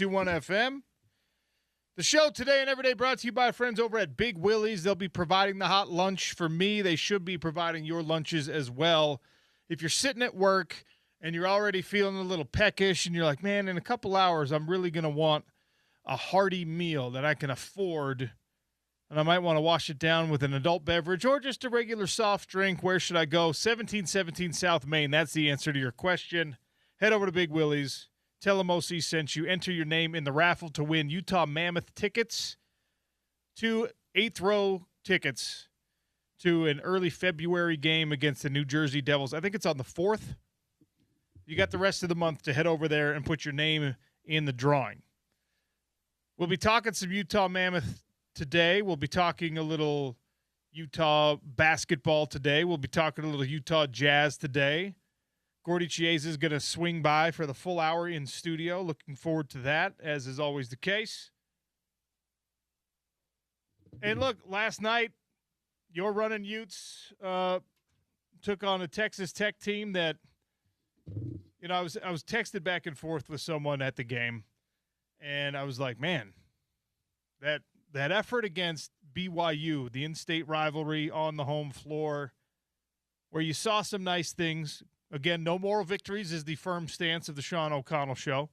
1 FM. The show today and every day brought to you by our friends over at Big Willie's. They'll be providing the hot lunch for me. They should be providing your lunches as well. If you're sitting at work and you're already feeling a little peckish and you're like, man, in a couple hours, I'm really going to want a hearty meal that I can afford, and I might want to wash it down with an adult beverage or just a regular soft drink, where should I go? 1717 South Main. That's the answer to your question. Head over to Big Willie's. Tell them OC sent you. Enter your name in the raffle to win Utah Mammoth tickets, 2 eighth-row tickets to an early February game against the New Jersey Devils. I think it's on the 4th. You got the rest of the month to head over there and put your name in the drawing. We'll be talking some Utah Mammoth today. We'll be talking a little Utah basketball today. We'll be talking a little Utah Jazz today. Gordy Chiesa is going to swing by for the full hour in studio. Looking forward to that, as is always the case. And look, last night, your running Utes took on a Texas Tech team that, you know, I was texted back and forth with someone at the game, and I was like, man, that effort against BYU, the in-state rivalry on the home floor, where you saw some nice things. Again, no moral victories is the firm stance of the Sean O'Connell Show,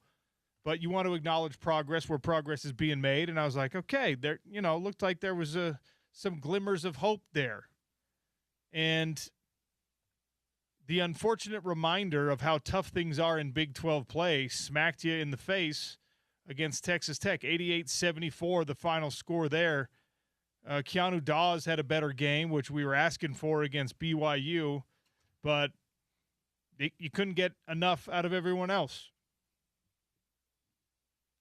but you want to acknowledge progress where progress is being made. And I was like, okay, there, you know, looked like there was some glimmers of hope there. And the unfortunate reminder of how tough things are in Big 12 play smacked you in the face against Texas Tech. 88-74, the final score there. Keanu Dawes had a better game, which we were asking for against BYU, but you couldn't get enough out of everyone else.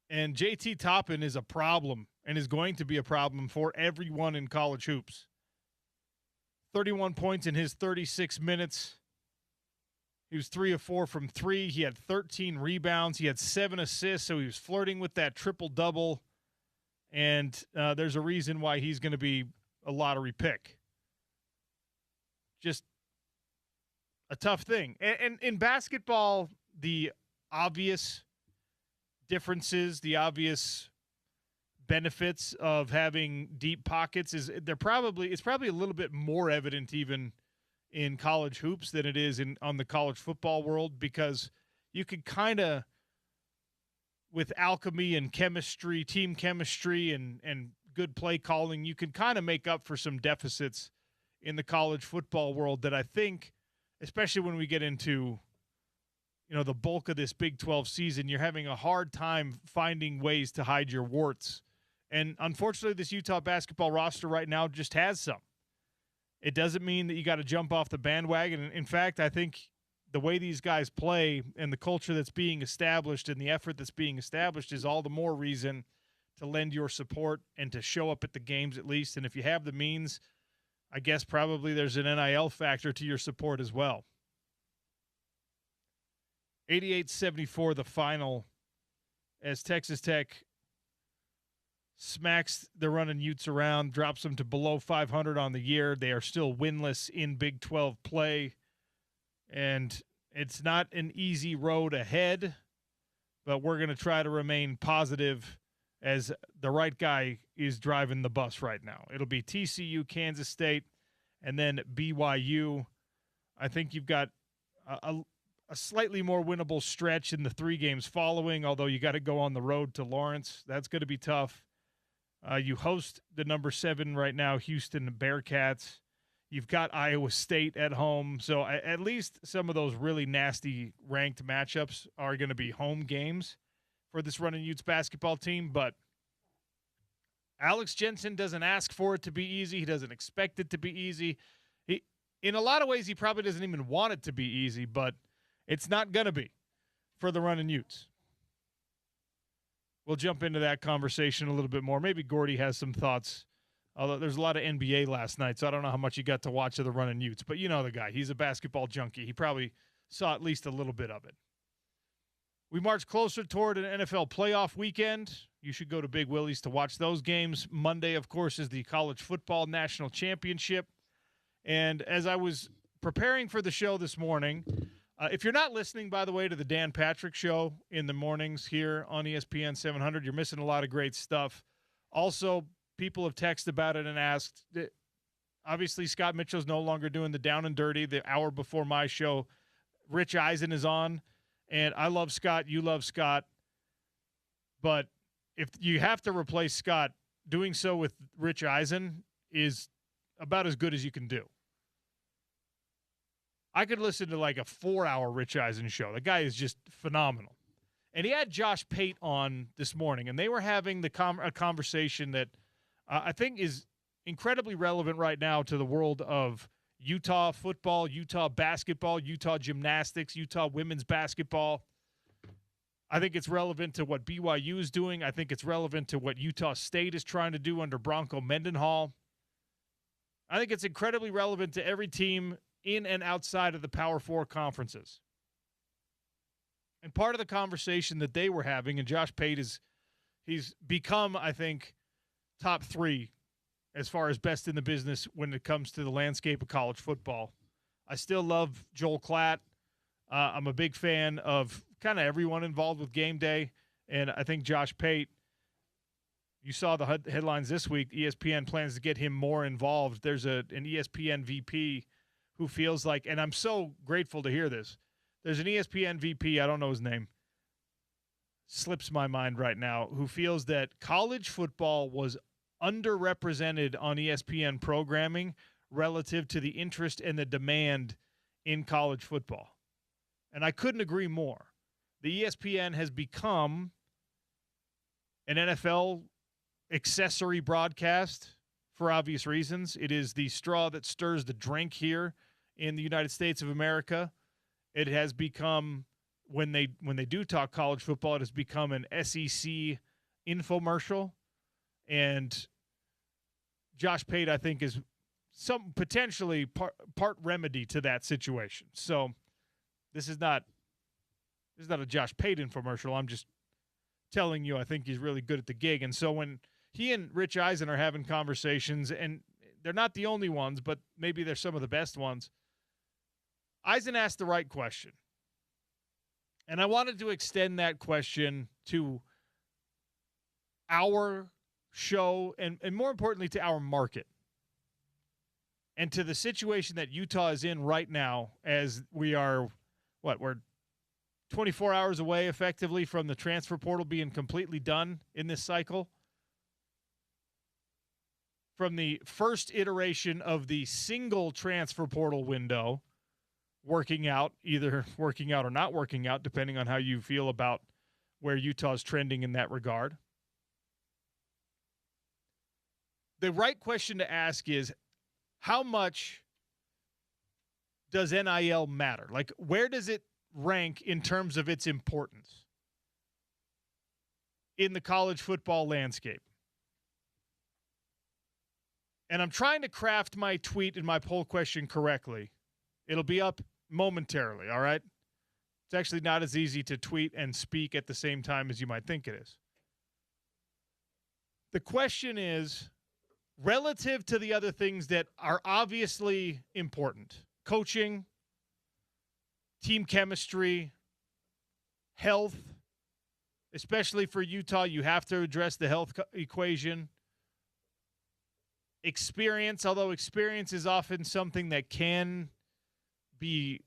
And JT Toppin is a problem and is going to be a problem for everyone in college hoops. 31 points in his 36 minutes. He was 3 of 4 from 3. He had 13 rebounds. He had 7 assists, so he was flirting with that triple-double. And there's a reason why he's going to be a lottery pick. Just a tough thing. And in basketball, the obvious differences, the obvious benefits of having deep pockets it's probably a little bit more evident even in college hoops than it is on the college football world, because you could kind of, with alchemy and chemistry, team chemistry and good play calling, you can kind of make up for some deficits in the college football world that I think, especially when we get into, you know, the bulk of this Big 12 season, you're having a hard time finding ways to hide your warts. And unfortunately, this Utah basketball roster right now just has some. It doesn't mean that you got to jump off the bandwagon. In fact, I think the way these guys play and the culture that's being established and the effort that's being established is all the more reason to lend your support and to show up at the games at least. And if you have the means, I guess probably there's an NIL factor to your support as well. 88-74 the final as Texas Tech smacks the running Utes around, drops them to below 500 on the year. They are still winless in Big 12 play, and it's not an easy road ahead, but we're going to try to remain positive as the right guy is driving the bus right now. It'll be TCU, Kansas State, and then BYU. I think you've got a slightly more winnable stretch in the 3 games following, although you got to go on the road to Lawrence. That's going to be tough. You host the number 7 right now, Houston Bearcats. You've got Iowa State at home. So at least some of those really nasty ranked matchups are going to be home games for this running Utes basketball team. But Alex Jensen doesn't ask for it to be easy. He doesn't expect it to be easy. In a lot of ways, he probably doesn't even want it to be easy, but it's not going to be for the running Utes. We'll jump into that conversation a little bit more. Maybe Gordy has some thoughts. Although there's a lot of NBA last night, so I don't know how much you got to watch of the running Utes. But you know the guy. He's a basketball junkie. He probably saw at least a little bit of it. We march closer toward an NFL playoff weekend. You should go to Big Willie's to watch those games. Monday, of course, is the College Football National Championship. And as I was preparing for the show this morning, If you're not listening, by the way, to the Dan Patrick Show in the mornings here on ESPN 700, you're missing a lot of great stuff. Also, people have texted about it and asked. Obviously, Scott Mitchell's no longer doing the down and dirty. The hour before my show, Rich Eisen is on, and I love Scott. You love Scott. But if you have to replace Scott, doing so with Rich Eisen is about as good as you can do. I could listen to like a 4-hour Rich Eisen show. The guy is just phenomenal. And he had Josh Pate on this morning, and they were having a conversation that I think is incredibly relevant right now to the world of Utah football, Utah basketball, Utah gymnastics, Utah women's basketball. I think it's relevant to what BYU is doing. I think it's relevant to what Utah State is trying to do under Bronco Mendenhall. I think it's incredibly relevant to every team in and outside of the Power Four conferences. And part of the conversation that they were having, and Josh Pate he's become, I think, top 3 as far as best in the business when it comes to the landscape of college football. I still love Joel Klatt. I'm a big fan of kind of everyone involved with game day. And I think Josh Pate, you saw the headlines this week, ESPN plans to get him more involved. There's an ESPN VP who feels like, and I'm so grateful to hear this, there's an ESPN VP, I don't know his name, slips my mind right now, who feels that college football was underrepresented on ESPN programming relative to the interest and the demand in college football. And I couldn't agree more. The ESPN has become an NFL accessory broadcast for obvious reasons. It is the straw that stirs the drink here in the United States of America. It has become, when they do talk college football, it has become an SEC infomercial. And Josh Pate, I think, is some potentially part remedy to that situation. So this is not a Josh Pate infomercial. I'm just telling you I think he's really good at the gig. And so when he and Rich Eisen are having conversations, and they're not the only ones, but maybe they're some of the best ones, Eisen asked the right question. And I wanted to extend that question to our show and more importantly to our market and to the situation that Utah is in right now, as we are, we're 24 hours away effectively from the transfer portal being completely done in this cycle. From the first iteration of the single transfer portal window either working out or not working out, depending on how you feel about where Utah's trending in that regard. The right question to ask is, how much does NIL matter? Like, where does it rank in terms of its importance in the college football landscape? And I'm trying to craft my tweet and my poll question correctly. It'll be up momentarily, all right? It's actually not as easy to tweet and speak at the same time as you might think it is. The question is, relative to the other things that are obviously important, coaching, team chemistry, health, especially for Utah, you have to address the health equation. Experience, although experience is often something that can be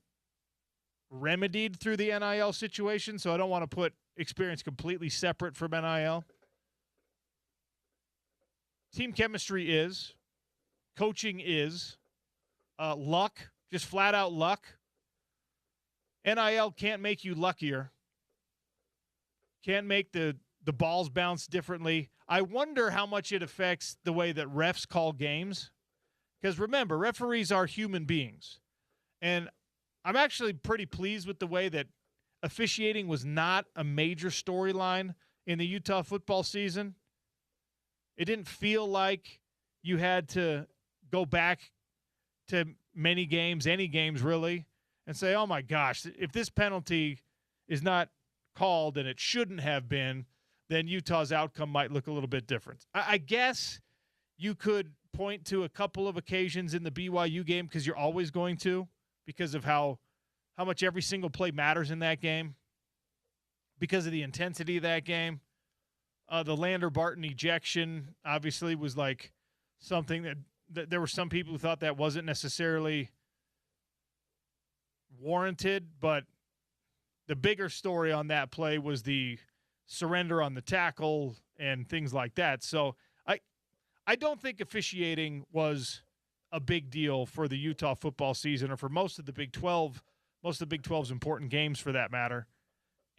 remedied through the NIL situation, so I don't want to put experience completely separate from NIL. Team chemistry is. Coaching is. Luck, just flat out luck. NIL can't make you luckier. Can't make the balls bounce differently. I wonder how much it affects the way that refs call games. Because remember, referees are human beings. And I'm actually pretty pleased with the way that officiating was not a major storyline in the Utah football season. It didn't feel like you had to go back to many games, any games really, and say, oh my gosh, if this penalty is not called and it shouldn't have been, then Utah's outcome might look a little bit different. I guess you could point to a couple of occasions in the BYU game, because you're always going to, because of how how much every single play matters in that game because of the intensity of that game. The Lander Barton ejection obviously was like something that there were some people who thought that wasn't necessarily warranted, but the bigger story on that play was the surrender on the tackle and things like that. So I don't think officiating was a big deal for the Utah football season or for most of the Big 12, most of the Big 12's important games for that matter.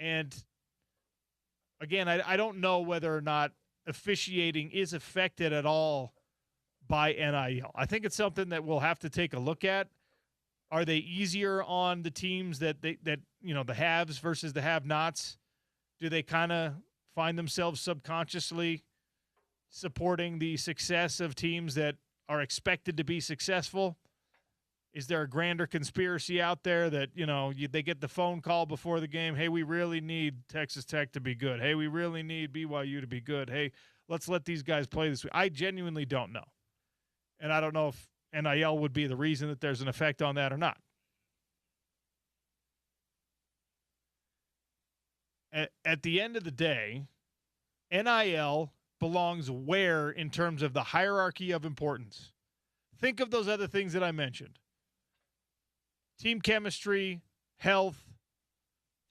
And again, I don't know whether or not officiating is affected at all by NIL. I think it's something that we'll have to take a look at. Are they easier on the teams that the haves versus the have-nots? Do they kind of find themselves subconsciously supporting the success of teams that are expected to be successful? Is there a grander conspiracy out there that, they get the phone call before the game, hey, we really need Texas Tech to be good. Hey, we really need BYU to be good. Hey, let's let these guys play this week. I genuinely don't know. And I don't know if NIL would be the reason that there's an effect on that or not. At the end of the day, NIL belongs where in terms of the hierarchy of importance? Think of those other things that I mentioned. Team chemistry, health,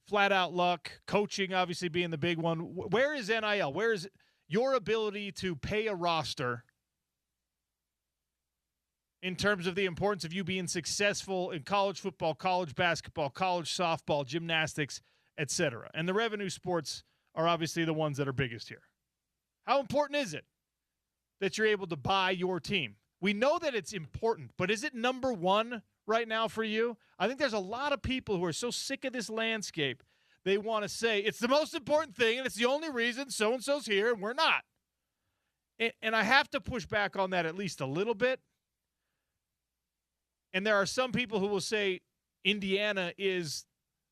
flat-out luck, coaching obviously being the big one. Where is NIL? Where is your ability to pay a roster in terms of the importance of you being successful in college football, college basketball, college softball, gymnastics, etc.? And the revenue sports are obviously the ones that are biggest here. How important is it that you're able to buy your team? We know that it's important, but is it number one right now for you? I think there's a lot of people who are so sick of this landscape, they want to say it's the most important thing and it's the only reason so-and-so's here and we're not. And I have to push back on that at least a little bit. And there are some people who will say Indiana is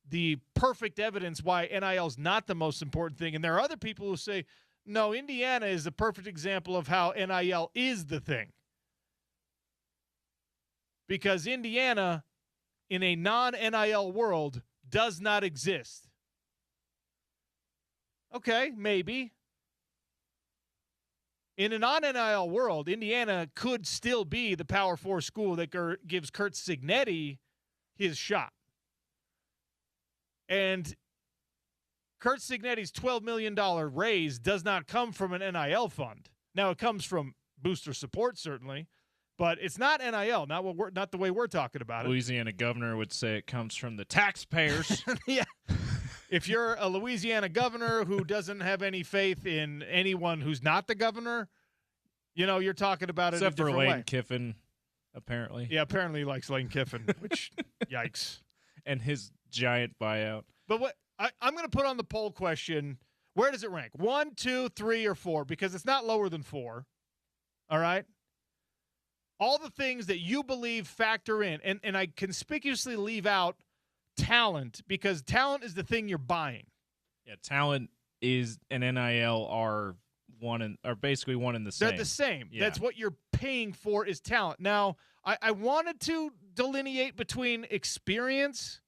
the perfect evidence why NIL is not the most important thing. And there are other people who say, no, Indiana is the perfect example of how NIL is the thing. Because Indiana, in a non-NIL world, does not exist. Okay, maybe. In a non-NIL world, Indiana could still be the Power 4 school that gives Curt Cignetti his shot. And Curt Cignetti's $12 million raise does not come from an NIL fund. Now, it comes from booster support, certainly, but it's not NIL, not the way we're talking about it. Louisiana governor would say it comes from the taxpayers. Yeah. If you're a Louisiana governor who doesn't have any faith in anyone who's not the governor, you're talking about it except in a different for Lane way. Kiffin, apparently. Yeah, apparently he likes Lane Kiffin, which, yikes. And his giant buyout. But what I'm going to put on the poll question, where does it rank? 1, 2, 3, or 4? Because it's not lower than 4. All right? All the things that you believe factor in, and I conspicuously leave out talent because talent is the thing you're buying. Yeah, talent is and NIL are basically one and the same. They're the same. Yeah. That's what you're paying for is talent. Now, I wanted to delineate between experience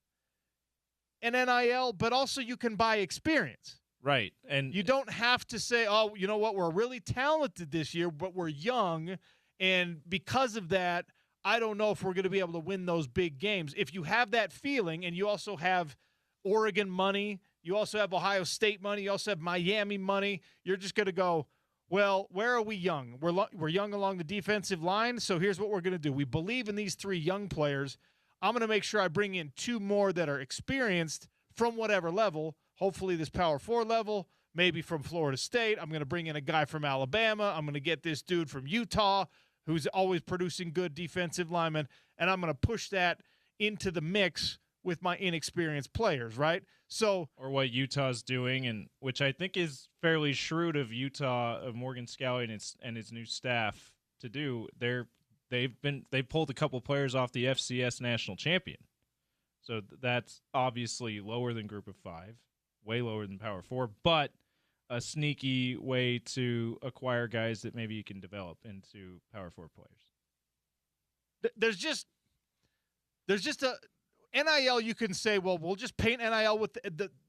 and NIL, but also you can buy experience. Right. And you don't have to say, oh, you know what, we're really talented this year, but we're young, and because of that, I don't know if we're going to be able to win those big games. If you have that feeling and you also have Oregon money, you also have Ohio State money, you also have Miami money, you're just going to go, well, where are we young? We're young along the defensive line, so here's what we're going to do. We believe in these 3 young players. I'm going to make sure I bring in 2 more that are experienced from whatever level, hopefully this Power 4 level, maybe from Florida State. I'm going to bring in a guy from Alabama. I'm going to get this dude from Utah who's always producing good defensive linemen, and I'm going to push that into the mix with my inexperienced players, right? So, or what Utah's doing, and which I think is fairly shrewd of Utah, of Morgan Scalley and his new staff to do. They pulled a couple players off the FCS national champion, so that's obviously lower than Group of 5, way lower than Power 4, but a sneaky way to acquire guys that maybe you can develop into Power 4 players. There's just NIL, you can say, well, we'll just paint NIL with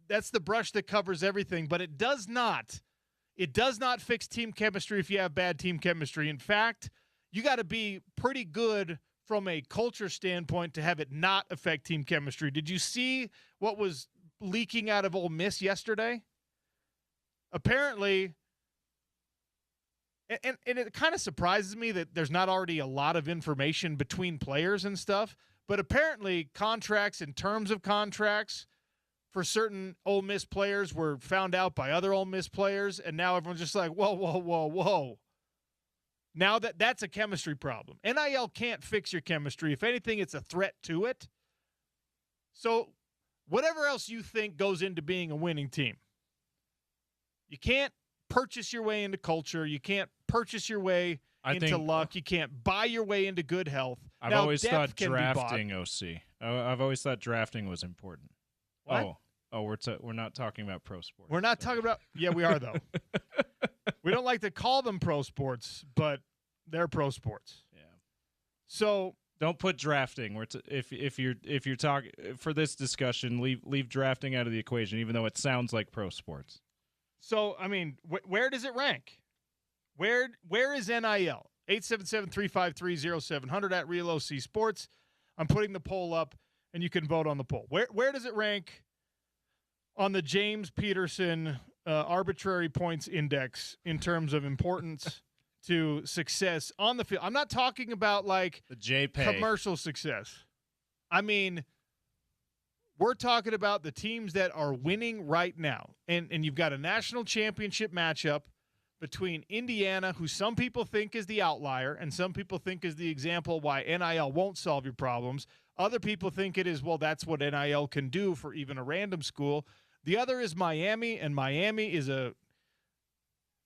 that's the brush that covers everything, but it does not. It does not fix team chemistry if you have bad team chemistry. In fact, you got to be pretty good from a culture standpoint to have it not affect team chemistry. Did you see what was leaking out of Ole Miss yesterday? Apparently, and it kind of surprises me that there's not already a lot of information between players and stuff, but apparently contracts and terms of contracts for certain Ole Miss players were found out by other Ole Miss players, and now everyone's just like, whoa, whoa, whoa, whoa. Now that's a chemistry problem. NIL can't fix your chemistry. If anything, it's a threat to it. So whatever else you think goes into being a winning team, you can't purchase your way into culture. You can't purchase your way into luck. You can't buy your way into good health. I've always thought drafting, OC. I've always thought drafting was important. What? We're not talking about pro sports. We're not talking about – yeah, we are, though. We don't like to call them pro sports, but they're pro sports. Yeah. So don't put drafting. If you're talking for this discussion, leave drafting out of the equation, even though it sounds like pro sports. So I mean, where does it rank? Where is NIL? 877-353-0700 at Real OC Sports. I'm putting the poll up, and you can vote on the poll. Where does it rank on the James Peterson arbitrary points index in terms of importance to success on the field? I'm not talking about like the JPay commercial success. I mean, we're talking about the teams that are winning right now. And you've got a national championship matchup between Indiana, who some people think is the outlier, and some people think is the example why NIL won't solve your problems. Other people think it is, well, that's what NIL can do for even a random school. The other is Miami, and Miami is a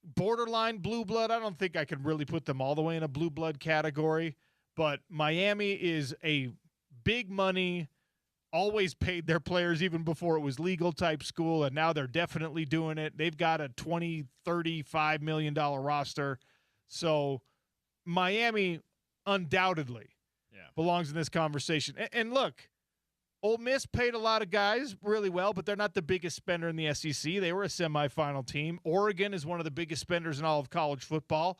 borderline blue blood. I don't think I can really put them all the way in a blue blood category, but Miami is a big money, always paid their players even before it was legal type school, and now they're definitely doing it. They've got a $20, $35 million roster. So Miami undoubtedly belongs in this conversation. And look, Ole Miss paid a lot of guys really well, but they're not the biggest spender in the SEC. They were a semifinal team. Oregon is one of the biggest spenders in all of college football.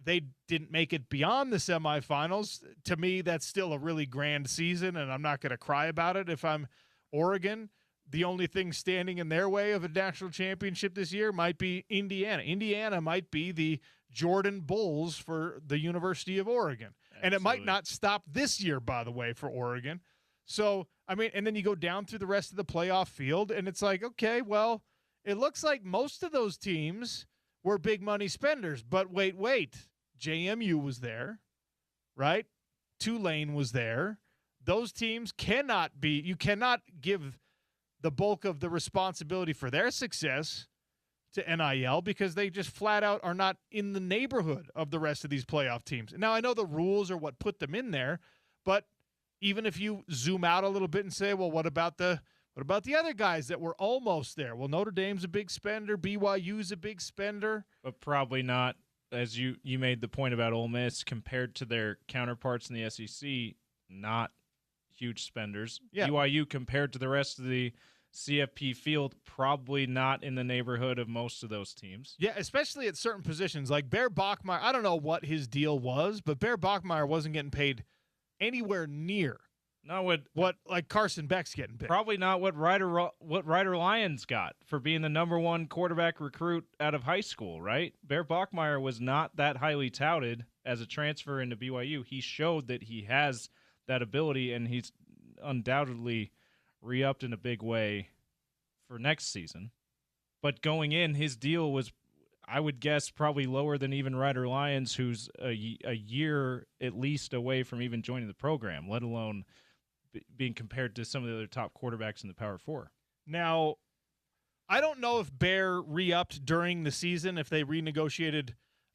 They didn't make it beyond the semifinals. To me, that's still a really grand season, and I'm not going to cry about it if I'm Oregon. The only thing standing in their way of a national championship this year might be Indiana. Indiana might be the Jordan Bulls for the University of Oregon. Absolutely. And it might not stop this year, by the way, for Oregon. So, I mean, and then you go down through the rest of the playoff field, and it's like, okay, well, it looks like most of those teams were big money spenders. But wait. JMU was there, right? Tulane was there. Those teams cannot be – you cannot give the bulk of the responsibility for their success to NIL because they just flat out are not in the neighborhood of the rest of these playoff teams. Now, I know the rules are what put them in there, but even if you zoom out a little bit and say, well, what about the other guys that were almost there? Well, Notre Dame's a big spender. BYU's a big spender. But probably not, as you made the point about Ole Miss, compared to their counterparts in the SEC, not huge spenders. Yeah. BYU compared to the rest of the CFP field, probably not in the neighborhood of most of those teams. Yeah, especially at certain positions. Like Bear Bachmeier, I don't know what his deal was, but Bear Bachmeier wasn't getting paid anywhere near what like Carson Beck's getting paid. Probably not what Ryder Lyons got for being the number one quarterback recruit out of high school, right? Bear Bachmeier was not that highly touted as a transfer into BYU. He showed that he has that ability, and he's undoubtedly re-upped in a big way for next season. But going in, his deal was, I would guess, probably lower than even Ryder Lyons, who's a year at least away from even joining the program, let alone being compared to some of the other top quarterbacks in the Power Four. Now, I don't know if Bear re-upped during the season, if they renegotiated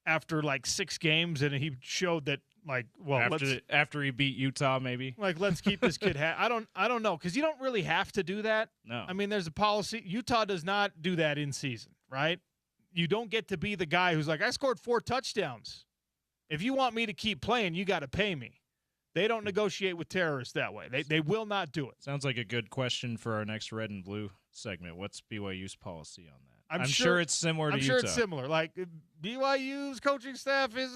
after like 6 games, and he showed that, like, well, after he beat Utah, maybe. Like, let's keep this kid. I don't know, because you don't really have to do that. No. I mean, there's a policy. Utah does not do that in season, right? You don't get to be the guy who's like, I scored 4 touchdowns. If you want me to keep playing, you got to pay me. They don't negotiate with terrorists that way. They will not do it. Sounds like a good question for our next Red and Blue segment. What's BYU's policy on that? I'm sure it's similar to Utah. I'm sure it's similar. Like BYU's coaching staff is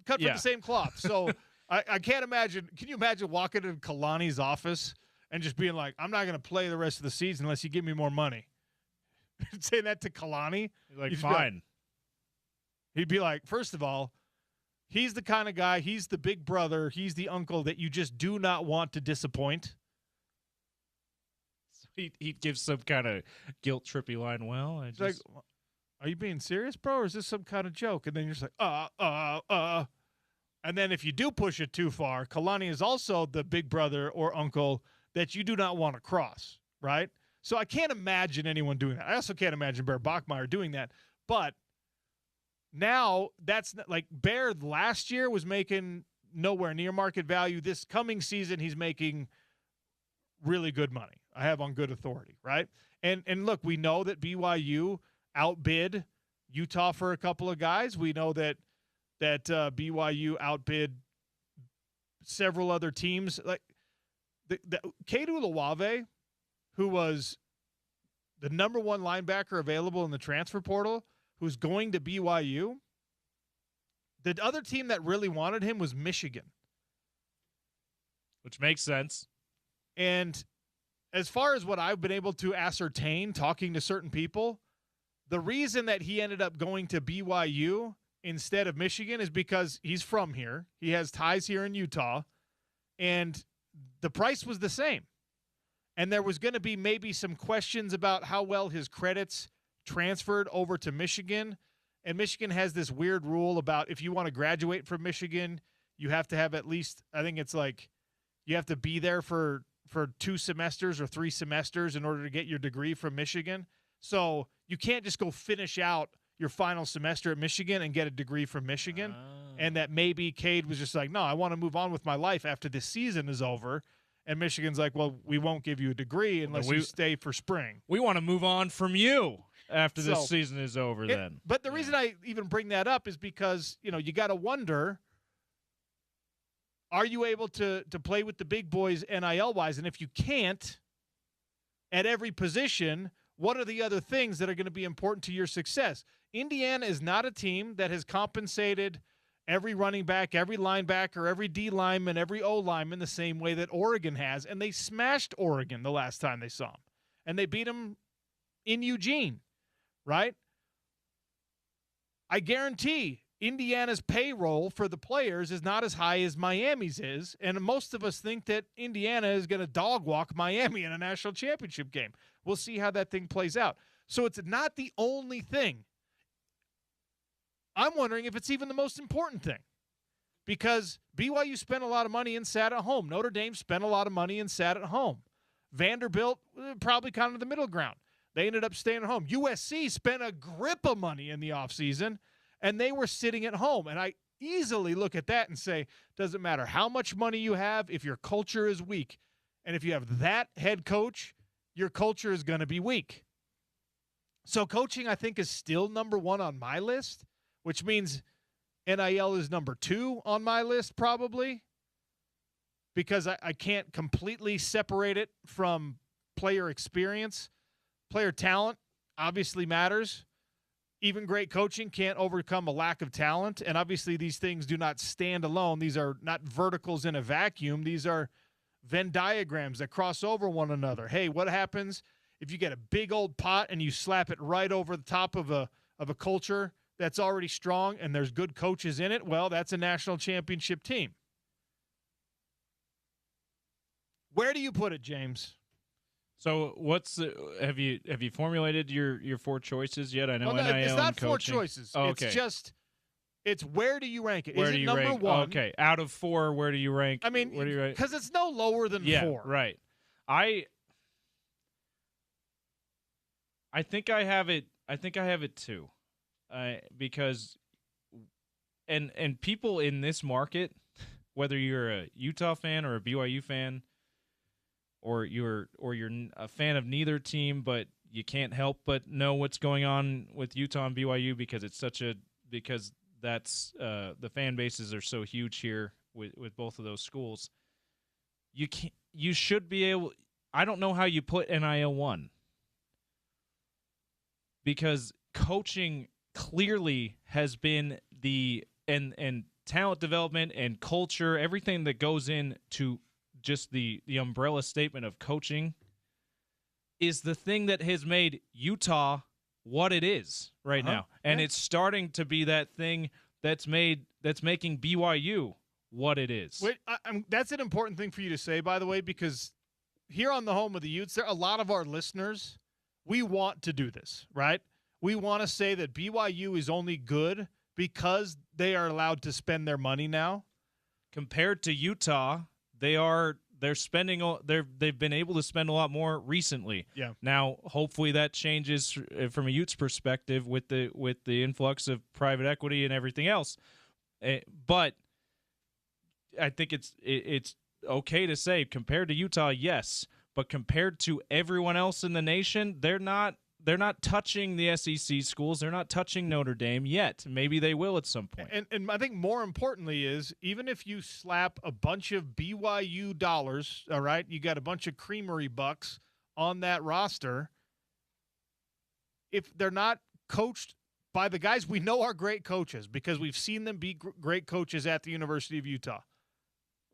cut from the same cloth. So I can't imagine. Can you imagine walking into Kalani's office and just being like, I'm not going to play the rest of the season unless you give me more money? Saying that to Kalani? Like, fine. He'd be like, first of all, he's the kind of guy, he's the big brother, he's the uncle that you just do not want to disappoint. He'd give some kind of guilt-trippy line. Well, I just... like, are you being serious, bro, or is this some kind of joke? And then you're just like, And then if you do push it too far, Kalani is also the big brother or uncle that you do not want to cross, right? So I can't imagine anyone doing that. I also can't imagine Bear Bachmeier doing that. But now that's like Bear last year was making nowhere near market value. This coming season, he's making really good money. I have on good authority, right? And look, we know that BYU outbid Utah for a couple of guys. We know that BYU outbid several other teams. Like the Kedu Lawave, who was the number one linebacker available in the transfer portal, who's going to BYU. The other team that really wanted him was Michigan. Which makes sense. And as far as what I've been able to ascertain talking to certain people, the reason that he ended up going to BYU instead of Michigan is because he's from here. He has ties here in Utah, and the price was the same. And there was going to be maybe some questions about how well his credits transferred over to Michigan. And Michigan has this weird rule about if you want to graduate from Michigan, you have to have at least, I think it's like, you have to be there for 2 semesters or 3 semesters in order to get your degree from Michigan. So you can't just go finish out your final semester at Michigan and get a degree from Michigan. And that maybe Cade was just like, no, I want to move on with my life after this season is over. And Michigan's like, well, we won't give you a degree unless you stay for spring. We want to move on from you after this season is over then. But the reason I even bring that up is because, you got to wonder, are you able to play with the big boys NIL-wise? And if you can't, at every position, what are the other things that are going to be important to your success? Indiana is not a team that has compensated every running back, every linebacker, every D lineman, every O lineman the same way that Oregon has. And they smashed Oregon the last time they saw them. And they beat them in Eugene, right? I guarantee Indiana's payroll for the players is not as high as Miami's is, and most of us think that Indiana is going to dog walk Miami in a national championship game. We'll see how that thing plays out. So it's not the only thing. I'm wondering if it's even the most important thing, because BYU spent a lot of money and sat at home. Notre Dame spent a lot of money and sat at home. Vanderbilt, probably kind of the middle ground. They ended up staying at home. USC spent a grip of money in the offseason, and they were sitting at home. And I easily look at that and say, doesn't matter how much money you have, if your culture is weak. And if you have that head coach, your culture is going to be weak. So coaching, I think, is still number one on my list, which means NIL is number 2 on my list probably, because I can't completely separate it from player experience. Player talent obviously matters. Even great coaching can't overcome a lack of talent. And obviously these things do not stand alone. These are not verticals in a vacuum. These are Venn diagrams that cross over one another. Hey, what happens if you get a big old pot and you slap it right over the top of a culture that's already strong and there's good coaches in it? Well, that's a national championship team. Where do you put it, James? So have you formulated your 4 choices yet? I know NIL it's not and 4 coaching. choices. Oh, okay. It's where do you rank it? Where Is do it you number rank? 1? Okay, out of 4, where do you rank? I mean, where do you rank? Because it's no lower than 4. Right. I think I have it. I think I have it too, because and people in this market, whether you're a Utah fan or a BYU fan, or you're a fan of neither team, but you can't help but know what's going on with Utah and BYU because it's because that's the fan bases are so huge here with both of those schools. You should be able. I don't know how you put NIL 1, because coaching clearly has been and talent development and culture, everything that goes into just the umbrella statement of coaching is the thing that has made Utah what it is right now. And it's starting to be that thing that's making BYU what it is. Wait, that's an important thing for you to say, by the way, because here on the home of the Utes, there are a lot of our listeners, we want to do this, right? We want to say that BYU is only good because they are allowed to spend their money now. Compared to Utah, they've been able to spend a lot more recently. Yeah. Now, hopefully that changes from a Utes perspective with the influx of private equity and everything else. But I think it's okay to say compared to Utah, yes, but compared to everyone else in the nation, they're not touching the SEC schools. They're not touching Notre Dame yet. Maybe they will at some point. And I think more importantly is, even if you slap a bunch of BYU dollars, all right, you got a bunch of creamery bucks on that roster, if they're not coached by the guys we know are great coaches, because we've seen them be great coaches at the University of Utah.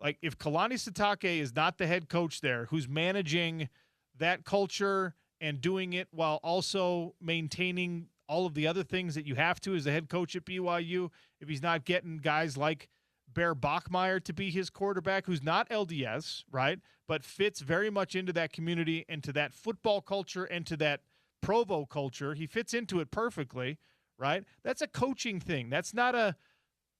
Like, if Kalani Sitake is not the head coach there, who's managing that culture and doing it while also maintaining all of the other things that you have to as the head coach at BYU, if he's not getting guys like Bear Bachmeier to be his quarterback, who's not LDS, right, but fits very much into that community and to that football culture and to that Provo culture, he fits into it perfectly, right? That's a coaching thing. That's not a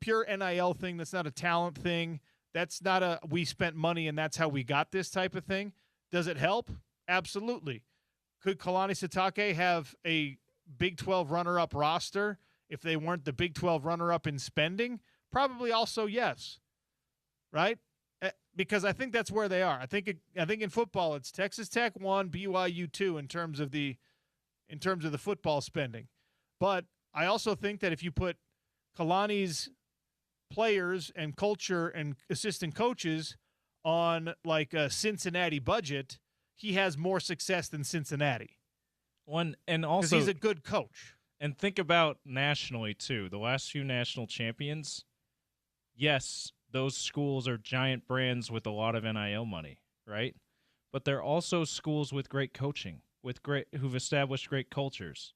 pure NIL thing. That's not a talent thing. That's not a we spent money and that's how we got this type of thing. Does it help? Absolutely. Could Kalani Sitake have a Big 12 runner-up roster if they weren't the Big 12 runner-up in spending? Probably also yes, right? Because I think that's where they are. I think in football it's Texas Tech 1, BYU 2 in terms of the football spending. But I also think that if you put Kalani's players and culture and assistant coaches on like a Cincinnati budget, he has more success than Cincinnati. And also he's a good coach. And think about nationally too. The last few national champions, yes, those schools are giant brands with a lot of NIL money, right? But they're also schools with great coaching, who've established great cultures.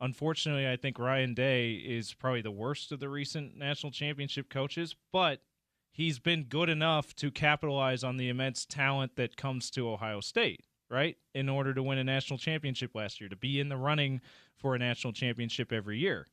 Unfortunately, I think Ryan Day is probably the worst of the recent national championship coaches, but he's been good enough to capitalize on the immense talent that comes to Ohio State, right? In order to win a national championship last year, to be in the running for a national championship every year.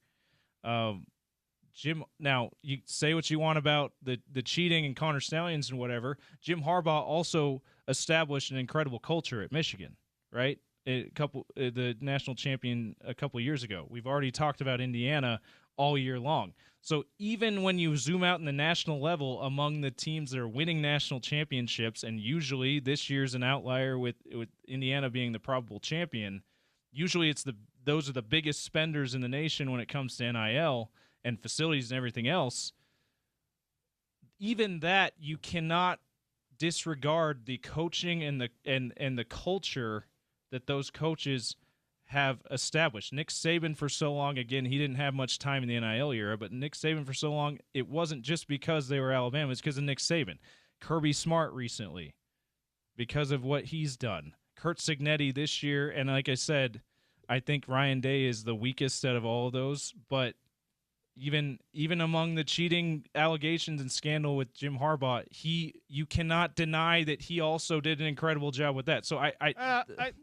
Jim, now you say what you want about the cheating and Connor Stallions and whatever. Jim Harbaugh also established an incredible culture at Michigan, right? The national champion a couple of years ago. We've already talked about Indiana all year long. So even when you zoom out in the national level among the teams that are winning national championships, and usually this year's an outlier with Indiana being the probable champion, usually those are the biggest spenders in the nation when it comes to NIL and facilities and everything else. Even that, you cannot disregard the coaching and the culture that those coaches have established. Nick Saban for so long, again, he didn't have much time in the NIL era, but Nick Saban for so long, it wasn't just because they were Alabama, it's because of Nick Saban. Kirby Smart recently, because of what he's done. Kurt Cignetti this year, and like I said, I think Ryan Day is the weakest out of all of those, but even among the cheating allegations and scandal with Jim Harbaugh, you cannot deny that he also did an incredible job with that. So I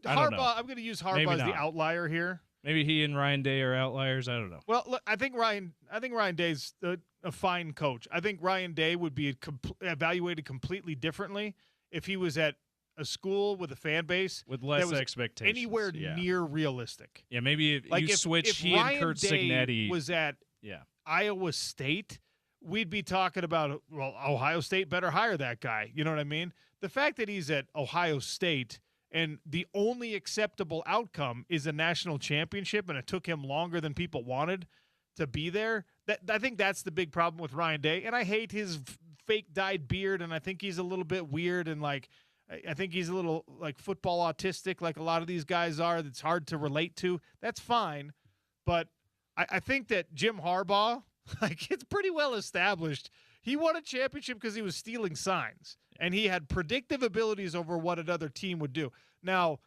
don't know. I'm going to use Harbaugh as the outlier here. Maybe he and Ryan Day are outliers. I don't know. Well, look, I think Ryan Day's a fine coach. I think Ryan Day would be evaluated completely differently if he was at a school with a fan base with less expectations, anywhere near realistic. Yeah, maybe if you switch he Ryan and Kurt Day Cignetti was at Iowa State, we'd be talking about, well, Ohio State better hire that guy. You know what I mean? The fact that he's at Ohio State and the only acceptable outcome is a national championship, and it took him longer than people wanted to be there, I think that's the big problem with Ryan Day. And I hate his fake dyed beard, and I think he's a little bit weird, and like I think he's a little like football autistic, like a lot of these guys are. That's hard to relate to. That's fine, but I think that Jim Harbaugh, like it's pretty well established. He won a championship because he was stealing signs, and he had predictive abilities over what another team would do. Now,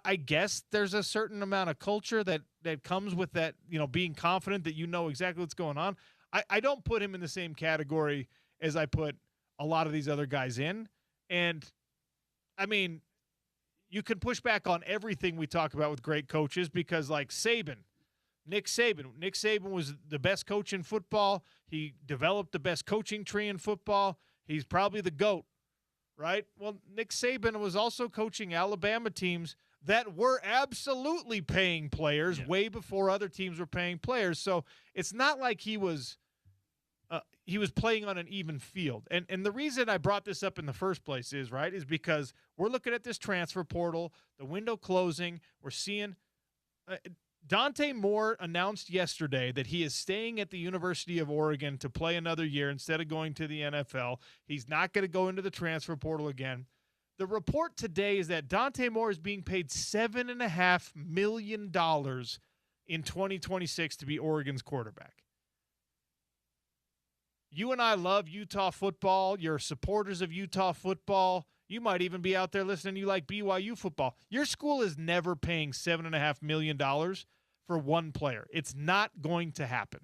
I guess there's a certain amount of culture that comes with that, being confident that you know exactly what's going on. I don't put him in the same category as I put a lot of these other guys in. And, I mean, you can push back on everything we talk about with great coaches because, like Nick Saban was the best coach in football. He developed the best coaching tree in football. He's probably the GOAT, right? Well, Nick Saban was also coaching Alabama teams that were absolutely paying players way before other teams were paying players. So it's not like he was playing on an even field. And the reason I brought this up in the first place is because we're looking at this transfer portal, the window closing. We're seeing Dante Moore announced yesterday that he is staying at the University of Oregon to play another year instead of going to the NFL. He's not going to go into the transfer portal again. The report today is that Dante Moore is being paid $7.5 million in 2026 to be Oregon's quarterback. You and I love Utah football. You're supporters of Utah football. You might even be out there listening. You like BYU football. Your school is never paying $7.5 million for one player. It's not going to happen,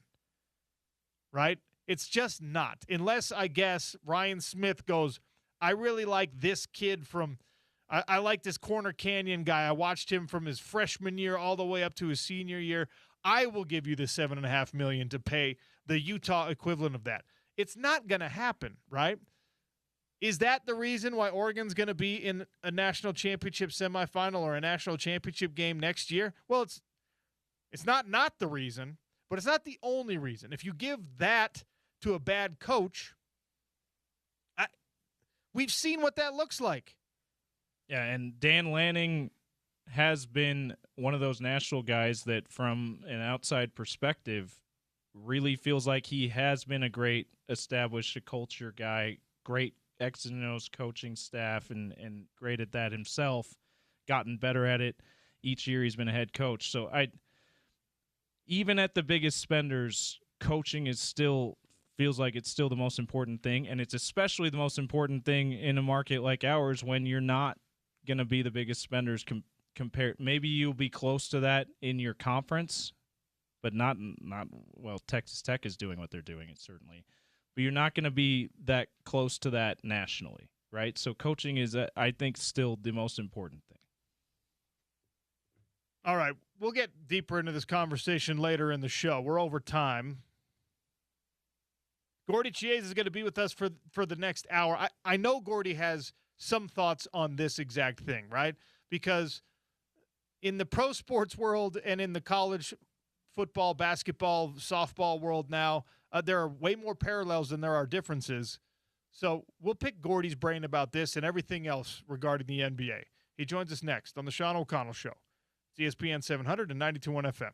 right? It's just not. Unless, I guess, Ryan Smith goes, I really like this kid I like this Corner Canyon guy. I watched him from his freshman year all the way up to his senior year. I will give you the $7.5 million to pay the Utah equivalent of that. It's not going to happen, right? Is that the reason why Oregon's going to be in a national championship semifinal or a national championship game next year? Well, it's not the reason, but it's not the only reason. If you give that to a bad coach, we've seen what that looks like. Yeah, and Dan Lanning has been one of those national guys that, from an outside perspective, really feels like he has been a great established culture guy, great X's and O's coaching staff, and great at that himself, gotten better at it each year he's been a head coach. So even at the biggest spenders, coaching feels like it's still the most important thing, and it's especially the most important thing in a market like ours when you're not going to be the biggest spenders compared. Maybe you'll be close to that in your conference, but not well, Texas Tech is doing what they're doing, it certainly. But you're not going to be that close to that nationally, right? So coaching is, I think, still the most important thing. All right, we'll get deeper into this conversation later in the show. We're over time. Gordy Chiesa is going to be with us for the next hour. I know Gordy has some thoughts on this exact thing, right? Because in the pro sports world and in the college football, basketball, softball world now, there are way more parallels than there are differences. So we'll pick Gordy's brain about this and everything else regarding the NBA. He joins us next on the Sean O'Connell Show. It's ESPN 700 and 92.1 FM.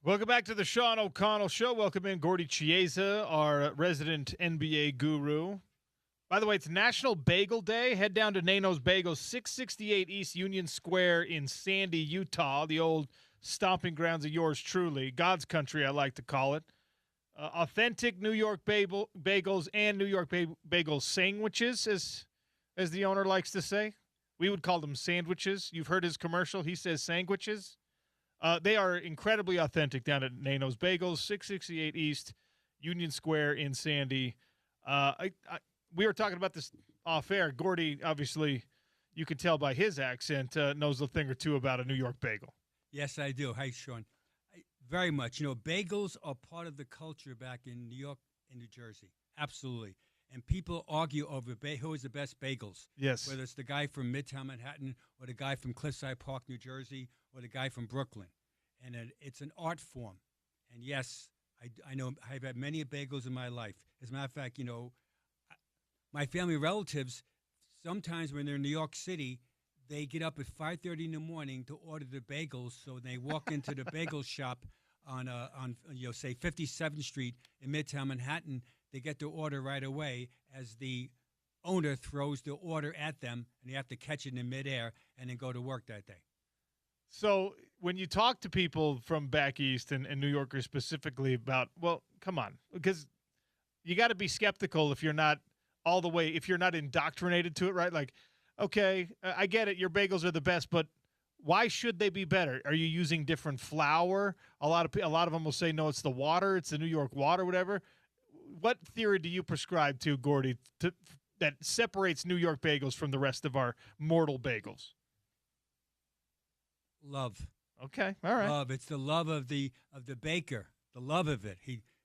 Welcome back to the Sean O'Connell Show. Welcome in Gordy Chiesa, our resident NBA guru. By the way, it's National Bagel Day. Head down to Nano's Bagels, 668 East Union Square in Sandy, Utah, the old stomping grounds of yours truly. God's country, I like to call it. Authentic New York bagels and New York bagel sandwiches, as the owner likes to say. We would call them sandwiches. You've heard his commercial. He says sandwiches. They are incredibly authentic down at Nano's Bagels, 668 East Union Square in Sandy. We were talking about this off air. Gordy, obviously, you can tell by his accent, knows a thing or two about a New York bagel. Yes, I do. Hi, Sean. Very much. Bagels are part of the culture back in New York and New Jersey. Absolutely. And people argue over who is the best bagels. Yes. Whether it's the guy from Midtown Manhattan or the guy from Cliffside Park, New Jersey, or the guy from Brooklyn. And it's an art form. And yes, I know I've had many bagels in my life. As a matter of fact, my family relatives, sometimes when they're in New York City, they get up at 5:30 in the morning to order the bagels. So when they walk into the bagel shop on say 57th Street in Midtown Manhattan, they get their order right away as the owner throws the order at them, and they have to catch it in midair and then go to work that day. So when you talk to people from back east and New Yorkers specifically about, well, come on, because you got to be skeptical if you're not indoctrinated to it, right? Like, okay, I get it, your bagels are the best, but why should they be better? Are you using different flour? A lot of them will say, no, it's the water, it's the New York water, whatever. What theory do you prescribe to, Gordy, that separates New York bagels from the rest of our mortal bagels? Love. Okay, all right. Love. It's the love of the baker. The love of it.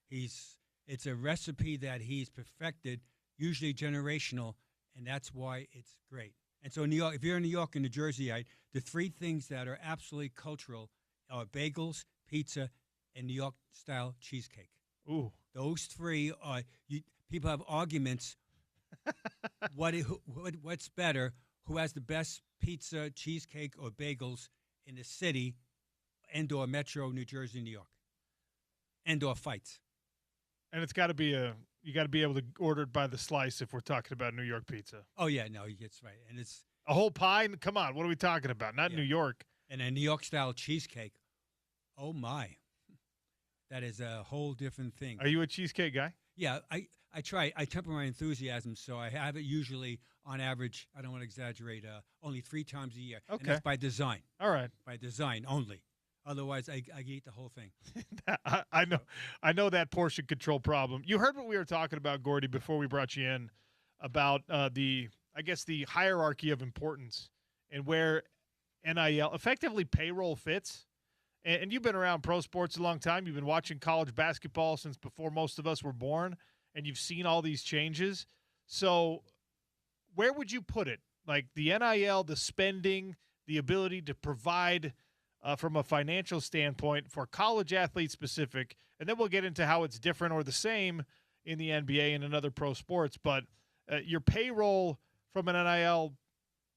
It's a recipe that he's perfected, usually generational, and that's why it's great. And so, New York, if you're in New York and New Jersey, the three things that are absolutely cultural are bagels, pizza, and New York style cheesecake. Ooh. Those three are. People have arguments. What's better? Who has the best pizza, cheesecake, or bagels in the city, and/or Metro, New Jersey, New York, and/or fights? And it's got to be you got to be able to order it by the slice if we're talking about New York pizza. Oh yeah, no, that's right. And it's a whole pie. Come on, what are we talking about? Not New York. And a New York style cheesecake. Oh my, that is a whole different thing. Are you a cheesecake guy? Yeah, I try. I temper my enthusiasm, so I have it usually on average. I don't want to exaggerate. Only 3 times a year. Okay. And that's by design. All right. By design only. Otherwise, I eat the whole thing. I know that portion control problem. You heard what we were talking about, Gordy, before we brought you in about the hierarchy of importance and where NIL, effectively payroll, fits. And you've been around pro sports a long time. You've been watching college basketball since before most of us were born, and you've seen all these changes. So where would you put it? Like the NIL, the spending, the ability to provide from a financial standpoint for college athletes specific, and then we'll get into how it's different or the same in the NBA and in other pro sports. But your payroll from an NIL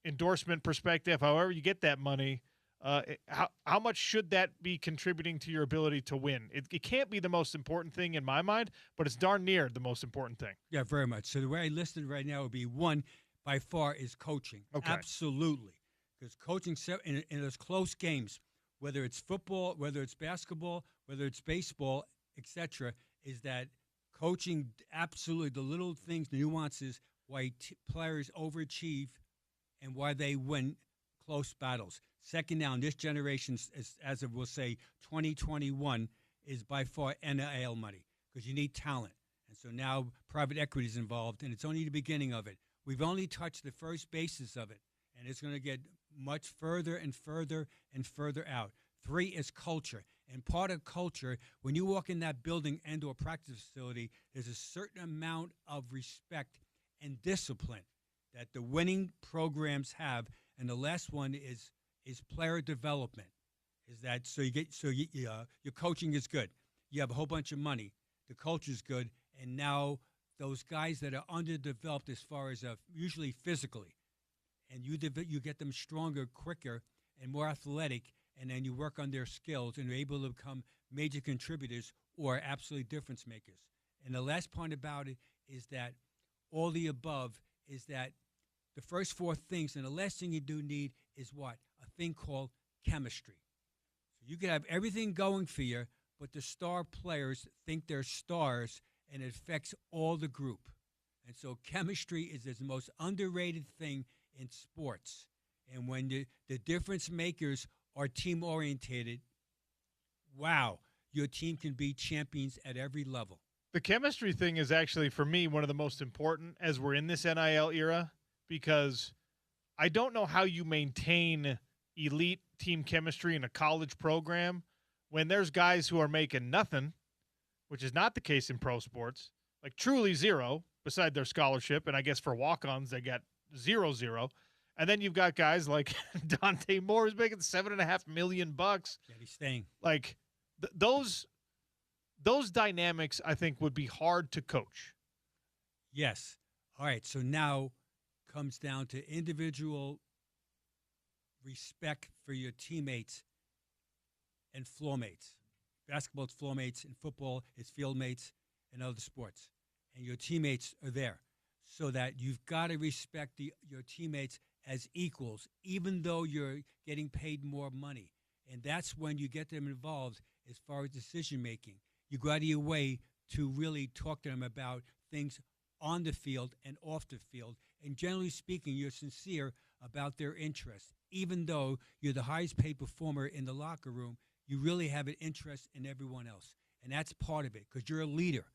endorsement perspective, however you get that money, how much should that be contributing to your ability to win? It can't be the most important thing in my mind, but it's darn near the most important thing. Yeah, very much. So the way I listed right now would be one, by far, is coaching. Okay. Absolutely. Because coaching in those close games, whether it's football, whether it's basketball, whether it's baseball, etc., is that coaching absolutely the little things, the nuances, why players overachieve and why they win close battles. Second now in this generation, as of we'll say 2021, is by far NIL money because you need talent. And so now private equity is involved, and it's only the beginning of it. We've only touched the first basis of it, and it's going to get much further and further and further out. 3 is culture. And part of culture, when you walk in that building and or practice facility, there's a certain amount of respect and discipline that the winning programs have. And the last one is player development. Is that your coaching is good. You have a whole bunch of money. The culture is good. And now those guys that are underdeveloped as far as usually physically, and you get them stronger, quicker, and more athletic, and then you work on their skills, and you're able to become major contributors or absolutely difference makers. And the last point about it is that all the above is that the first four things, and the last thing you do need is what? A thing called chemistry. So you can have everything going for you, but the star players think they're stars, and it affects all the group. And so chemistry is the most underrated thing in sports. And when the difference makers are team-orientated, wow, your team can be champions at every level. The chemistry thing is actually, for me, one of the most important as we're in this NIL era, because I don't know how you maintain elite team chemistry in a college program when there's guys who are making nothing, which is not the case in pro sports, like truly zero, beside their scholarship. And I guess for walk-ons, they got 0-0. And then you've got guys like Dante Moore who's making $7.5 million. Yeah, he's staying. Like those dynamics, I think, would be hard to coach. Yes. All right. So now comes down to individual respect for your teammates and floor mates. Basketball, it's floor mates. In football, it's field mates and other sports. And your teammates are there. So that you've got to respect your teammates as equals, even though you're getting paid more money. And that's when you get them involved as far as decision-making. You go out of your way to really talk to them about things on the field and off the field. And generally speaking, you're sincere about their interests. Even though you're the highest paid performer in the locker room, you really have an interest in everyone else. And that's part of it, because you're a leader.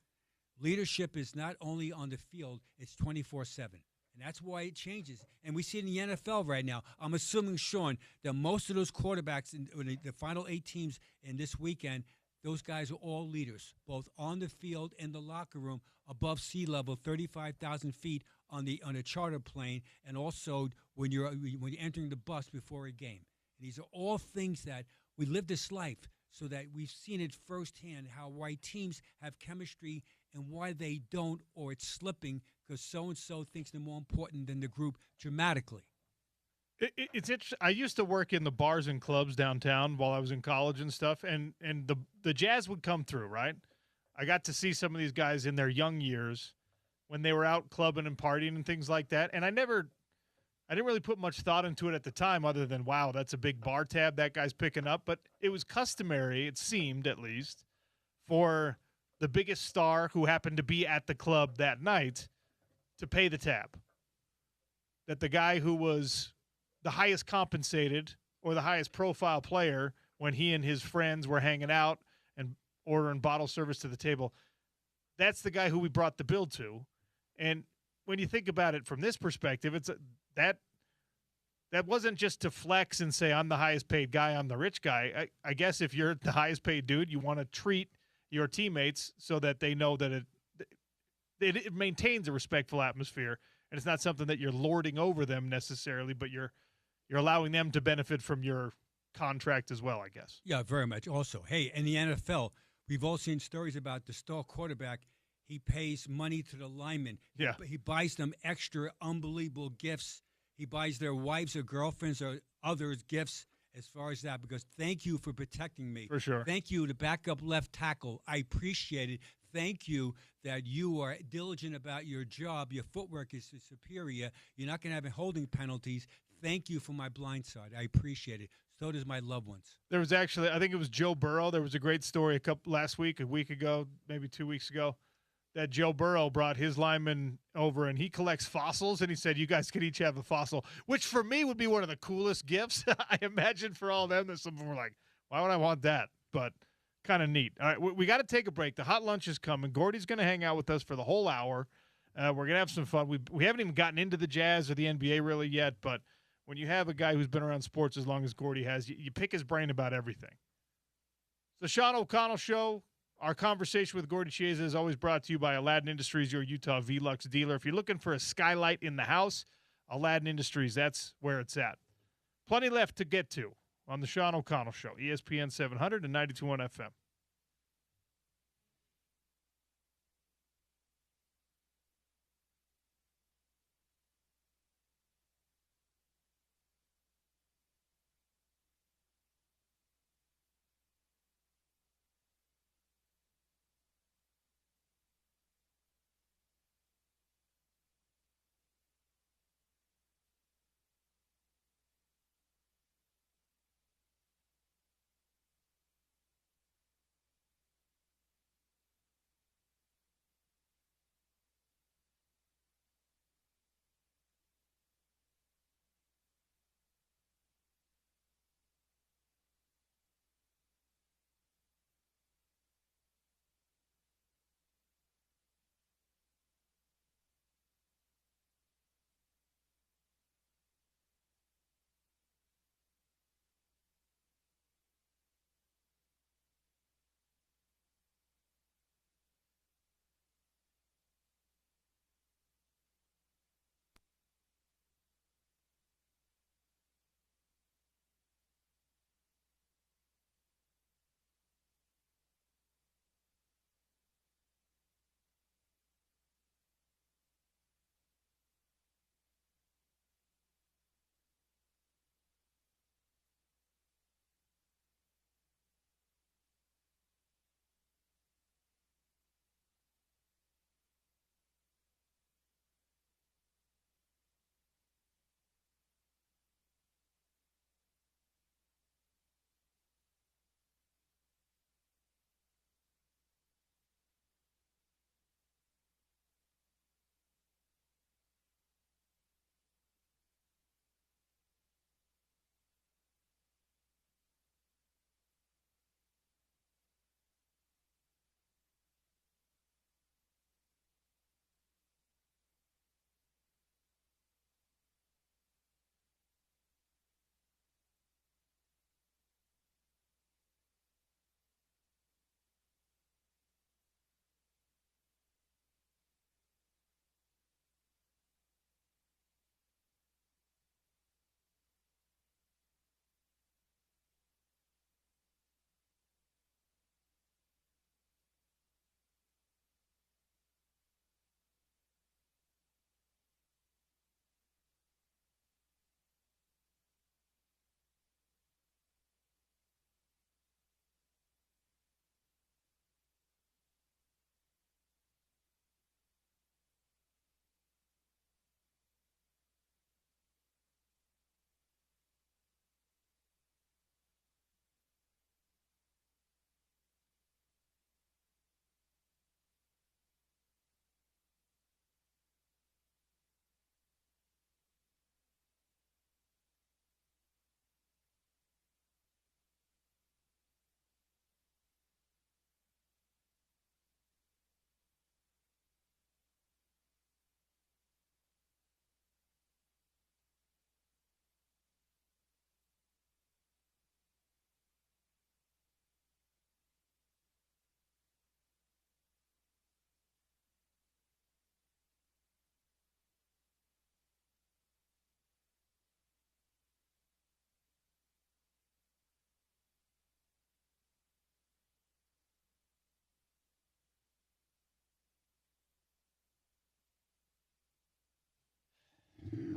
Leadership is not only on the field, it's 24/7. And that's why it changes. And we see it in the NFL right now. I'm assuming, Sean, that most of those quarterbacks in the final 8 teams in this weekend, those guys are all leaders, both on the field and the locker room, above sea level, 35,000 feet on a charter plane, and also when you're entering the bus before a game. And these are all things that we live this life so that we've seen it firsthand, how why teams have chemistry and why they don't, or it's slipping because so-and-so thinks they're more important than the group dramatically. It's interesting. I used to work in the bars and clubs downtown while I was in college and stuff, and the Jazz would come through, right? I got to see some of these guys in their young years when they were out clubbing and partying and things like that, and I didn't really put much thought into it at the time other than, wow, that's a big bar tab that guy's picking up. But it was customary, it seemed at least, for the biggest star who happened to be at the club that night to pay the tab. That the guy who was the highest compensated or the highest profile player when he and his friends were hanging out and ordering bottle service to the table, that's the guy who we brought the bill to. And when you think about it from this perspective, it's that wasn't just to flex and say, I'm the highest paid guy, I'm the rich guy. I guess if you're the highest paid dude, you want to treat your teammates so that they know that it maintains a respectful atmosphere, and it's not something that you're lording over them necessarily, but you're allowing them to benefit from your contract as well, I guess. Yeah, very much. Also, hey, in the NFL, we've all seen stories about the star quarterback. He pays money to the linemen. Yeah. He buys them extra unbelievable gifts. He buys their wives or girlfriends or others gifts as far as that, because thank you for protecting me. For sure. Thank you to backup left tackle. I appreciate it. Thank you that you are diligent about your job. Your footwork is superior. You're not going to have holding penalties. Thank you for my blind side. I appreciate it. So does my loved ones. There was actually, I think it was Joe Burrow. There was a great story a week ago, maybe 2 weeks ago, that Joe Burrow brought his lineman over, and he collects fossils, and he said, you guys could each have a fossil, which for me would be one of the coolest gifts. I imagine for all of them that some of them were like, why would I want that? But kind of neat. All right, we got to take a break. The hot lunch is coming. Gordy's going to hang out with us for the whole hour. We're going to have some fun. We haven't even gotten into the Jazz or the NBA really yet, but when you have a guy who's been around sports as long as Gordy has, you pick his brain about everything. The Sean O'Connell Show. Our conversation with Gordy Chiesa is always brought to you by Aladdin Industries, your Utah Velux dealer. If you're looking for a skylight in the house, Aladdin Industries, that's where it's at. Plenty left to get to on the Sean O'Connell Show, ESPN 700 and 92.1 FM.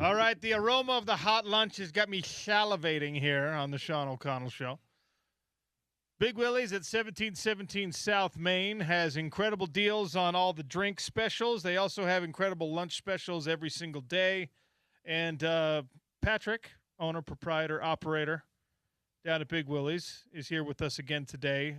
All right, the aroma of the hot lunch has got me salivating here on the Sean O'Connell Show. Big Willie's at 1717 South Main has incredible deals on all the drink specials. They also have incredible lunch specials every single day. And Patrick, owner, proprietor, operator down at Big Willie's, is here with us again today.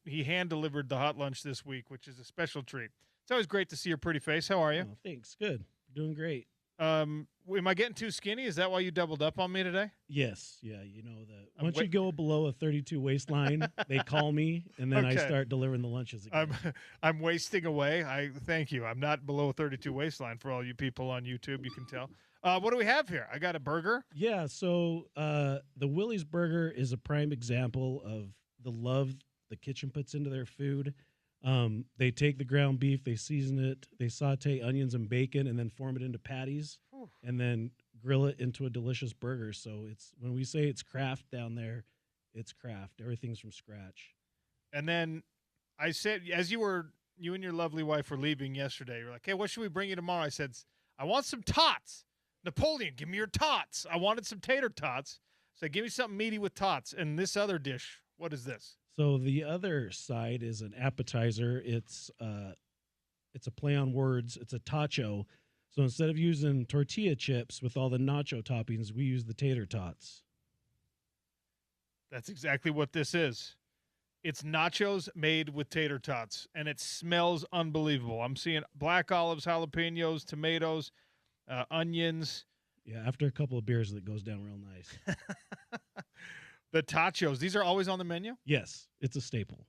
He hand-delivered the hot lunch this week, which is a special treat. It's always great to see your pretty face. How are you? Oh, thanks. Good. Doing great. Am I getting too skinny? Is that why you doubled up on me today? Yes. Yeah. You know that once you go below a 32 waistline, they call me, and then I start delivering the lunches again. I'm wasting away. I thank you. I'm not below a 32 waistline for all you people on YouTube. You can tell. What do we have here? I got a burger. Yeah. So the Willie's burger is a prime example of the love the kitchen puts into their food. They take the ground beef, they season it, they saute onions and bacon, and then form it into patties, and then grill it into a delicious burger. So it's when we say it's craft down there, it's craft. Everything's from scratch. And then I said, as you and your lovely wife were leaving yesterday, you're like, "Hey, what should we bring you tomorrow?" I said, "I want some tots. Napoleon, give me your tots." I wanted some tater tots. So give me something meaty with tots. And this other dish, what is this? So the other side is an appetizer. It's a play on words. It's a tacho. So instead of using tortilla chips with all the nacho toppings, we use the tater tots. That's exactly what this is. It's nachos made with tater tots, and it smells unbelievable. I'm seeing black olives, jalapenos, tomatoes, onions. Yeah, after a couple of beers, it goes down real nice. The tachos, these are always on the menu? Yes, it's a staple.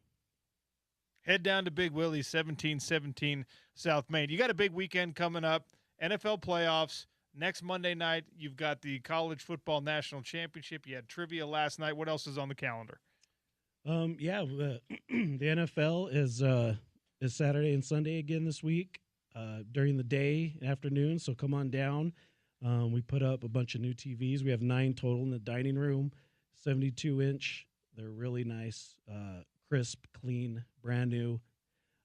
Head down to Big Willie's, 1717 South Main. You got a big weekend coming up, NFL playoffs. Next Monday night, you've got the College Football National Championship. You had trivia last night. What else is on the calendar? The NFL is Saturday and Sunday again this week during the day and afternoon, so come on down. We put up a bunch of new TVs. We have 9 total in the dining room. 72-inch. They're really nice, crisp, clean, brand new.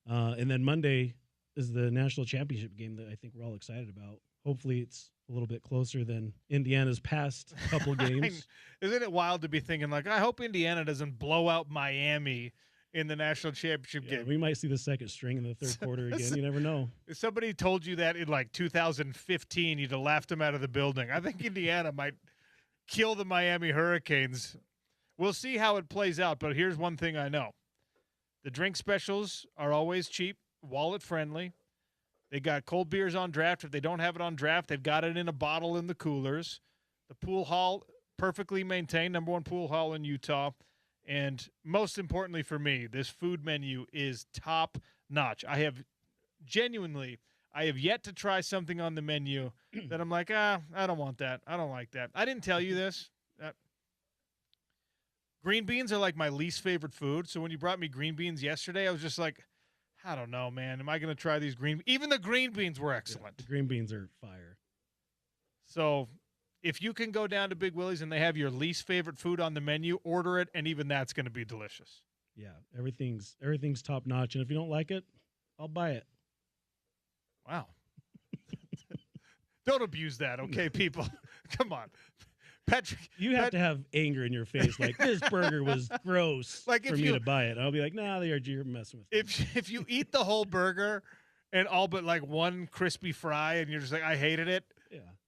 And then Monday is the national championship game that I think we're all excited about. Hopefully it's a little bit closer than Indiana's past couple games. Isn't it wild to be thinking, like, I hope Indiana doesn't blow out Miami in the national championship game. We might see the second string in the third quarter again. You never know. If somebody told you that in, like, 2015, you'd have laughed them out of the building. I think Indiana might – kill the Miami Hurricanes. We'll see how it plays out, but here's one thing I know. The drink specials are always cheap, wallet friendly. They got cold beers on draft. If they don't have it on draft, they've got it in a bottle in the coolers. The pool hall, perfectly maintained, number 1 pool hall in Utah. And most importantly for me, this food menu is top notch. I have yet to try something on the menu that I'm like, I don't want that. I don't like that. I didn't tell you this. Green beans are like my least favorite food. So when you brought me green beans yesterday, I was just like, I don't know, man. Am I going to try these green? Even the green beans were excellent. Yeah, the green beans are fire. So if you can go down to Big Willie's and they have your least favorite food on the menu, order it, and even that's going to be delicious. Yeah, everything's top notch. And if you don't like it, I'll buy it. Wow. Don't abuse that, okay, people? Come on. Patrick. You have to have anger in your face. Like, this burger was gross for me to buy it. I'll be like, nah, you're messing with me. If you eat the whole burger and all but like one crispy fry and you're just like, I hated it,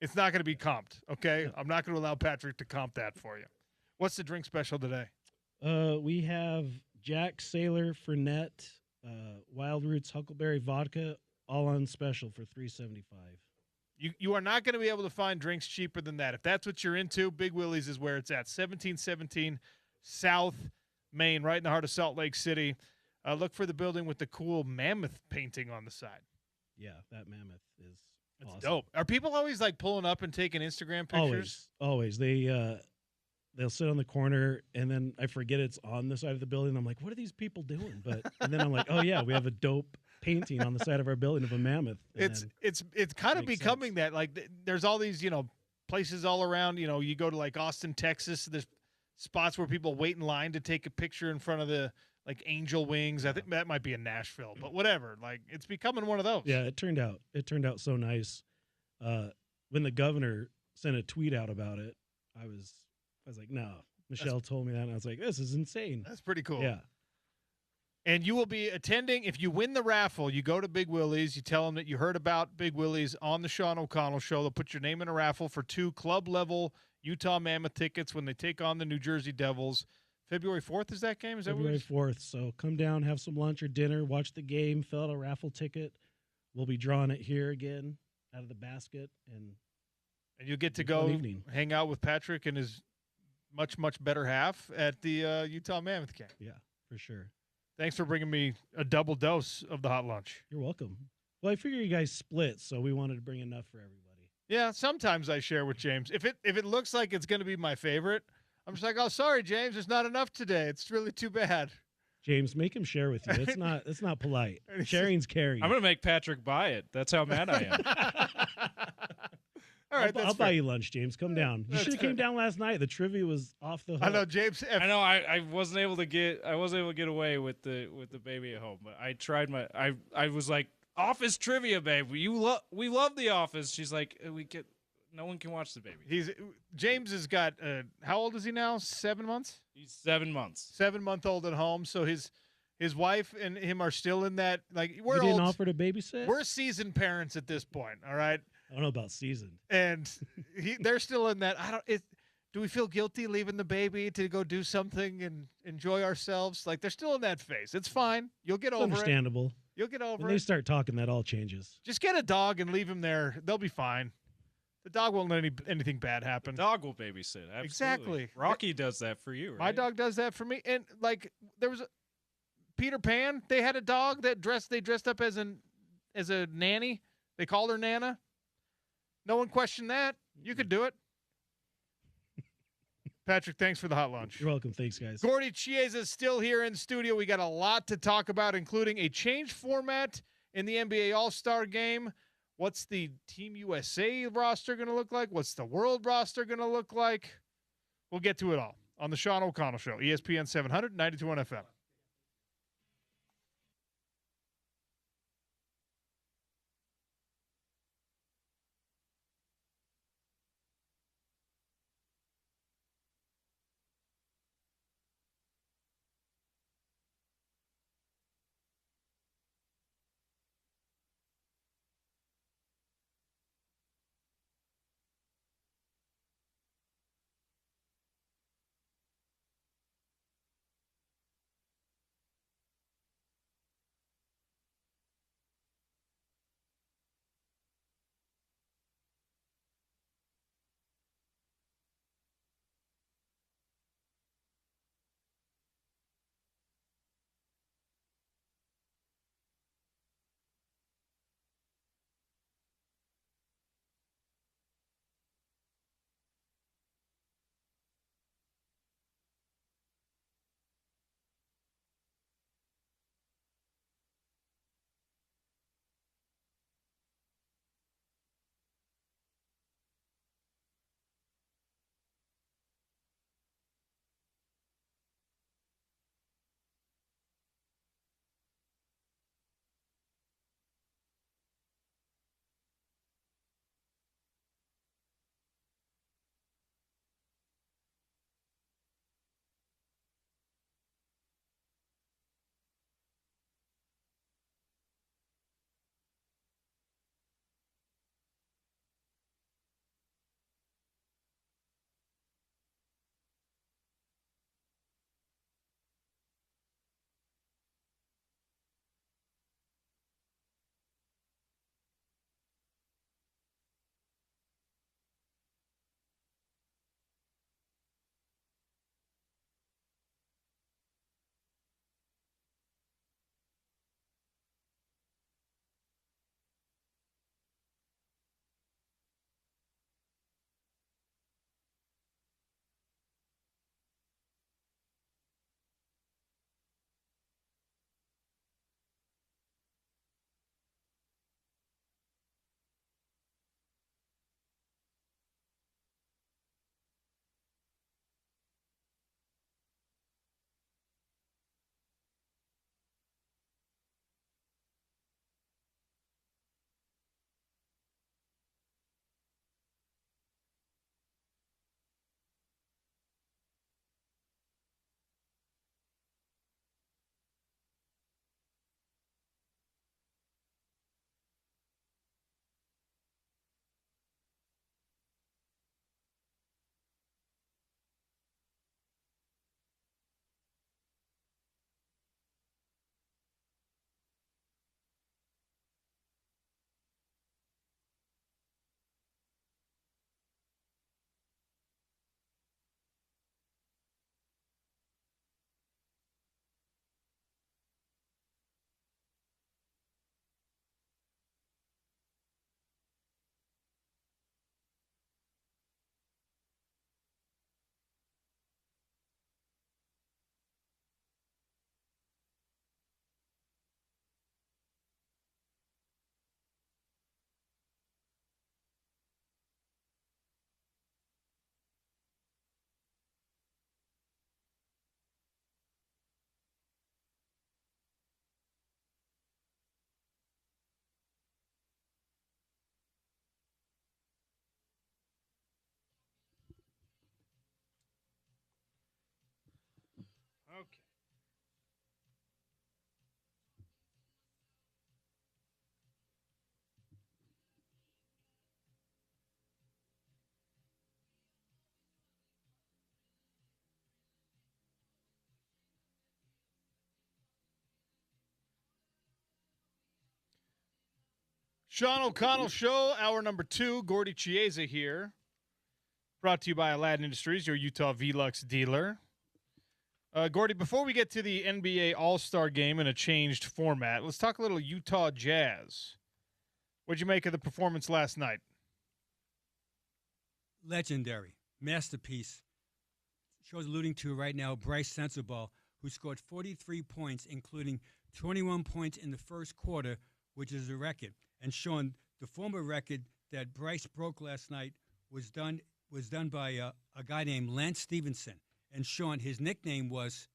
it's not going to be comped, okay? I'm not going to allow Patrick to comp that for you. What's the drink special today? We have Jack Sailor Fernet, Wild Roots Huckleberry Vodka, all on special for $3.75. You are not going to be able to find drinks cheaper than that. If that's what you're into, Big Willie's is where it's at. 1717 South Main, right in the heart of Salt Lake City. Look for the building with the cool mammoth painting on the side. Yeah, that mammoth is awesome. Dope. Are people always like pulling up and taking Instagram pictures? Always. They'll sit on the corner, and then I forget it's on the side of the building. I'm like, what are these people doing? And then I'm like, oh yeah, we have a dope painting on the side of our building of a mammoth. It's kind of becoming that, like, there's all these places all around. You go to like Austin, Texas. There's spots where people wait in line to take a picture in front of the like angel wings. I think that might be in Nashville, but whatever. Like, it's becoming one of those. Yeah, it turned out so nice. when the governor sent a tweet out about it, I was like, no. Michelle told me that, and I was like, this is insane. That's pretty cool. Yeah. And you will be attending. If you win the raffle, you go to Big Willie's. You tell them that you heard about Big Willie's on the Sean O'Connell Show. They'll put your name in a raffle for 2 club-level Utah Mammoth tickets when they take on the New Jersey Devils. February 4th is that game? Is that February 4th. So come down, have some lunch or dinner, watch the game, fill out a raffle ticket. We'll be drawing it here again out of the basket. And you'll get to go hang out with Patrick and his much, much better half at the Utah Mammoth game. Yeah, for sure. Thanks for bringing me a double dose of the hot lunch. You're welcome. Well, I figure you guys split, so we wanted to bring enough for everybody. Yeah, sometimes I share with James. If it looks like it's going to be my favorite, I'm just like, oh, sorry, James, there's not enough today. It's really too bad. James, make him share with you. It's not polite. Sharing's caring. I'm going to make Patrick buy it. That's how mad I am. All right, I'll buy you lunch, James. Come down. You should have came down last night. The trivia was off the hook. I know, James. I know. I wasn't able to get away with the baby at home, but I tried my. I was like, Office trivia, babe. We love The Office. She's like, no one can watch the baby. James has got how old is he now? 7 months. He's 7 months. 7-month-old at home. So his wife and him are still in that. Like you didn't offer to babysit. We're seasoned parents at this point. All right. I don't know about seasoned. And they're still in that. Do we feel guilty leaving the baby to go do something and enjoy ourselves? Like they're still in that phase. It's fine. You'll get over it. Understandable. You'll get over it. When they start talking, that all changes. Just get a dog and leave him there. They'll be fine. The dog won't let anything bad happen. The dog will babysit. Absolutely. Exactly. Rocky does that for you, right? My dog does that for me. And like there was Peter Pan. They had a dog that they dressed up as a nanny. They called her Nana. No one questioned that. You could do it. Patrick, thanks for the hot lunch. You're welcome. Thanks, guys. Gordy Chiesa is still here in studio. We got a lot to talk about, including a changed format in the NBA All-Star Game. What's the Team USA roster going to look like? What's the world roster going to look like? We'll get to it all on the Sean O'Connell Show, ESPN 700, 92.1 FM. Okay. Sean O'Connell Show, hour number 2. Gordy Chiesa here. Brought to you by Aladdin Industries, your Utah Velux dealer. Gordy, before we get to the NBA All-Star Game in a changed format, let's talk a little Utah Jazz. What'd you make of the performance last night? Legendary. Masterpiece. Show's alluding to right now Bryce Sensabaugh, who scored 43 points, including 21 points in the first quarter, which is a record. And Sean, the former record that Bryce broke last night was done by a guy named Lance Stevenson. And Sean, his nickname was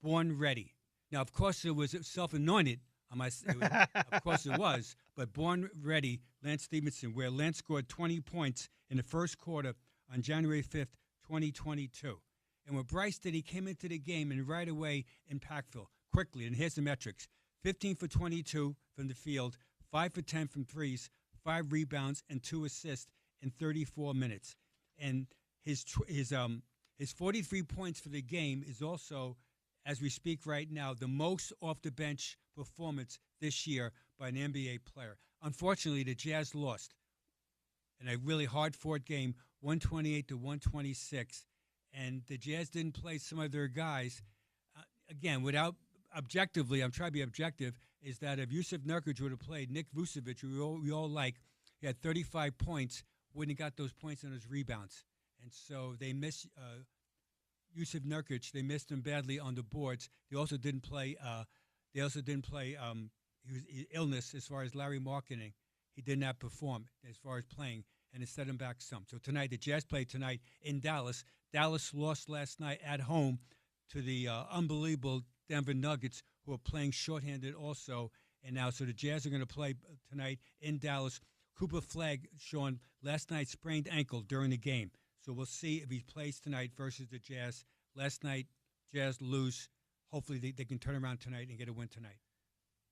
Born Ready. Now, of course, it was self-anointed. Of course it was. But Born Ready, Lance Stevenson, where Lance scored 20 points in the first quarter on January 5th, 2022. And what Bryce did, he came into the game and right away impactful, quickly. And here's the metrics. 15 for 22 from the field, 5 for 10 from threes, 5 rebounds, and 2 assists in 34 minutes. And his 43 points for the game is also, as we speak right now, the most off-the-bench performance this year by an NBA player. Unfortunately, the Jazz lost in a really hard-fought game, 128-126. And the Jazz didn't play some of their guys. Again, without objectively, I'm trying to be objective, is that if Yusuf Nurkic would have played Nick Vucevic, who we all like, he had 35 points, wouldn't have got those points on his rebounds. And so they missed Yusuf Nurkic. They missed him badly on the boards. They also didn't play. He was illness as far as Larry Marketing. He did not perform as far as playing, and it set him back some. So tonight, the Jazz played tonight in Dallas. Dallas lost last night at home to the unbelievable Denver Nuggets, who are playing shorthanded also. And now, so the Jazz are going to play tonight in Dallas. Cooper Flagg, Sean, last night sprained ankle during the game. So we'll see if he plays tonight versus the Jazz. Last night, Jazz lose. Hopefully they can turn around tonight and get a win tonight.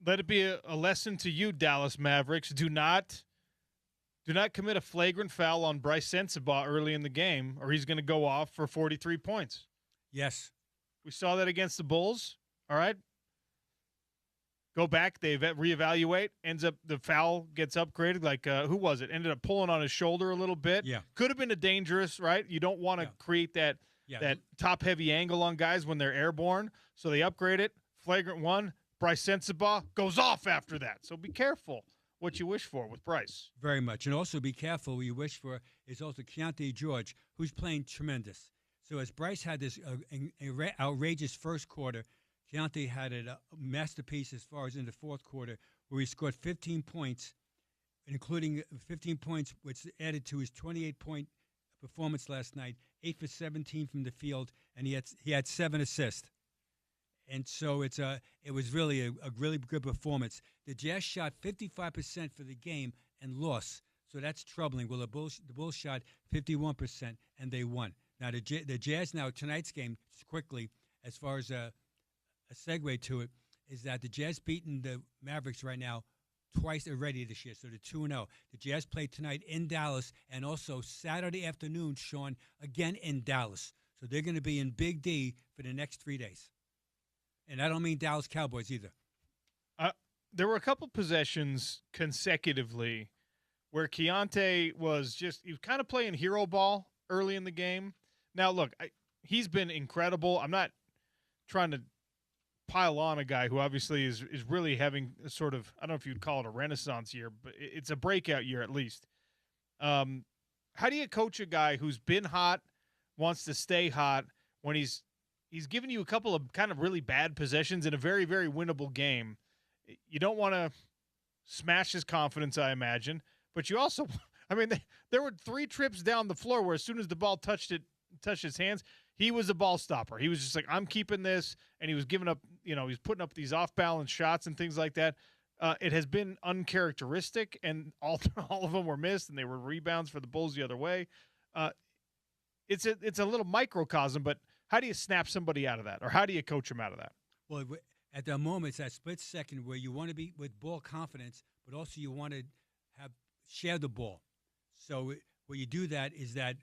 Let it be a lesson to you, Dallas Mavericks. Do not commit a flagrant foul on Bryce Sensabaugh early in the game, or he's going to go off for 43 points. Yes. We saw that against the Bulls. All right. Go back. They reevaluate. Ends up the foul gets upgraded. Like who was it? Ended up pulling on his shoulder a little bit. Yeah. Could have been a dangerous, right? You don't want to create that top heavy angle on guys when they're airborne. So they upgrade it. Flagrant one. Bryce Sensabaugh goes off after that. So be careful what you wish for with Bryce. Very much. And also be careful what you wish for is also Keontae George, who's playing tremendous. So as Bryce had this outrageous first quarter, Keontae had a masterpiece as far as in the fourth quarter, where he scored 15 points, including 15 points, which added to his 28-point performance last night, 8 for 17 from the field, and he had 7 assists. And so it was really a really good performance. The Jazz shot 55% for the game and lost, so that's troubling. Well, the Bulls shot 51%, and they won. Now, the Jazz now, tonight's game, just quickly, as far as a segue to it, is that the Jazz beaten the Mavericks right now twice already this year, so they're 2-0. The Jazz play tonight in Dallas, and also Saturday afternoon, Sean, again in Dallas. So they're going to be in Big D for the next 3 days. And I don't mean Dallas Cowboys either. There were a couple possessions consecutively where Keontae was kind of playing hero ball early in the game. Now, look, he's been incredible. I'm not trying to pile on a guy who obviously is really having a sort of, I don't know if you'd call it a renaissance year, but it's a breakout year at least. How do you coach a guy who's been hot, wants to stay hot, when he's given you a couple of kind of really bad possessions in a very, very winnable game? You don't want to smash his confidence, I imagine, but you also, I mean, there were 3 trips down the floor where as soon as the ball touched his hands, he was the ball stopper. He was just like, I'm keeping this, and he was giving up, he was putting up these off-balance shots and things like that. It has been uncharacteristic, and all of them were missed, and they were rebounds for the Bulls the other way. It's a little microcosm, but How do you snap somebody out of that, or how do you coach them out of that? Well, at the moment, it's that split second where you want to be with ball confidence, but also you want to share the ball. So what you do that is that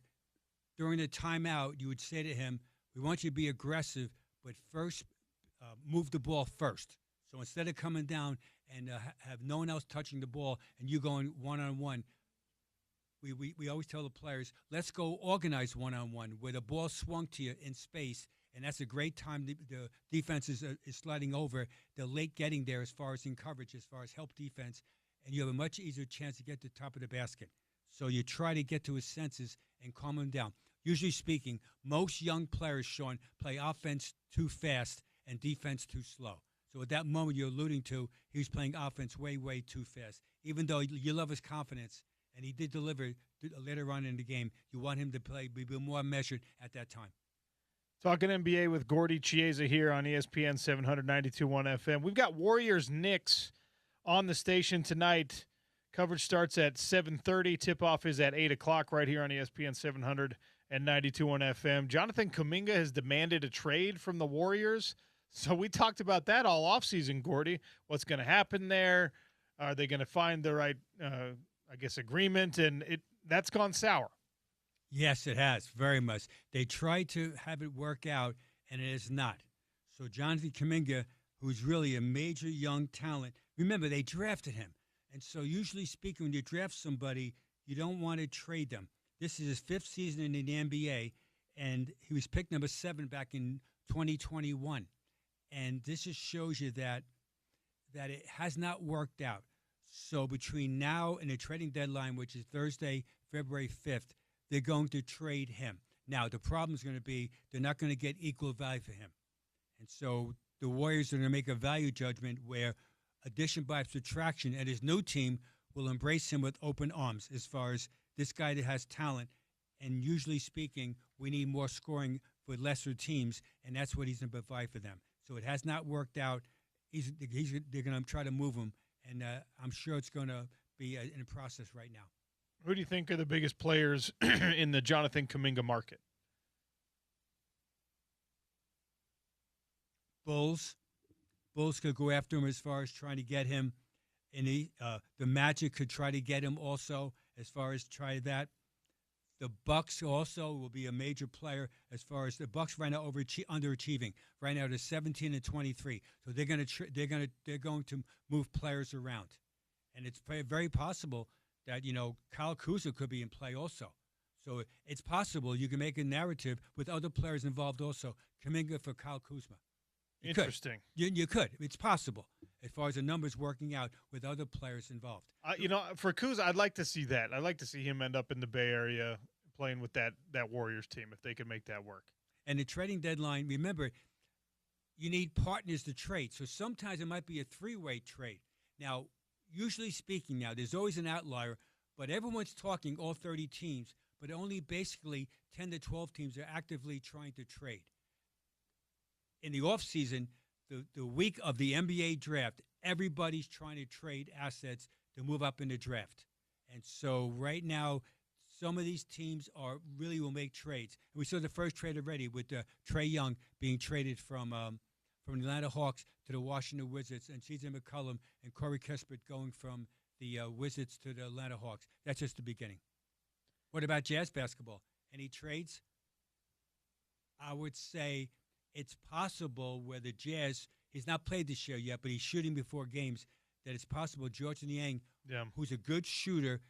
during the timeout, you would say to him, we want you to be aggressive, but first move the ball first. So instead of coming down and have no one else touching the ball and you going one-on-one, we always tell the players, let's go organize one-on-one where the ball swung to you in space, and that's a great time. The defense is sliding over. They're late getting there as far as in coverage, as far as help defense, and you have a much easier chance to get to the top of the basket. So you try to get to his senses and calm him down. Usually speaking, most young players, Sean, play offense too fast and defense too slow. So at that moment you're alluding to, he was playing offense way, way too fast. Even though you love his confidence, and he did deliver later on in the game, you want him to be more measured at that time. Talking NBA with Gordy Chiesa here on ESPN 792.1 FM. We've got Warriors-Knicks on the station tonight. Coverage starts at 7:30. Tip-off is at 8 o'clock right here on ESPN 792.1 FM. Jonathan Kuminga has demanded a trade from the Warriors. So we talked about that all offseason, Gordy. What's going to happen there? Are they going to find the right, agreement? And that's gone sour. Yes, it has, very much. They tried to have it work out, and it is not. So Jonathan Kuminga, who's really a major young talent, remember, they drafted him. And so usually speaking, when you draft somebody, you don't want to trade them. This is his 5th season in the NBA, and he was picked number 7 back in 2021. And this just shows you that it has not worked out. So between now and the trading deadline, which is Thursday, February 5th, they're going to trade him. Now, the problem is going to be they're not going to get equal value for him. And so the Warriors are going to make a value judgment where addition by subtraction, and his new team will embrace him with open arms as far as this guy that has talent. And usually speaking, we need more scoring for lesser teams, and that's what he's going to provide for them. So it has not worked out. They're going to try to move him, and I'm sure it's going to be in a process right now. Who do you think are the biggest players in the Jonathan Kuminga market? Bulls. Bulls could go after him as far as trying to get him. And the Magic could try to get him also as far as try that. The Bucks also will be a major player as far as the Bucks right now underachieving. Right now they're 17 and 23, so they're going to move players around, and it's very possible that Kyle Kuzma could be in play also. So it's possible you can make a narrative with other players involved also. Kuminga for Kyle Kuzma. Interesting. You could. It's possible as far as the numbers working out with other players involved. For Kuzma, I'd like to see that. I'd like to see him end up in the Bay Area playing with that Warriors team if they could make that work. And the trading deadline, remember, you need partners to trade. So sometimes it might be a 3-way trade. Now, usually speaking now, there's always an outlier, but everyone's talking all 30 teams, but only basically 10 to 12 teams are actively trying to trade. In the offseason, the week of the NBA draft, everybody's trying to trade assets to move up in the draft. And so right now, some of these teams will make trades. And we saw the first trade already with Trae Young being traded from the Atlanta Hawks to the Washington Wizards, and C.J. McCollum and Corey Kispert going from the Wizards to the Atlanta Hawks. That's just the beginning. What about Jazz basketball? Any trades? I would say it's possible where the Jazz, he's not played this year yet, but he's shooting before games, that it's possible George Niang, who's a good shooter,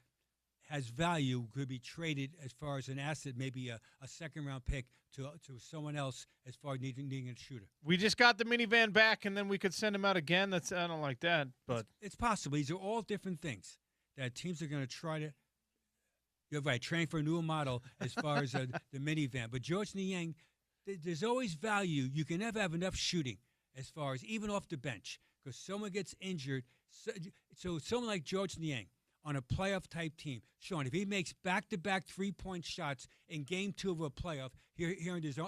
has value, could be traded as far as an asset, maybe a second-round pick to someone else as far as needing a shooter. We just got the minivan back, and then we could send him out again. I don't like that, but it's possible. These are all different things that teams are going to try to. You're right, train for a new model as far as the minivan. But George Niang, there's always value. You can never have enough shooting as far as even off the bench because someone gets injured. So someone like George Niang on a playoff-type team, Sean, if he makes back-to-back three-point shots in Game 2 of a playoff, he earned his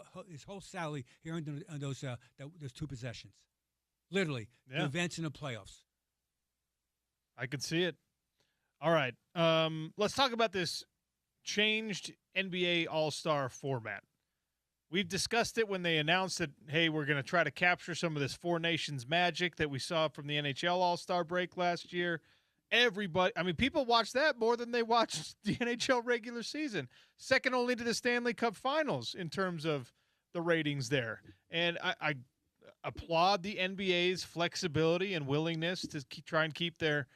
whole salary. He earned on those 2 possessions. Literally, the events in the playoffs. I could see it. All right, let's talk about this changed NBA All-Star format. we've discussed it when they announced that, hey, we're going to try to capture some of this Four Nations magic that we saw from the NHL All-Star break last year. Everybody, I mean, people watch that more than they watch the NHL regular season. Second only to the Stanley Cup Finals in terms of the ratings there. And I applaud the NBA's flexibility and willingness to try and keep their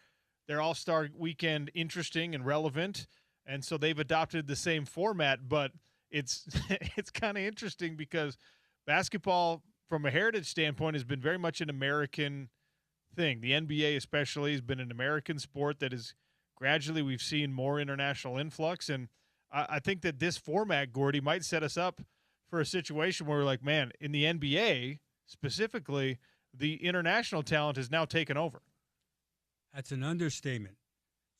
All-Star weekend interesting and relevant. And so they've adopted the same format, but it's it's kind of interesting because basketball, from a heritage standpoint, has been very much an American thing. The NBA especially has been an American sport that is gradually we've seen more international influx. And I think that this format, Gordy, might set us up for a situation where we're like, man, in the NBA specifically, the international talent has now taken over. That's an understatement.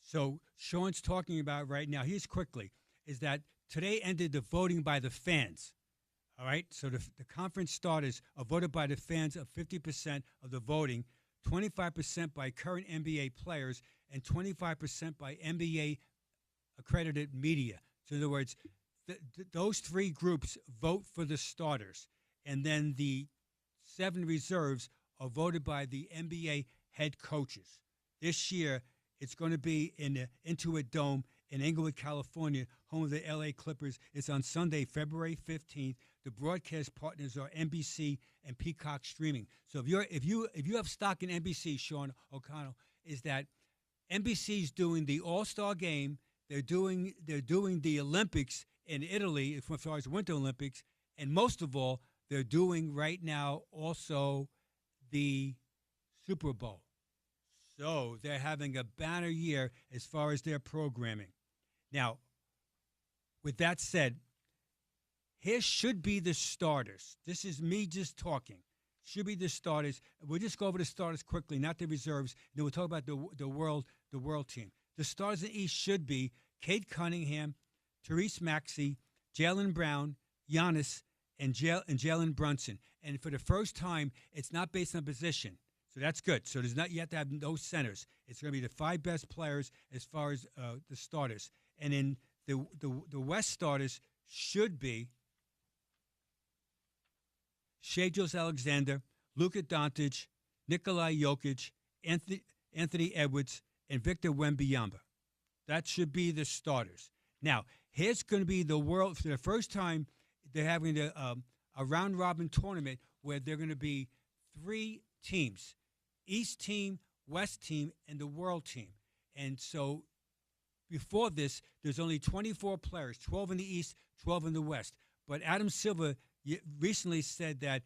So Sean's talking about right now, here's quickly, is that today ended the voting by the fans. All right? So the conference starters are voted by the fans of 50% of the voting, 25% by current NBA players, and 25% by NBA-accredited media. So in other words, those three groups vote for the starters, and then the 7 reserves are voted by the NBA head coaches. This year, it's going to be in the Intuit Dome in Inglewood, California, home of the LA Clippers. It's on Sunday, February 15th. The broadcast partners are NBC and Peacock Streaming. So if you have stock in NBC, Sean O'Connell, is that NBC's doing the All-Star Game. They're doing the Olympics in Italy, as far as Winter Olympics, and most of all, they're doing right now also the Super Bowl. So they're having a banner year as far as their programming. Now, with that said, here should be the starters. This is me just talking. Should be the starters. We'll just go over the starters quickly, not the reserves. Then we'll talk about the world team. The starters in the East should be Cade Cunningham, Therese Maxey, Jaylen Brown, Giannis, and Jalen Brunson. And for the first time, it's not based on position. So that's good. So there's not yet to have no centers. It's going to be the 5 best players as far as the starters. And in the West starters should be Shai Gilgeous-Alexander, Luka Doncic, Nikolai Jokic, Anthony Edwards, and Victor Wembanyama. That should be the starters. Now, here's going to be the world. For the first time, they're having a round-robin tournament where they're going to be 3 teams, East team, West team, and the world team. And so before this, there's only 24 players, 12 in the East, 12 in the West. But Adam Silver recently said that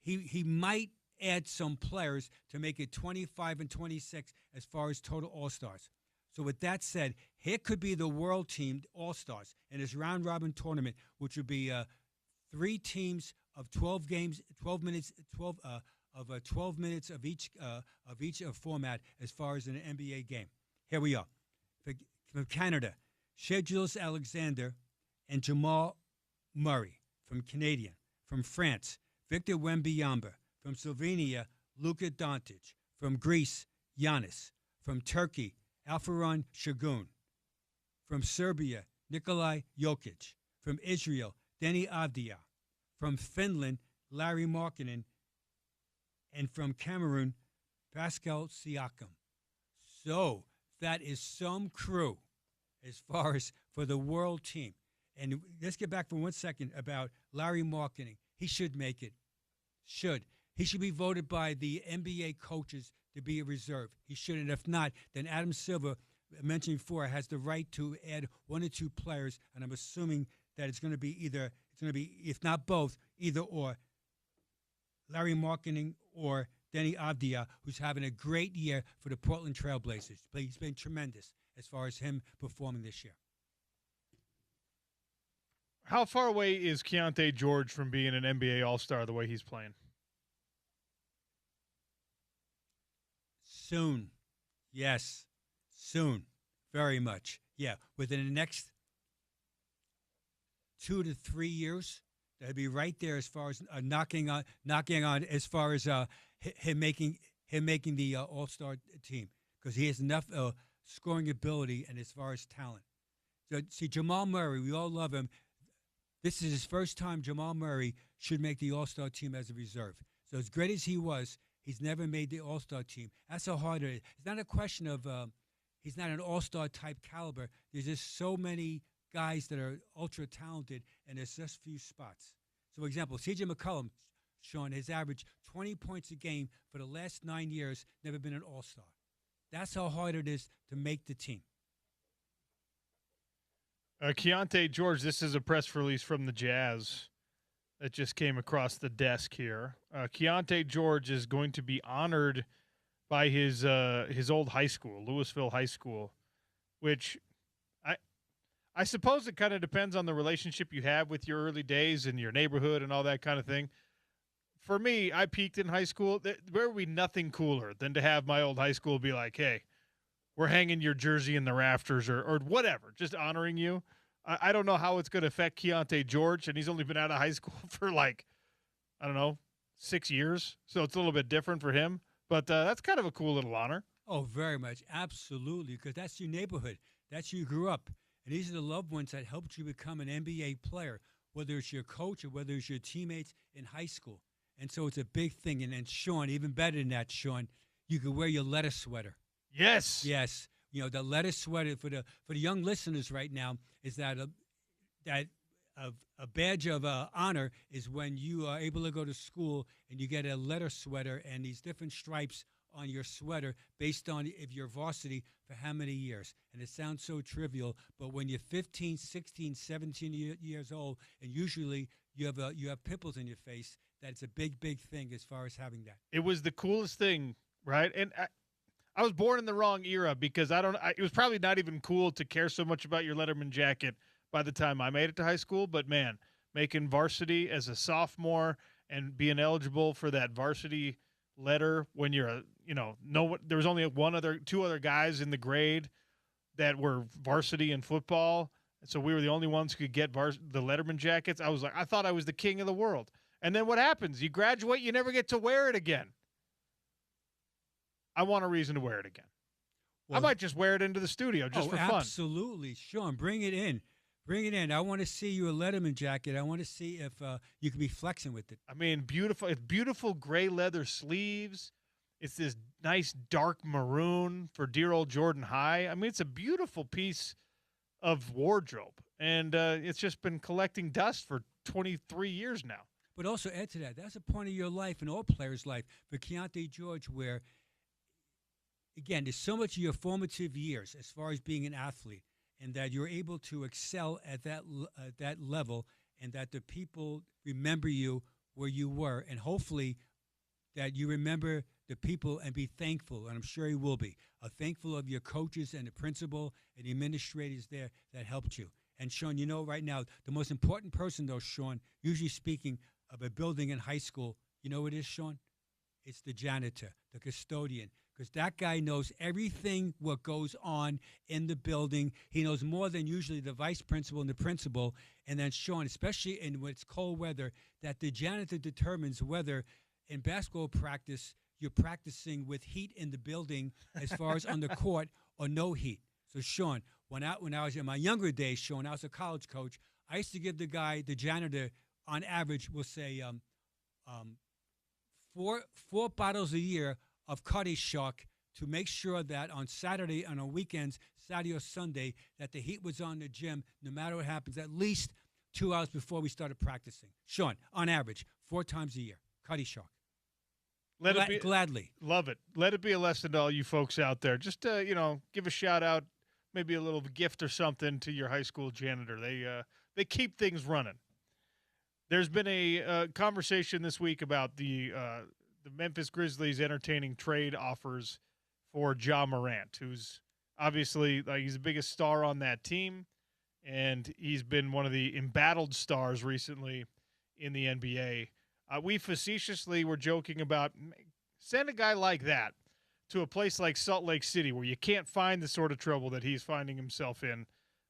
he might add some players to make it 25 and 26 as far as total All-Stars. So with that said, here could be the world team All-Stars in this round-robin tournament, which would be 3 teams of 12 games, 12 minutes, 12 minutes of each format as far as an NBA game. Here we are. From Canada, Shai Gilgeous-Alexander and Jamal Murray. From Canadian. From France, Victor Wembanyama. From Slovenia, Luka Doncic. From Greece, Giannis. From Turkey, Alperen Şengün. From Serbia, Nikolai Jokic. From Israel, Deni Avdija. From Finland, Larry Markkanen. And from Cameroon, Pascal Siakam. So that is some crew as far as for the world team. And let's get back for 1 second about Larry Markkanen. He should make it. He should be voted by the NBA coaches to be a reserve. He should. And if not, then Adam Silver, mentioned before, has the right to add 1 or 2 players. And I'm assuming that it's going to be if not both, either or. Larry Markkanen or Deni Avdija, who's having a great year for the Portland Trailblazers. He's been tremendous as far as him performing this year. How far away is Keontae George from being an NBA All-Star the way he's playing? Soon. Yes. Soon. Very much. Yeah. Within the next 2 to 3 years, they'll be right there as far as knocking on as far as him making the All-Star team, because he has enough scoring ability and as far as talent. So see, Jamal Murray, we all love him. This is his first time Jamal Murray should make the All-Star team as a reserve. So as great as he was, he's never made the All-Star team. That's how hard it is. It's not a question of he's not an All-Star type caliber. There's just so many guys that are ultra-talented, and there's just few spots. So, for example, C.J. McCollum, Sean, has averaged 20 points a game for the last 9 years, never been an All-Star. That's how hard it is to make the team. Keontae George, this is a press release from the Jazz that just came across the desk here. Keontae George is going to be honored by his old high school, Louisville High School, which I suppose it kind of depends on the relationship you have with your early days and your neighborhood and all that kind of thing. For me, I peaked in high school. There would be nothing cooler than to have my old high school be like, hey, we're hanging your jersey in the rafters or whatever, just honoring you. I don't know how it's going to affect Keontae George, and he's only been out of high school for 6 years. So it's a little bit different for him. But that's kind of a cool little honor. Oh, very much. Absolutely, because that's your neighborhood. That's where you grew up. And these are the loved ones that helped you become an NBA player, whether it's your coach or whether it's your teammates in high school. And so it's a big thing. And then, Sean, even better than that, Sean, you could wear your letter sweater. Yes. Yes. You know, the letter sweater for the young listeners right now is that a badge of honor is when you are able to go to school and you get a letter sweater and these different stripes on your sweater based on if you're varsity for how many years. And it sounds so trivial, but when you're 15, 16, 17 years old, and usually you have pimples in your face, that's a big, big thing as far as having that. It was the coolest thing, right? And I was born in the wrong era because it was probably not even cool to care so much about your Letterman jacket by the time I made it to high school. But, man, making varsity as a sophomore and being eligible for that varsity letter when you're there was only two other guys in the grade that were varsity in football. And so we were the only ones who could get the Letterman jackets. I thought I was the king of the world. And then what happens? You graduate, you never get to wear it again. I want a reason to wear it again. Well, I might just wear it into the studio just for fun. Absolutely. Sean, bring it in. Bring it in. I want to see you a Letterman jacket. I want to see if you can be flexing with it. I mean, beautiful. It's beautiful gray leather sleeves. It's this nice dark maroon for dear old Jordan High. I mean, it's a beautiful piece of wardrobe. And it's just been collecting dust for 23 years now. But also add to that, that's a point of your life and all players' life for Keontae George where, again, there's so much of your formative years as far as being an athlete and that you're able to excel at that level and that the people remember you where you were and hopefully that you remember the people and be thankful, and I'm sure you will be, thankful of your coaches and the principal and the administrators there that helped you. And, Sean, you know right now, the most important person, though, Sean, usually speaking of a building in high school, you know what it is, Sean? It's the janitor, the custodian, because that guy knows everything what goes on in the building. He knows more than usually the vice principal and the principal. And then, Sean, especially in when it's cold weather, that the janitor determines whether in basketball practice you're practicing with heat in the building as far as on the court or no heat. So, Sean, when I was in my younger days, Sean, I was a college coach, I used to give the janitor, on average, we'll say 4 bottles a year of Cutty Shark to make sure that on Saturday and on weekends, Saturday or Sunday, that the heat was on the gym, no matter what happens, at least 2 hours before we started practicing. Sean, on average, 4 times a year, Cutty Shark. Gladly. Love it. Let it be a lesson to all you folks out there. Just, give a shout out, maybe a little gift or something to your high school janitor. They keep things running. There's been a conversation this week about the Memphis Grizzlies entertaining trade offers for Ja Morant, who's obviously he's the biggest star on that team, and he's been one of the embattled stars recently in the NBA. We facetiously were joking about send a guy like that to a place like Salt Lake City where you can't find the sort of trouble that he's finding himself in.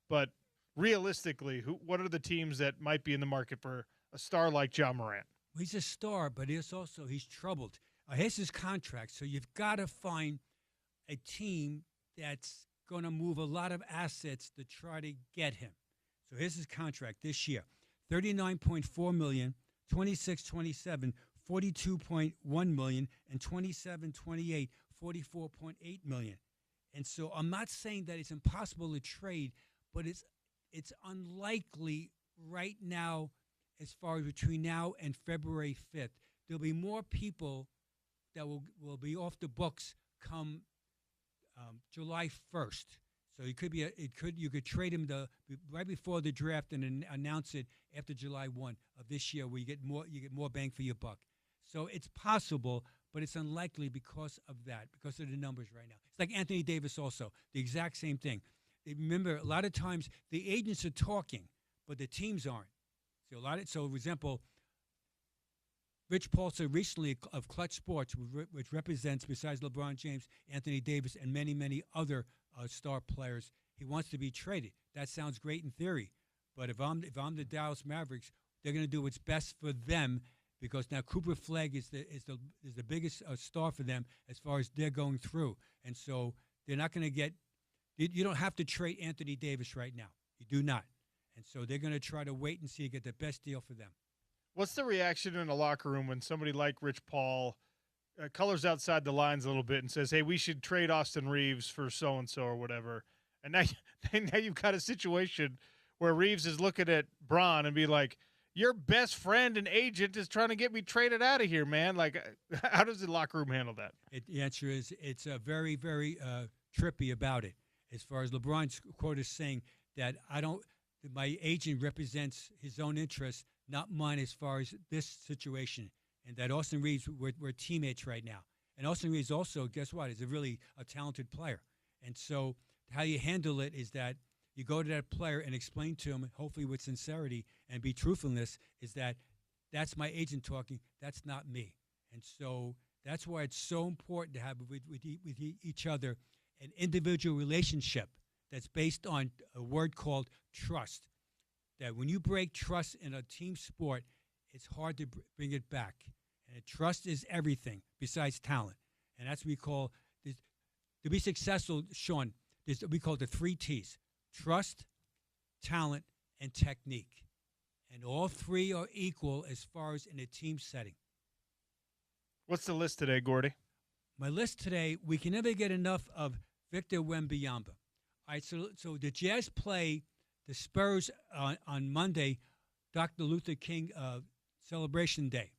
But realistically, what are the teams that might be in the market for a star like Ja Morant? Well, he's a star, but he's troubled. Here's his contract, so you've got to find a team that's going to move a lot of assets to try to get him. So here's his contract this year. $39.4 million, $26.27, $42.1 million, and $27.28, $44.8 million. And so I'm not saying that it's impossible to trade, but it's unlikely right now as far as between now and February 5th. There'll be more people that will be off the books come July 1st. So you could trade him right before the draft and then announce it after July 1 of this year, where you get more bang for your buck. So it's possible, but it's unlikely because of the numbers right now. It's like Anthony Davis also, the exact same thing. Remember, a lot of times the agents are talking, but the teams aren't. So for example, Rich Paulson recently of Clutch Sports, which represents, besides LeBron James, Anthony Davis, and many, many other star players, he wants to be traded. That sounds great in theory, but if I'm the Dallas Mavericks, they're going to do what's best for them, because now Cooper Flagg is the biggest star for them as far as they're going through, and so they're not going to get. You don't have to trade Anthony Davis right now. You do not, and so they're going to try to wait and see to get the best deal for them. What's the reaction in the locker room when somebody like Rich Paul colors outside the lines a little bit and says, hey, we should trade Austin Reeves for so-and-so or whatever? And now you've got a situation where Reeves is looking at Bron and be like, your best friend and agent is trying to get me traded out of here, man. Like, how does the locker room handle that? The answer is it's very, very trippy about it. As far as LeBron's quote is saying that my agent represents his own interests, not mine as far as this situation, and that Austin Reeves, we're teammates right now. And Austin Reeves also, guess what, is a talented player. And so how you handle it is that you go to that player and explain to him, hopefully with sincerity and be truthfulness, is that that's my agent talking, that's not me. And so that's why it's so important to have with each other an individual relationship that's based on a word called trust. That when you break trust in a team sport, it's hard to bring it back. And trust is everything besides talent. And that's what we call this. To be successful, Sean, we call it the 3 T's: trust, talent, and technique. And all 3 are equal as far as in a team setting. What's the list today, Gordy? My list today, we can never get enough of Victor Wembanyama. All right, so the Jazz play the Spurs on Monday, Dr. Luther King Celebration Day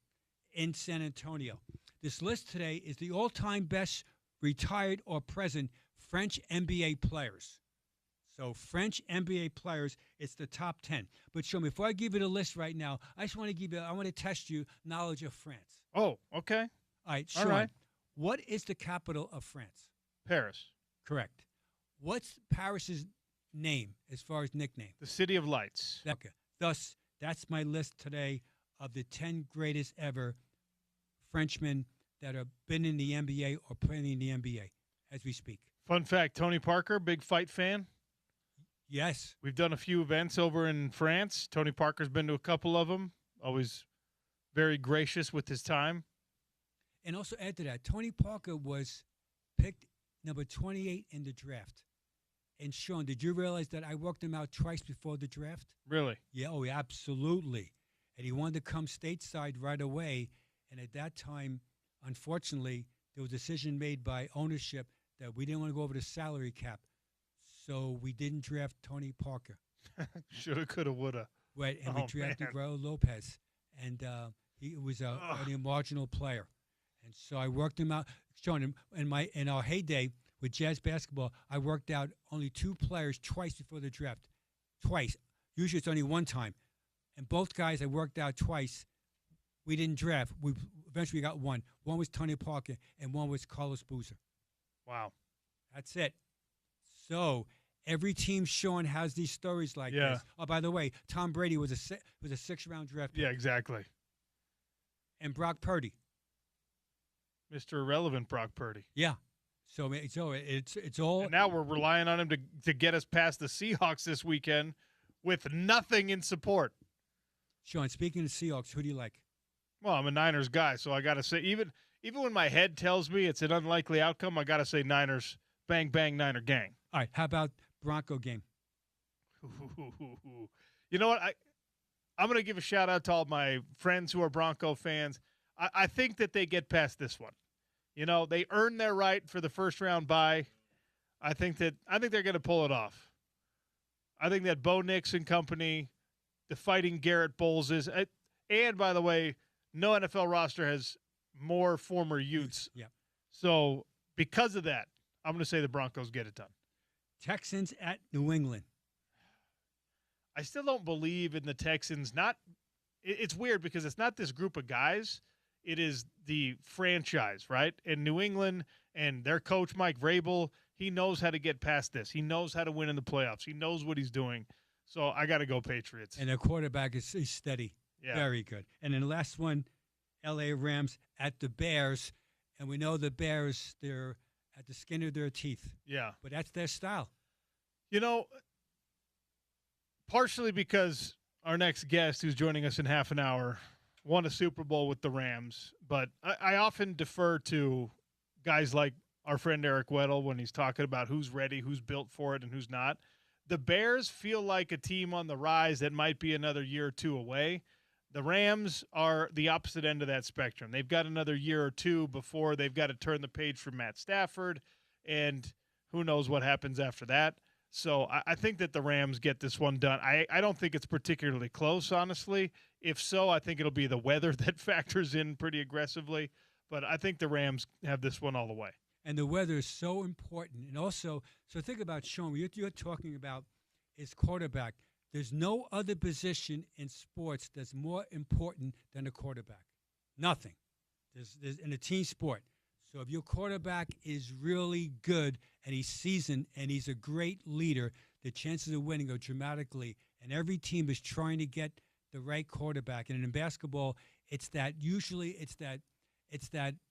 in San Antonio. This list today is the all-time best retired or present French NBA players. So French NBA players, it's the top 10. But Sean, before I give you the list right now, I want to test you knowledge of France. Oh, okay. All right, Sean, all right. What is the capital of France? Paris. Correct. What's Paris's name as far as nickname? The City of Lights. Okay. Thus, that's my list today of the 10 greatest ever Frenchmen that have been in the NBA or playing in the NBA as we speak. Fun fact, Tony Parker, big fight fan. Yes. We've done a few events over in France. Tony Parker's been to a couple of them. Always very gracious with his time. And also add to that, Tony Parker was picked number 28 in the draft. And Sean, did you realize that I worked him out twice before the draft? Really? Yeah, absolutely. And he wanted to come stateside right away. And at that time, unfortunately, there was a decision made by ownership that we didn't want to go over the salary cap. So we didn't draft Tony Parker. Shoulda, coulda, woulda. Right, and we drafted Raul Lopez. And he was only a marginal player. And so I worked him out. Sean, in our heyday with Jazz basketball, I worked out only 2 players twice before the draft. Twice. Usually it's only one time. And both guys I worked out twice. We didn't draft. We eventually got one. One was Tony Parker, and one was Carlos Boozer. Wow. That's it. So every team, Sean, has these stories like this. Oh, by the way, Tom Brady was a 6th-round draft pick. Yeah, exactly. And Brock Purdy. Mr. Irrelevant Brock Purdy. Yeah. So it's all. And now we're relying on him to get us past the Seahawks this weekend with nothing in support. Sean, speaking of Seahawks, who do you like? Well, I'm a Niners guy, so I got to say, even when my head tells me it's an unlikely outcome, I got to say Niners, bang, bang, Niner gang. All right, how about Bronco game? You know what? I'm going to give a shout out to all my friends who are Bronco fans. I think that they get past this one. You know, they earned their right for the first round bye. I think they're going to pull it off. I think that Bo Nix and company, the Fighting Garrett Bowleses, and by the way, no NFL roster has more former Utes. Yeah. So because of that, I'm going to say the Broncos get it done. Texans at New England. I still don't believe in the Texans. It's weird because it's not this group of guys. It is the franchise, right? And New England and their coach, Mike Vrabel, he knows how to get past this. He knows how to win in the playoffs. He knows what he's doing. So I got to go Patriots. And their quarterback is steady. Yeah. Very good. And then the last one, L.A. Rams at the Bears. And we know the Bears, they're at the skin of their teeth. Yeah. But that's their style. You know, partially because our next guest, who's joining us in half an hour, won a Super Bowl with the Rams. But I often defer to guys like our friend Eric Weddle when he's talking about who's ready, who's built for it, and who's not. The Bears feel like a team on the rise that might be another year or two away. The Rams are the opposite end of that spectrum. They've got another year or two before they've got to turn the page for Matt Stafford, and who knows what happens after that. So I think that the Rams get this one done. I don't think it's particularly close, honestly. If so, I think it'll be the weather that factors in pretty aggressively. But I think the Rams have this one all the way. And the weather is so important. And also, so think about, Sean, what you're talking about is quarterback. There's no other position in sports that's more important than a quarterback. Nothing. There's in a team sport. So if your quarterback is really good and he's seasoned and he's a great leader, the chances of winning go dramatically. And every team is trying to get the right quarterback. And in basketball, it's that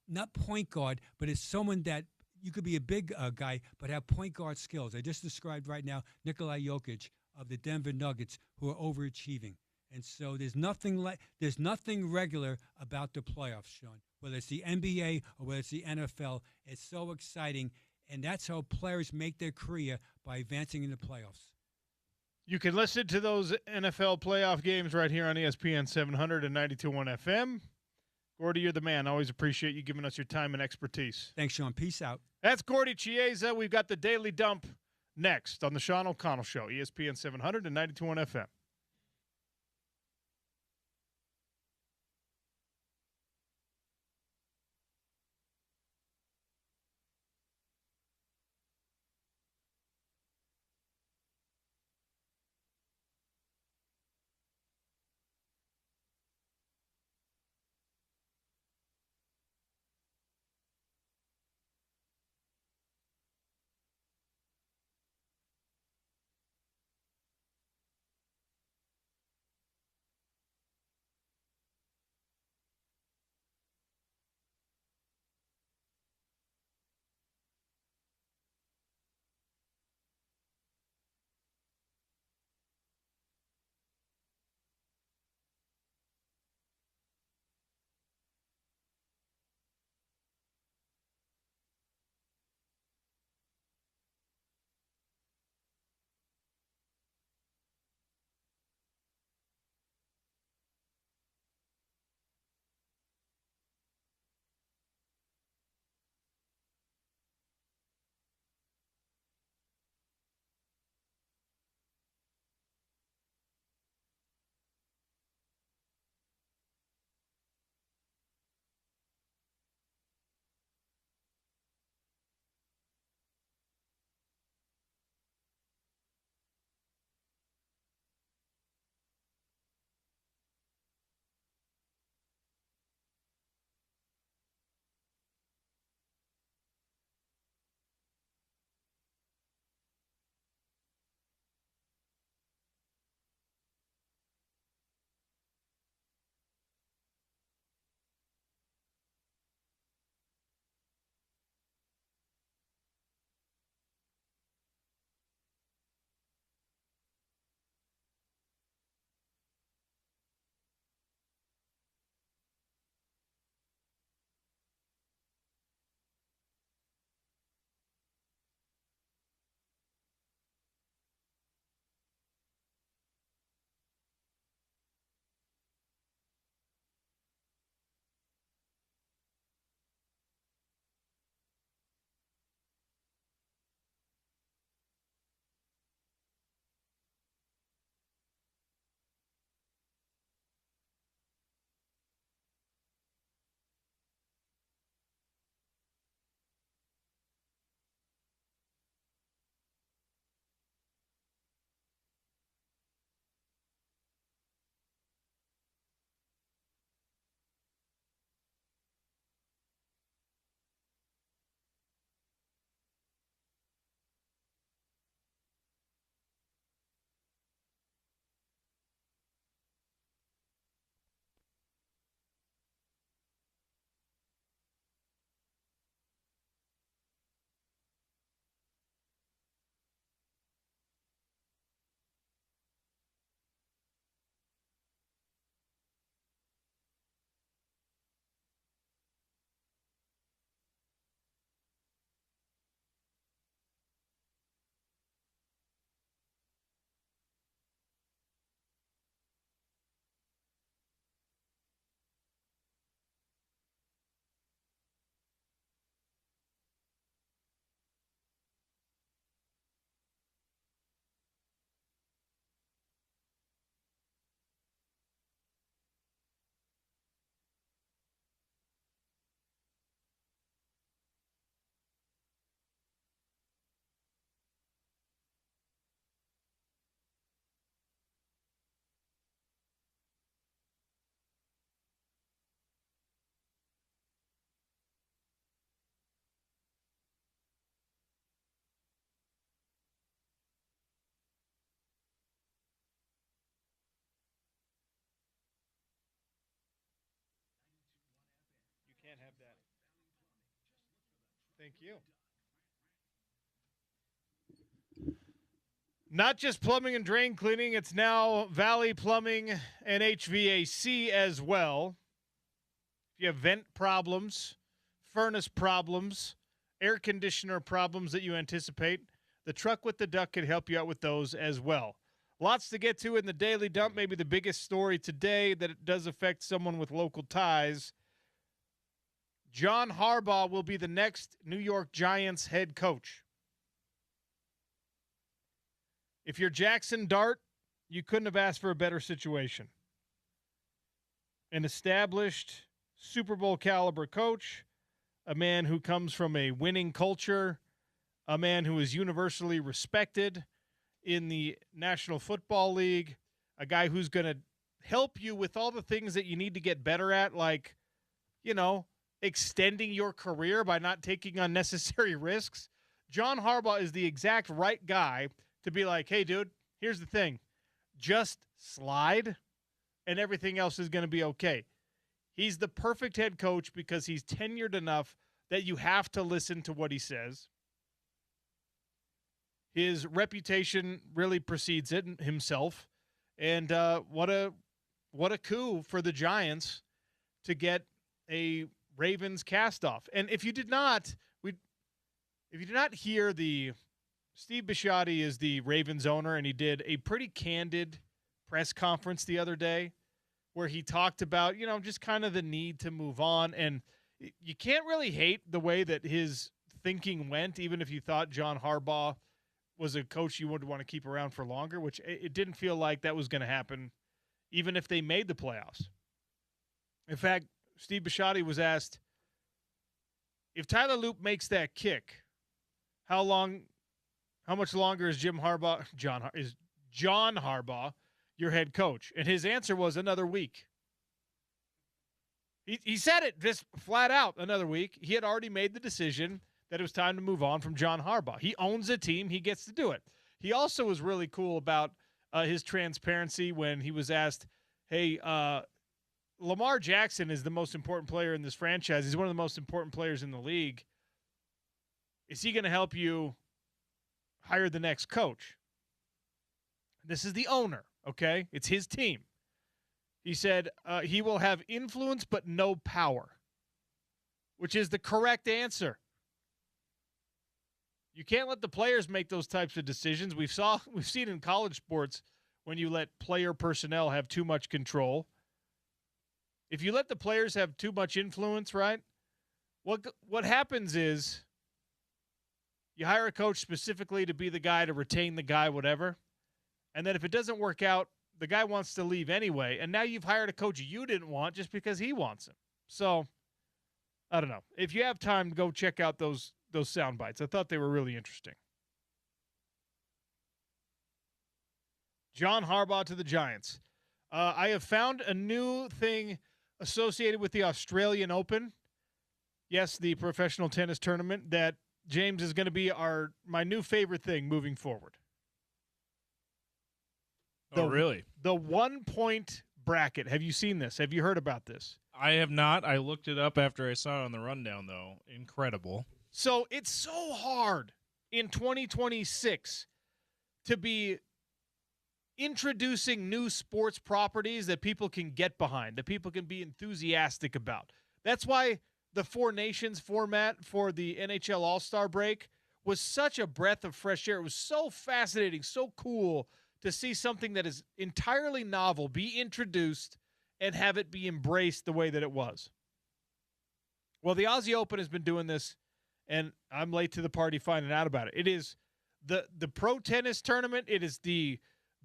not point guard, but it's someone that you could be a big guy, but have point guard skills. I just described right now Nikola Jokic of the Denver Nuggets, who are overachieving. And so there's nothing regular about the playoffs, Sean. Whether it's the NBA or whether it's the NFL, it's so exciting, and that's how players make their career, by advancing in the playoffs. You can listen to those NFL playoff games right here on ESPN 700 and 92.1 FM. Gordy, you're the man. Always appreciate you giving us your time and expertise. Thanks, Sean. Peace out. That's Gordy Chiesa. We've got the Daily Dump next on the Sean O'Connell Show, ESPN 700 and 92.1 FM. Thank you. Not just plumbing and drain cleaning, it's now Valley Plumbing and HVAC as well. If you have vent problems, furnace problems, air conditioner problems that you anticipate, the truck with the duck can help you out with those as well. Lots to get to in the Daily Dump. Maybe the biggest story today that it does affect someone with local ties. John Harbaugh will be the next New York Giants head coach. If you're Jackson Dart, you couldn't have asked for a better situation. An established Super Bowl caliber coach, a man who comes from a winning culture, a man who is universally respected in the National Football League, a guy who's going to help you with all the things that you need to get better at, like, extending your career by not taking unnecessary risks. John Harbaugh is the exact right guy to be like, hey, dude, here's the thing. Just slide, and everything else is going to be okay. He's the perfect head coach because he's tenured enough that you have to listen to what he says. His reputation really precedes it himself. And what a coup for the Giants to get a Ravens cast-off. And if you did not hear the Steve Bisciotti is the Ravens owner, and he did a pretty candid press conference the other day where he talked about, just kind of the need to move on. And you can't really hate the way that his thinking went, even if you thought John Harbaugh was a coach you would want to keep around for longer, which it didn't feel like that was going to happen even if they made the playoffs. In fact, Steve Bisciotti was asked, if Tyler Loop makes that kick, how much longer is John Harbaugh your head coach? And his answer was another week. He said it just flat out, another week. He had already made the decision that it was time to move on from John Harbaugh. He owns a team. He gets to do it. He also was really cool about his transparency when he was asked, hey, Lamar Jackson is the most important player in this franchise. He's one of the most important players in the league. Is he going to help you hire the next coach? This is the owner, okay? It's his team. He said he will have influence but no power, which is the correct answer. You can't let the players make those types of decisions. We've seen in college sports when you let player personnel have too much control. If you let the players have too much influence, right? What happens is you hire a coach specifically to be the guy to retain the guy, whatever. And then if it doesn't work out, the guy wants to leave anyway. And now you've hired a coach you didn't want just because he wants him. So, I don't know. If you have time, go check out those sound bites. I thought they were really interesting. John Harbaugh to the Giants. I have found a new thing associated with the Australian Open. Yes, the professional tennis tournament that James is going to be my new favorite thing moving forward. Oh, really? The 1-point bracket. Have you seen this? Have you heard about this? I have not. I looked it up after I saw it on the rundown, though. Incredible. So it's so hard in 2026 to be introducing new sports properties that people can get behind, that people can be enthusiastic about. That's why the Four Nations format for the NHL All-Star break was such a breath of fresh air. It was so fascinating, so cool to see something that is entirely novel be introduced and have it be embraced the way that it was. Well, the Aussie Open has been doing this, and I'm late to the party finding out about it. It is the pro tennis tournament. It is the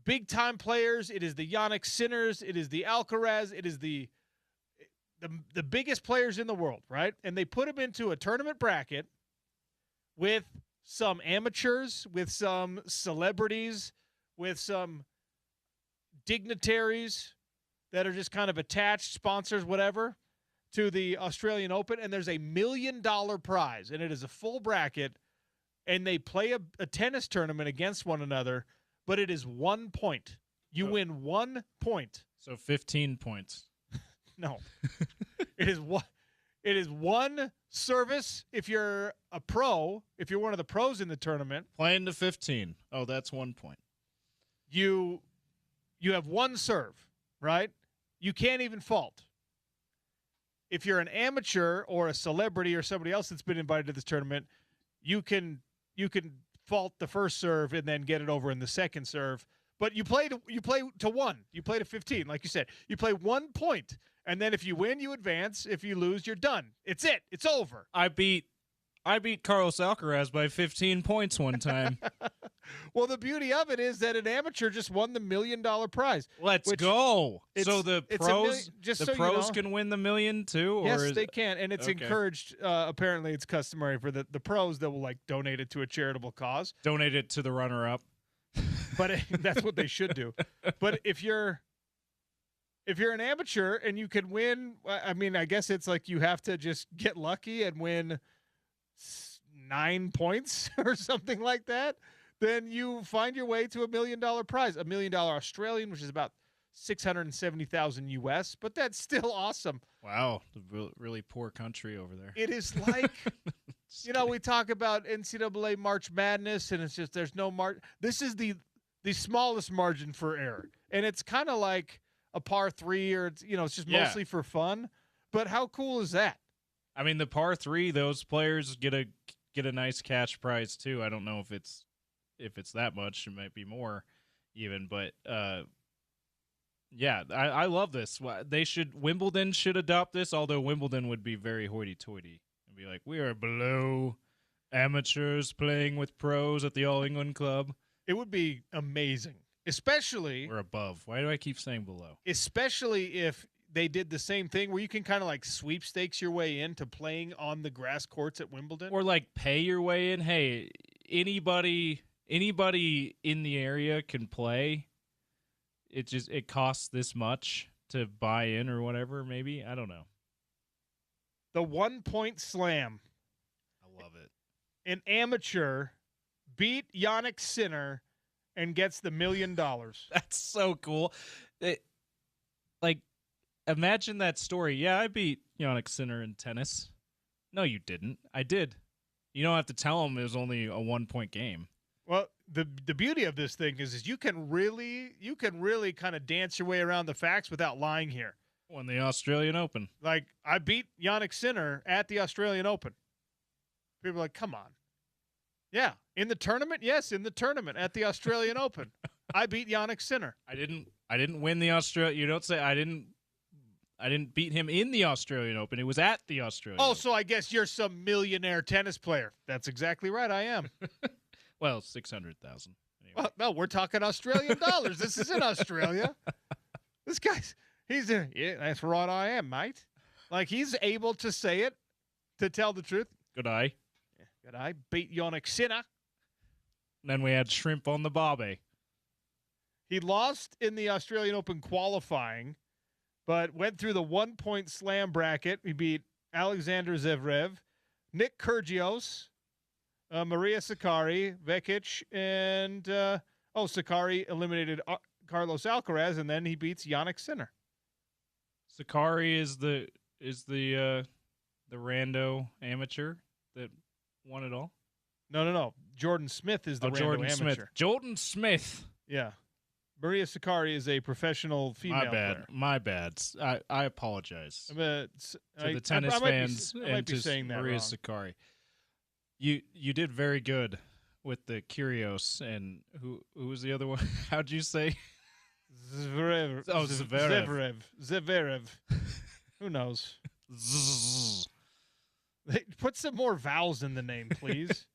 big-time players. It is the Jannik Sinners. It is the Alcaraz. It is the biggest players in the world, right? And they put them into a tournament bracket with some amateurs, with some celebrities, with some dignitaries that are just kind of attached, sponsors, whatever, to the Australian Open. And there's $1 million prize, and it is a full bracket, and they play a tennis tournament against one another, but it is 1 point. You win 1 point. So 15 points. No. It It is one service if you're a pro, if you're one of the pros in the tournament. Playing to 15. Oh, that's 1 point. You have one serve, right? You can't even fault. If you're an amateur or a celebrity or somebody else that's been invited to this tournament, you can fault the first serve and then get it over in the second serve. But you play to 1. You play to 15, like you said. You play 1 point, and then if you win, you advance. If you lose, you're done. It's it. It's over. I beat Carlos Alcaraz by 15 points one time. Well, the beauty of it is that an amateur just won the $1 million prize. Let's go. So the pros know. Can win the $1 million too? Or Yes, they can, and it's encouraged. Apparently, it's customary for the pros that will donate it to a charitable cause. Donate it to the runner-up. But that's what they should do. But if you're an amateur and you can win, I mean, I guess it's like you have to just get lucky and win 9 points or something like that. Then you find your way to $1 million prize, $1 million Australian, which is about 670,000 US. But that's still awesome. Wow, the really poor country over there. It is like. We talk about NCAA March Madness, and it's just there's no margin. This is the smallest margin for error, and it's kind of like a par 3, or it's just mostly for fun. But how cool is that? I mean, the par 3, those players get a nice cash prize too. I don't know if it's that much. It might be more, even. But yeah, I love this. Wimbledon should adopt this. Although Wimbledon would be very hoity-toity. Be like, we are below amateurs playing with pros at the All England Club. It would be amazing, especially. We're above. Why do I keep saying below? Especially if they did the same thing where you can kind of like sweepstakes your way into playing on the grass courts at Wimbledon, or like pay your way in. Hey, anybody in the area can play. It costs this much to buy in or whatever. Maybe, I don't know. The 1 point slam. I love it. An amateur beat Yannick Sinner and gets the $1 million. That's so cool. Imagine that story. Yeah, I beat Yannick Sinner in tennis. No, you didn't. I did. You don't have to tell him it was only a 1 point game. Well, the beauty of this thing is you can really kind of dance your way around the facts without lying here. Won the Australian Open. Like, I beat Yannick Sinner at the Australian Open. People are like, come on. Yeah. In the tournament? Yes, in the tournament at the Australian Open. I beat Yannick Sinner. I didn't win the Australian. You don't say I didn't beat him in the Australian Open. It was at the Australian Open. So I guess you're some millionaire tennis player. That's exactly right, I am. Well, 600,000. Anyway. Well, no, we're talking Australian dollars. This is in Australia. This guy's that's right I am, mate. Like, he's able to say it, to tell the truth. Good eye. Yeah, good eye. Beat Yannick Sinner. And then we had shrimp on the barbie. He lost in the Australian Open qualifying, but went through the 1 point slam bracket. He beat Alexander Zverev, Nick Kyrgios, Maria Sakkari, Vekic, and Sakkari eliminated Carlos Alcaraz, and then he beats Yannick Sinner. Sakkari is the rando amateur that won it all. No. Jordan Smith is the rando Jordan amateur. Smith. Jordan Smith. Yeah. Maria Sakkari is a professional female player. My bad. I apologize to the tennis fans and to Maria Sakkari. You did very good with the Kyrgios, and who was the other one? How'd you say? Zverev. Oh, Zverev. Who knows? Put some more vowels in the name, please.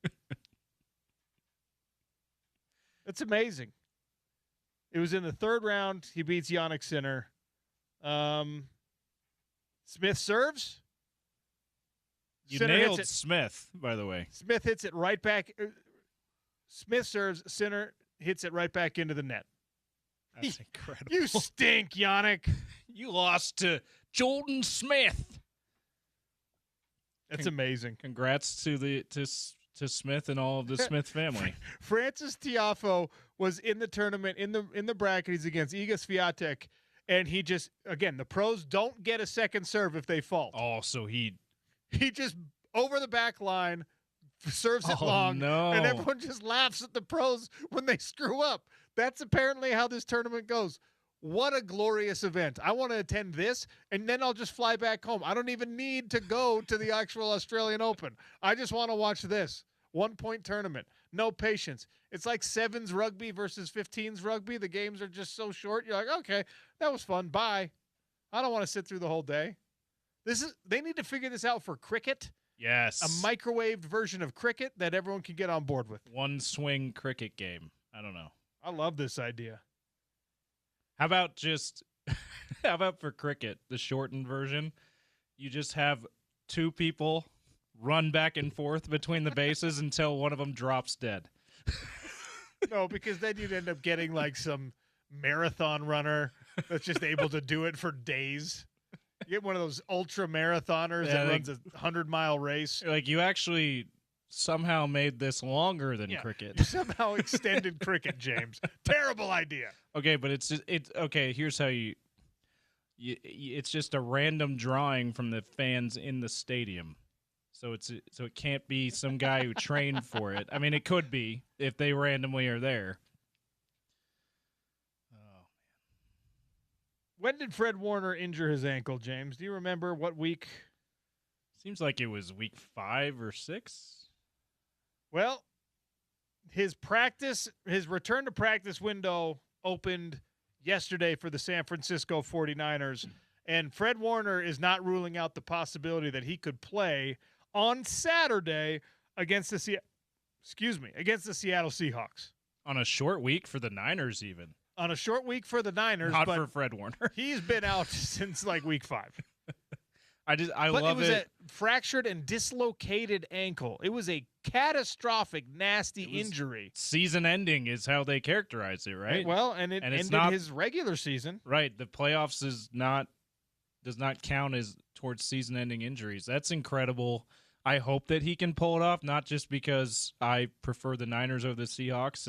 That's amazing. It was in the third round. He beats Yannick Sinner. Smith serves. You Sinner nailed Smith, by the way. Smith hits it right back. Smith serves. Sinner hits it right back into the net. That's incredible. You stink, Yannick. You lost to Jordan Smith. That's amazing. Congrats to Smith and all of the Smith family. Francis Tiafoe was in the tournament in the bracket. He's against Iga Swiatek, and he just, again, the pros don't get a second serve if they fault. Oh, so he He just over the back line serves it Oh, long, no. and everyone just laughs at the pros when they screw up. That's apparently how this tournament goes. What a glorious event. I want to attend this, and then I'll just fly back home. I don't even need to go to the actual Australian Open. I just want to watch this. 1-point tournament. No patience. It's like 7s rugby versus 15s rugby. The games are just so short. You're like, okay, that was fun. Bye. I don't want to sit through the whole day. They need to figure this out for cricket. Yes. A microwaved version of cricket that everyone can get on board with. One swing cricket game. I don't know. I love this idea. How about how about for cricket, the shortened version? You just have 2 people run back and forth between the bases until one of them drops dead. No, because then you'd end up getting like some marathon runner that's just able to do it for days. You get one of those ultra marathoners that runs a 100-mile race. Like, you actually somehow made this longer than cricket. You somehow extended cricket, James. Terrible idea. Okay, but it's okay. Here's how it's just a random drawing from the fans in the stadium. So it can't be some guy who trained for it. I mean, it could be if they randomly are there. Oh. When did Fred Warner injure his ankle, James? Do you remember what week? Seems like it was week 5 or 6. Well, his return to practice window opened yesterday for the San Francisco 49ers, and Fred Warner is not ruling out the possibility that he could play on Saturday against the Seattle Seahawks. On a short week for the Niners, even. On a short week for the Niners, Not but for Fred Warner. He's been out since like week 5. I But love it was a fractured and dislocated ankle. It was a catastrophic, nasty injury. Season ending is how they characterize it, right? Well, and it ended his regular season. Right. The playoffs does not count as towards season-ending injuries. That's incredible. I hope that he can pull it off, not just because I prefer the Niners over the Seahawks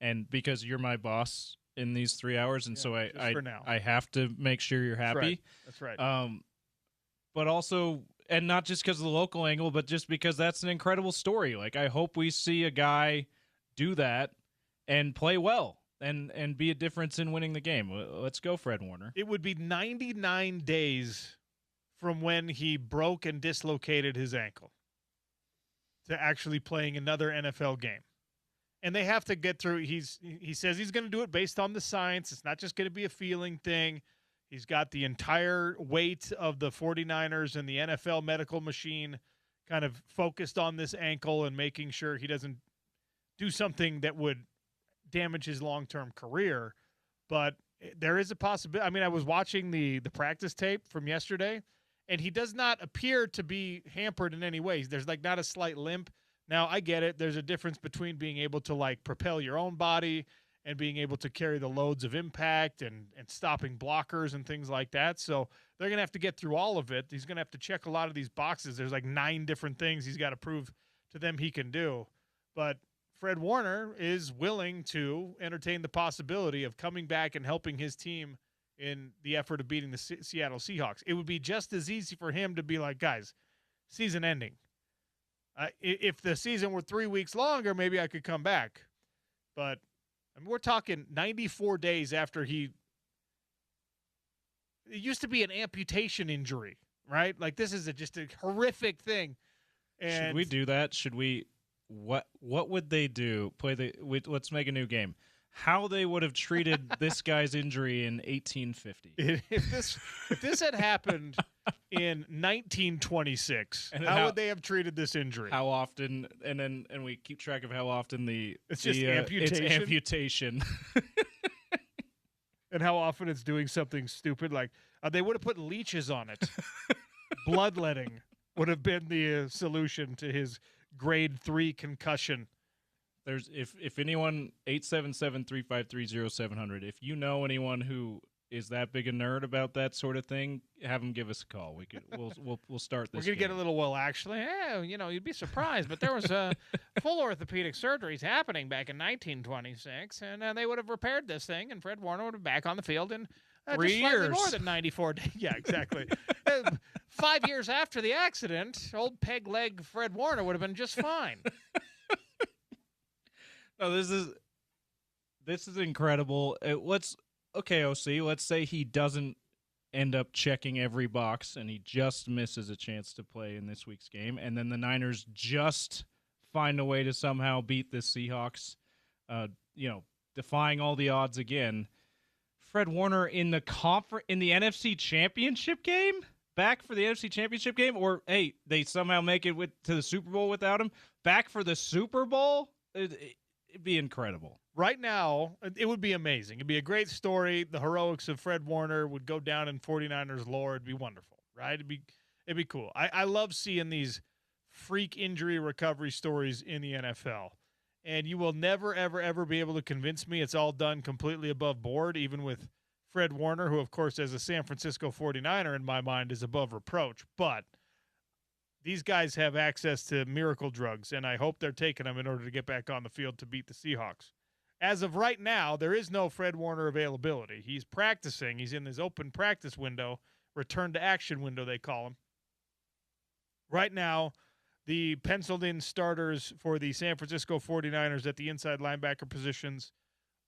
and because you're my boss in these 3 hours, and so I have to make sure you're happy. That's right. But also, and not just because of the local angle, but just because that's an incredible story. Like, I hope we see a guy do that and play well and be a difference in winning the game. Let's go, Fred Warner. It would be 99 days from when he broke and dislocated his ankle to actually playing another NFL game. And they have to get through. He says he's going to do it based on the science. It's not just going to be a feeling thing. He's got the entire weight of the 49ers and the NFL medical machine kind of focused on this ankle and making sure he doesn't do something that would damage his long-term career. But there is a possibility. I mean, I was watching the practice tape from yesterday, and he does not appear to be hampered in any way. There's like not a slight limp. Now, I get it. There's a difference between being able to like propel your own body and being able to carry the loads of impact and stopping blockers and things like that. So they're going to have to get through all of it. He's going to have to check a lot of these boxes. There's like 9 different things he's got to prove to them he can do. But Fred Warner is willing to entertain the possibility of coming back and helping his team in the effort of beating the Seattle Seahawks. It would be just as easy for him to be like, guys, season ending. If the season were 3 weeks longer, maybe I could come back. But I mean, we're talking 94 days after it used to be an amputation injury, right? Like, this is just a horrific thing. And should we do that? Should we? What would they do? Let's make a new game. How they would have treated this guy's injury in 1850? If this had happened in 1926, how would they have treated this injury? How often? And we keep track of how often it's amputation. It's amputation. And how often it's doing something stupid, like they would have put leeches on it. Bloodletting would have been the solution to his grade 3 concussion. There's if anyone 877-353-0700. If you know anyone who is that big a nerd about that sort of thing, have them give us a call. We'll start this. We're gonna get a little actually. You'd be surprised, but there was full orthopedic surgeries happening back in 1926, and they would have repaired this thing, and Fred Warner would have been back on the field in 3 just slightly years. more than 94 days. Yeah, exactly. 5 years after the accident, old peg leg Fred Warner would have been just fine. No, this is incredible. Okay, OC. Let's say he doesn't end up checking every box and he just misses a chance to play in this week's game, and then the Niners just find a way to somehow beat the Seahawks, defying all the odds again. Fred Warner in the NFC Championship game, back for the NFC Championship game, or hey, they somehow make it to the Super Bowl without him, back for the Super Bowl. It'd be incredible. Right now, it would be amazing. It'd be a great story. The heroics of Fred Warner would go down in 49ers lore. It'd be wonderful, right? It'd be cool. I love seeing these freak injury recovery stories in the NFL. And you will never, ever, ever be able to convince me it's all done completely above board, even with Fred Warner, who, of course, as a San Francisco 49er in my mind is above reproach. But these guys have access to miracle drugs, and I hope they're taking them in order to get back on the field to beat the Seahawks. As of right now, there is no Fred Warner availability. He's practicing. He's in his open practice window, return to action window, they call him. Right now, the penciled-in starters for the San Francisco 49ers at the inside linebacker positions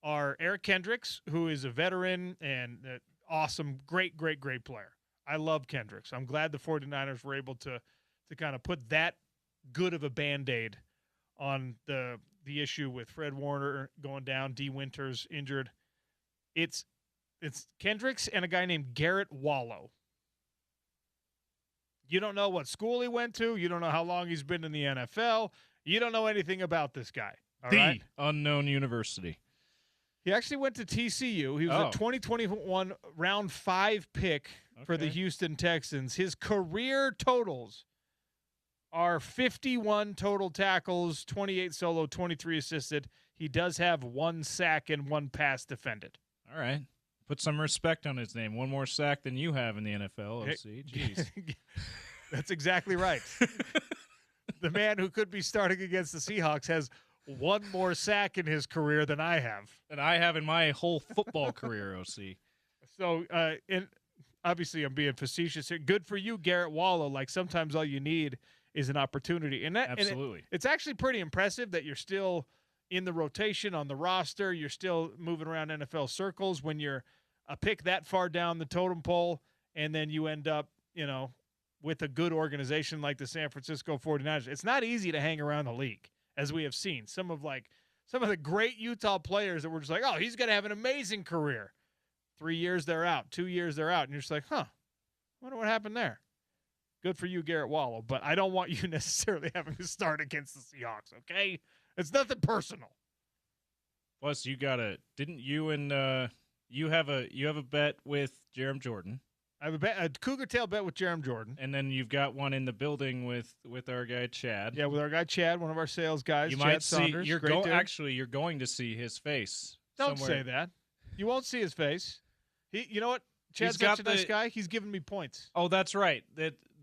are Eric Kendricks, who is a veteran and awesome, great player. I love Kendricks. I'm glad the 49ers were able to kind of put that good of a Band-Aid on the issue with Fred Warner going down, D. Winters injured. It's Kendricks and a guy named Garrett Wallow. You don't know what school he went to. You don't know how long he's been in the NFL. You don't know anything about this guy. All right? Unknown university. He actually went to TCU. He was a 2021 round 5 pick for the Houston Texans. His career totals are 51 total tackles, 28 solo, 23 assisted. He does have 1 sack and 1 pass defended. All right. Put some respect on his name. 1 more sack than you have in the NFL, OC. Jeez. That's exactly right. The man who could be starting against the Seahawks has 1 more sack in his career than I have. Than I have in my whole football career, OC. So, obviously I'm being facetious here. Good for you, Garrett Wallow. Like, sometimes all you need is an opportunity. And that, absolutely. It's actually pretty impressive that you're still in the rotation on the roster. You're still moving around NFL circles when you're a pick that far down the totem pole, and then you end up, with a good organization like the San Francisco 49ers. It's not easy to hang around the league, as we have seen. Some of the great Utah players that were just like, oh, he's going to have an amazing career. 3 years they're out, 2 years they're out, and you're just like, I wonder what happened there. Good for you, Garrett Wallow, but I don't want you necessarily having to start against the Seahawks, okay? It's nothing personal. Plus, didn't you and you have a bet with Jerem Jordan? I have a Cougar Tail bet with Jerem Jordan. And then you've got one in the building with our guy Chad. Yeah, with our guy Chad, one of our sales guys. You Chad might Saunders, see. You're going to see his face. Don't somewhere. say that. You won't see his face. You know what? Chad's such a nice guy. He's giving me points. Oh, that's right.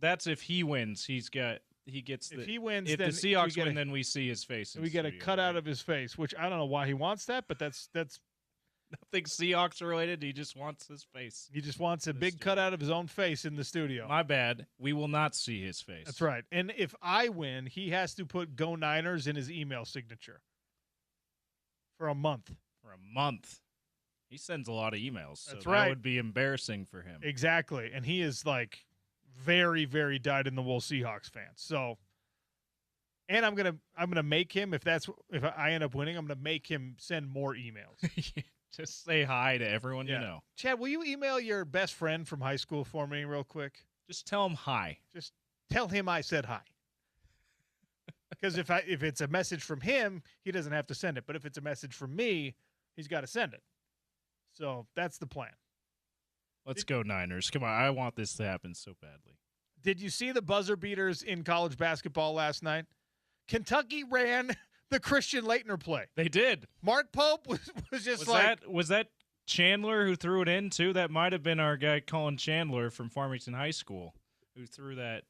That's if he wins. He gets. If he wins, if then the Seahawks win, then we see his face. We get a cutout of his face, which I don't know why he wants that, but that's nothing Seahawks related. He just wants his face. He just wants a big cutout of his own face in the studio. My bad. We will not see his face. That's right. And if I win, he has to put Go Niners in his email signature for a month. He sends a lot of emails. So That's right. That would be embarrassing for him. Exactly. And he is like very, very dyed-in-the-wool Seahawks fan. So, and I'm gonna make him, if I end up winning, I'm gonna make him send more emails. Just say hi to everyone you know. Chad, will you email your best friend from high school for me real quick? Just tell him hi. Just tell him I said hi. Because if it's a message from him, he doesn't have to send it. But if it's a message from me, he's got to send it. So that's the plan. Let's go Niners. Come on, I want this to happen so badly. Did you see the buzzer beaters in college basketball last night? Kentucky ran the Christian Laettner play. They did. Mark Pope was just was that Chandler who threw it in too? That might have been our guy Colin Chandler from Farmington High School who threw that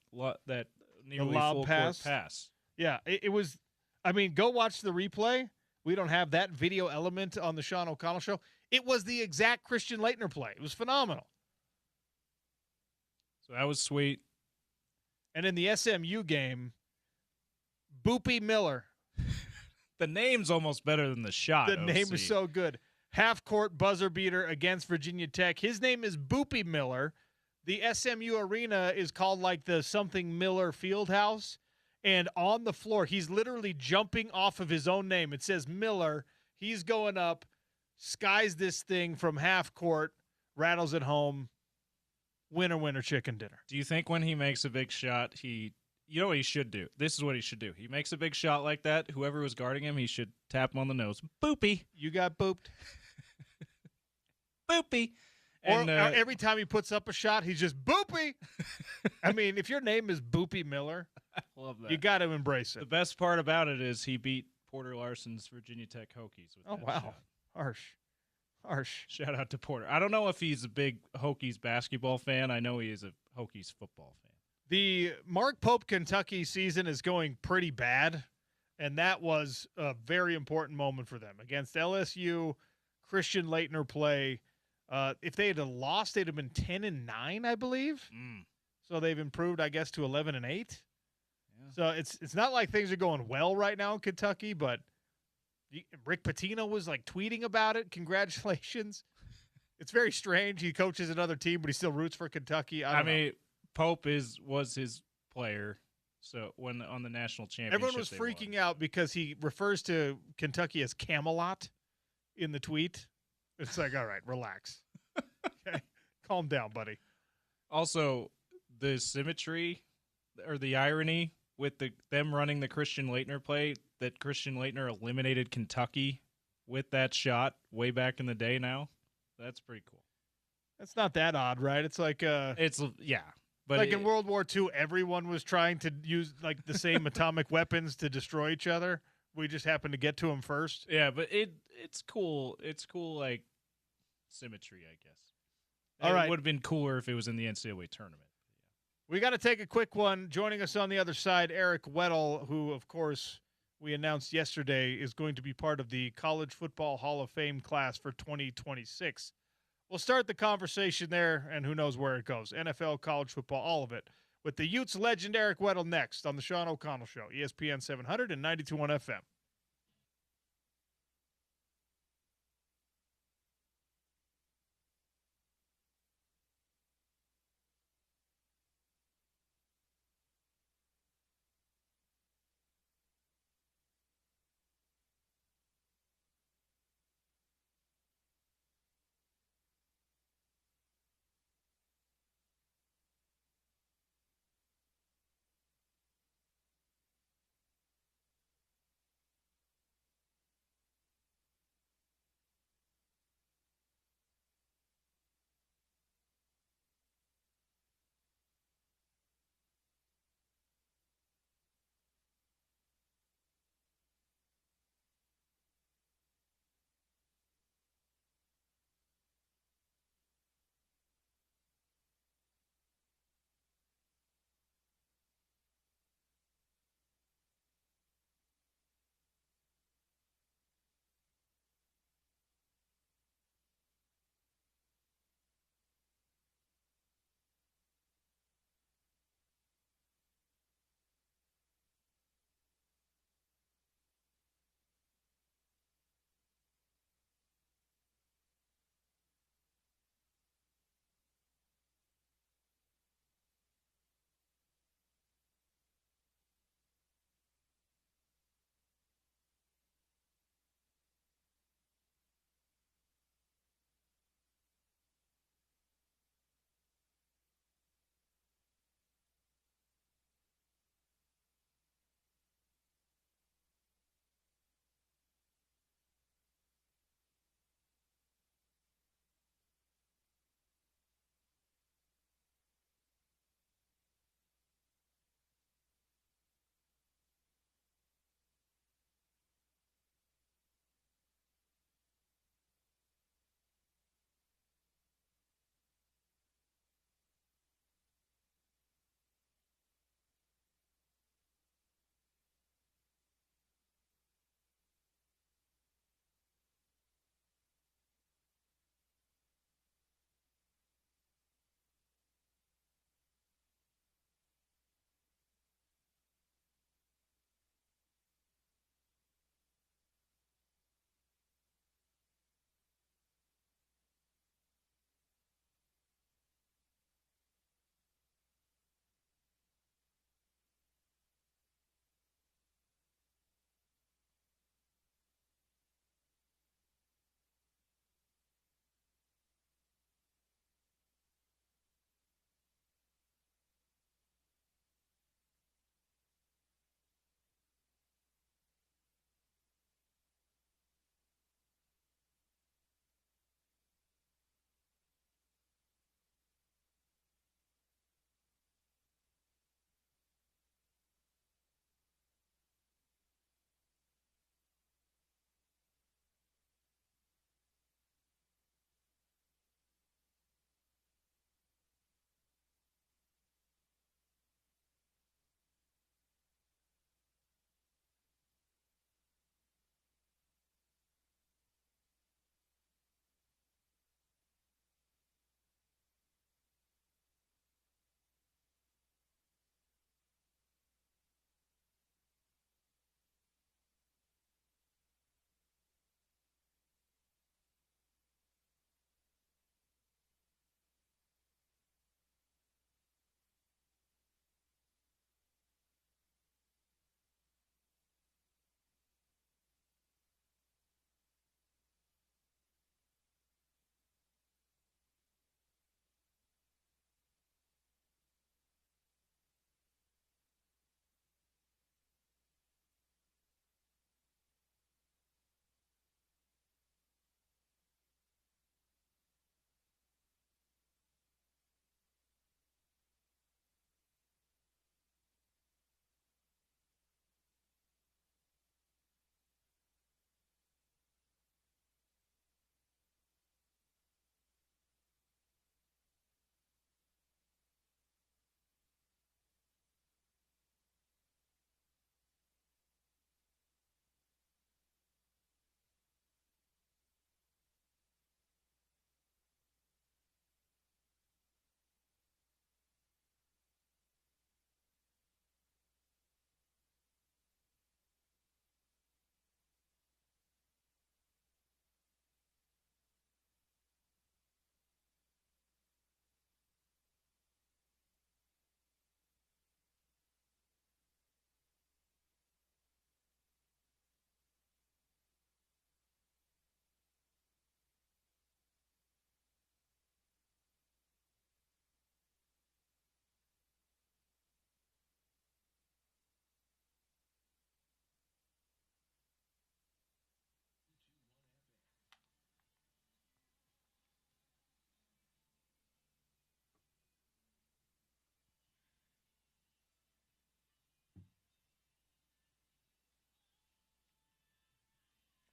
nearly full court pass. Yeah, it was. I mean, go watch the replay. we don't have that video element on the Sean O'Connell show. It was the exact Christian Laettner play. It was phenomenal. So that was sweet. And in the SMU game, Boopy Miller. The name's almost better than the shot. The name is so good. Half-court buzzer beater against Virginia Tech. His name is Boopy Miller. The SMU arena is called like the something Miller Fieldhouse. And on the floor, he's literally jumping off of his own name. It says Miller. He's going up, skies this thing from half court, rattles it home. Winner, winner, chicken dinner. Do you think when he makes a big shot, you know what he should do? This is what he should do. He makes a big shot like that. Whoever was guarding him, he should tap him on the nose. Boopy. You got booped. Boopy. And every time he puts up a shot, he's just boopy. I mean, if your name is Boopy Miller, I love that. you got to embrace it. The best part about it is he beat Porter Larson's Virginia Tech Hokies. With that shot. Harsh. Shout out to Porter. I don't know if he's a big Hokies basketball fan. I know he is a Hokies football fan. The Mark Pope Kentucky season is going pretty bad, and that was a very important moment for them. Against LSU, Christian Laettner play. If they had lost, they'd have been 10-9, I believe. So they've improved, I guess, to 11-8. Yeah. So it's not like things are going well right now in Kentucky, but Rick Pitino was like tweeting about it. Congratulations. It's very strange. He coaches another team, but he still roots for Kentucky. I mean, Pope was his player. So when on the national championship, everyone was freaking out because he refers to Kentucky as Camelot in the tweet. It's like, all right, relax. Okay, calm down, buddy. Also, the symmetry or the irony with them running the Christian Laettner play, that Christian Laettner eliminated Kentucky with that shot way back in the day now. That's pretty cool. That's not that odd, right? It's like but like in World War II, everyone was trying to use like the same atomic weapons to destroy each other. We just happened to get to them first. Yeah, but it's cool. It's cool, like symmetry, I guess. All right. It would have been cooler if it was in the NCAA tournament. We got to take a quick one. Joining us on the other side, Eric Weddle, who, of course, we announced yesterday is going to be part of the College Football Hall of Fame class for 2026. We'll start the conversation there, and who knows where it goes. NFL, college football, all of it. With the Utes legend Eric Weddle next on the Sean O'Connell Show, ESPN 700 and 92.1 FM.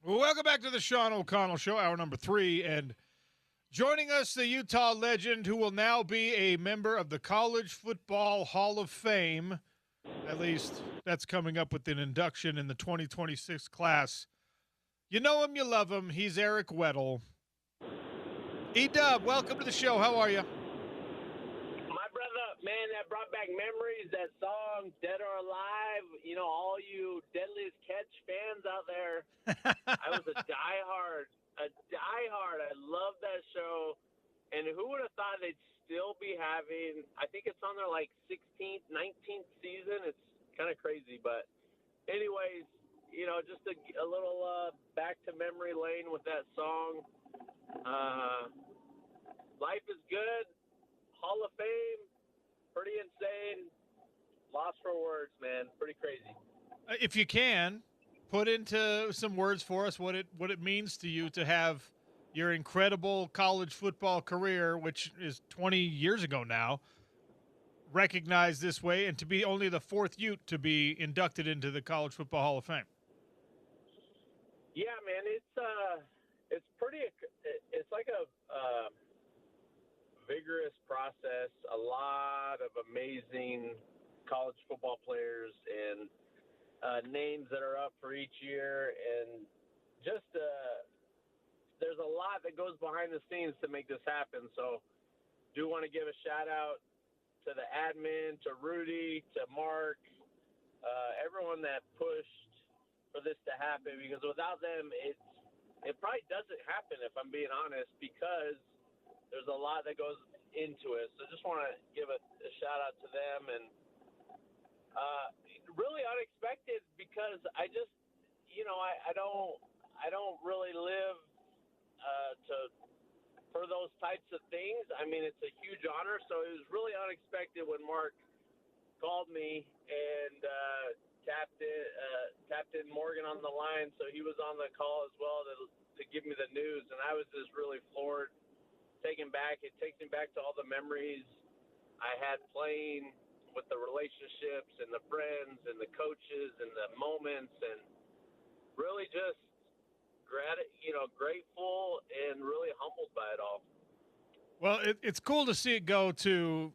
Well, welcome back to the Sean O'Connell Show, hour number 3. And joining us, the Utah legend who will now be a member of the College Football Hall of Fame. At least that's coming up with an induction in the 2026 class. You know him, you love him. He's Eric Weddle. E-Dub, welcome to the show. How are you? My brother, man, that brought back memories, that song, Dead or Alive. You know, all you Deadliest Catch fans out there. I was a diehard. I love that show. And who would have thought they'd still be having, I think it's on their, 16th, 19th season. It's kind of crazy. But anyways, just a little back to memory lane with that song. Life is good. Hall of Fame. Pretty insane. Lost for words, man. Pretty crazy. If you can, put into some words for us what it means to you to have your incredible college football career, which is 20 years ago now, recognized this way, and to be only the 4th Ute to be inducted into the College Football Hall of Fame. Yeah, man, it's pretty. It's like a vigorous process. A lot of amazing college football players and names that are up for each year, and just there's a lot that goes behind the scenes to make this happen. So, do want to give a shout out to the admin, to Rudy, to Mark, everyone that pushed for this to happen, because without them, it probably doesn't happen, if I'm being honest, because there's a lot that goes into it. So just want to give a shout out to them, and really unexpected, because I just, I don't really live for those types of things. I mean, it's a huge honor, so it was really unexpected when Mark called me and tapped in Morgan on the line, so he was on the call as well to give me the news, and I was just really floored, taken back. It takes me back to all the memories I had playing, with the relationships and the friends and the coaches and the moments, and really just grateful and really humbled by it all. Well, it's cool to see it go to,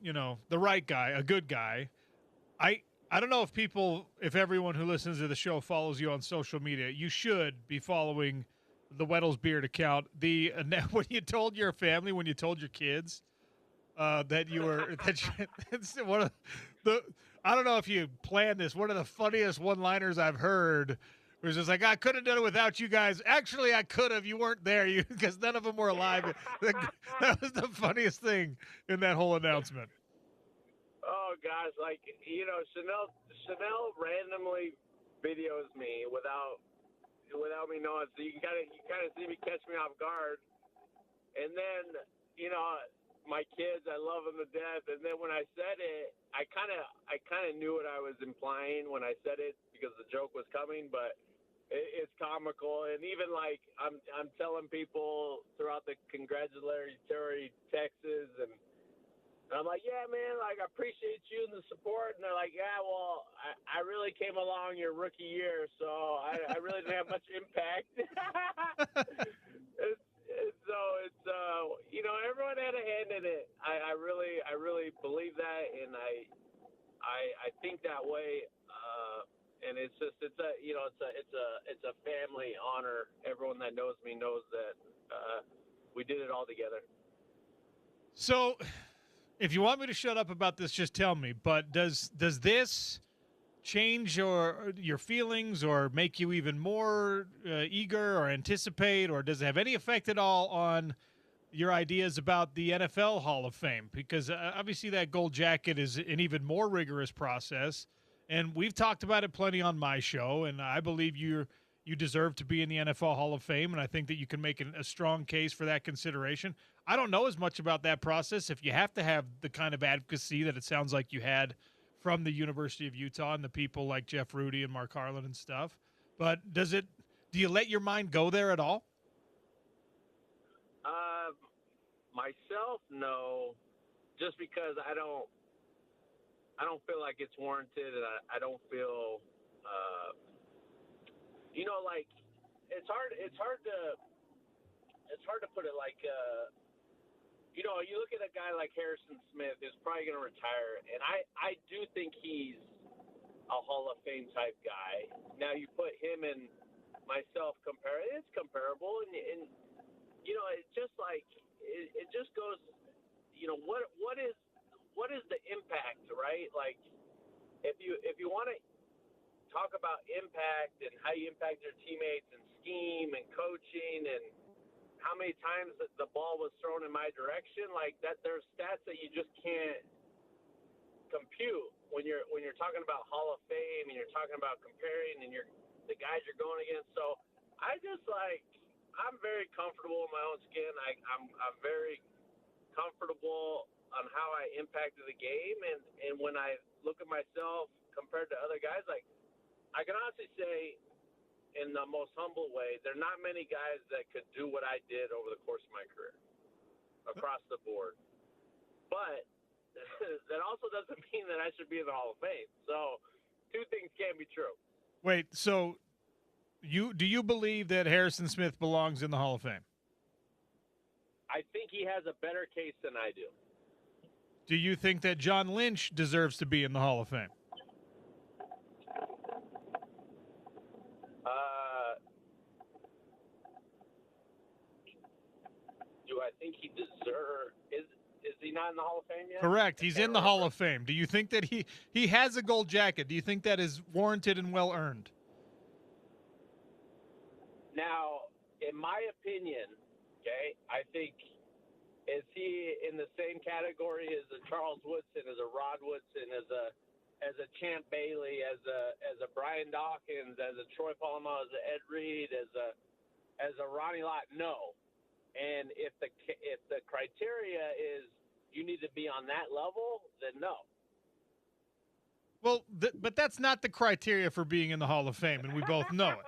the right guy, a good guy. I don't know if everyone who listens to the show follows you on social media. You should be following the Weddle's Beard account. When you told your family, when you told your kids that you were, it's one of the, I don't know if you planned this, one of the funniest one-liners I've heard. It was just like, I could have done it without you guys. Actually, I could have. You weren't there, because none of them were alive. That was the funniest thing in that whole announcement. Oh gosh, Chanel randomly videos me without me knowing. So you kind of see me catch me off guard, and then my kids, I love them to death. And then when I said it, I kind of knew what I was implying when I said it, because the joke was coming, but it's comical. And even I'm telling people throughout the congratulatory texts, and I'm like, yeah, man, I appreciate you and the support. And they're like, yeah, well, I really came along your rookie year, so I really didn't have much impact. Everyone had a hand in it. I really believe that, and I think that way. And it's a family honor. Everyone that knows me knows that we did it all together. So, if you want me to shut up about this, just tell me. But does this change your feelings, or make you even more eager, or anticipate, or does it have any effect at all on your ideas about the NFL Hall of Fame? Because obviously that gold jacket is an even more rigorous process, and we've talked about it plenty on my show, and I believe you deserve to be in the NFL Hall of Fame, and I think that you can make a strong case for that consideration. I don't know as much about that process, if you have to have the kind of advocacy that it sounds like you had from the University of Utah and the people like Jeff Rudy and Mark Harlan and stuff. But do you let your mind go there at all? Myself, no, just because I don't feel like it's warranted, and I don't feel, it's hard to put it like you know, you look at a guy like Harrison Smith who's probably going to retire, and I do think he's a Hall of Fame type guy. Now you put him and myself it's comparable, and you know, it's just like it just goes, you know, what is the impact, right? Like if you want to talk about impact and how you impact your teammates and scheme and coaching and how many times the ball was thrown in my direction, like that, there's stats that you just can't compute when you're talking about Hall of Fame and you're talking about comparing and the guys you're going against. So I'm very comfortable in my own skin. I'm very comfortable on how I impacted the game, and when I look at myself compared to other guys, like I can honestly say, in the most humble way, there are not many guys that could do what I did over the course of my career across the board. But that also doesn't mean that I should be in the Hall of Fame. So two things can't be true. Wait, so do you believe that Harrison Smith belongs in the Hall of Fame? I think he has a better case than I do. Do you think that John Lynch deserves to be in the Hall of Fame? Do I think he deserves? Is he not in the Hall of Fame yet? Correct. He's in the Hall of Fame. Do you think that he has a gold jacket? Do you think that is warranted and well earned? Now, in my opinion, okay, I think, is he in the same category as a Charles Woodson, as a Rod Woodson, as a Champ Bailey, as a Brian Dawkins, as a Troy Polamalu, as a Ed Reed, as a Ronnie Lott? No. And if the criteria is you need to be on that level, then no. Well, but that's not the criteria for being in the Hall of Fame, and we both know it.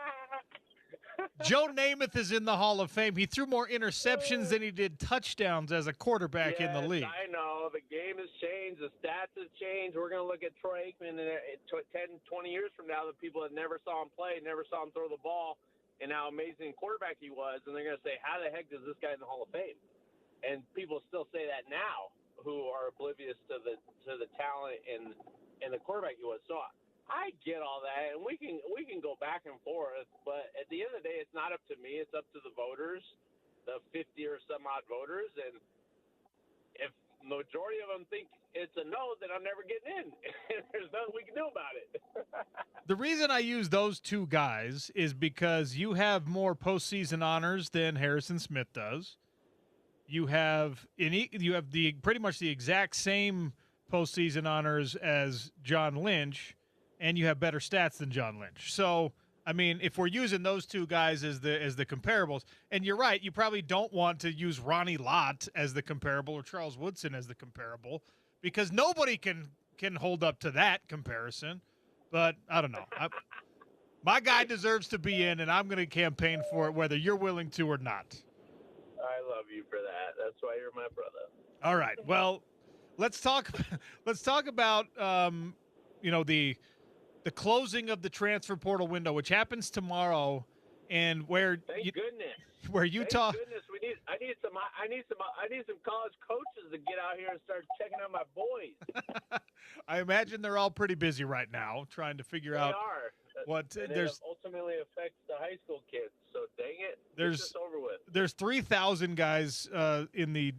Joe Namath is in the Hall of Fame. He threw more interceptions than he did touchdowns as a quarterback in the league. I know. The game has changed. The stats have changed. We're going to look at Troy Aikman 10, 20 years from now, the people that never saw him play, never saw him throw the ball, and how amazing quarterback he was, and they're going to say, how the heck is this guy in the Hall of Fame? And people still say that now, who are oblivious to the talent and the quarterback he was. So I get all that, and we can go back and forth, but at the end of the day, it's not up to me. It's up to the voters, the 50 or some odd voters, and if the majority of them think it's a no, then I'm never getting in. There's nothing we can do about it. The reason I use those two guys is because you have more postseason honors than Harrison Smith does. You have pretty much the exact same postseason honors as John Lynch, and you have better stats than John Lynch. So, I mean, if we're using those two guys as the comparables, and you're right, you probably don't want to use Ronnie Lott as the comparable or Charles Woodson as the comparable, because nobody can hold up to that comparison. But I don't know. My guy deserves to be in, and I'm going to campaign for it whether you're willing to or not. I love you for that. That's why you're my brother. All right. Well, let's talk about the closing of the transfer portal window, which happens tomorrow, and where Thank goodness. Where Utah. Thank goodness. I need some college coaches to get out here and start checking out my boys. I imagine they're all pretty busy right now trying to figure out what there's ultimately affects the high school kids. So dang it, there's get this over with. There's 3,000 guys in the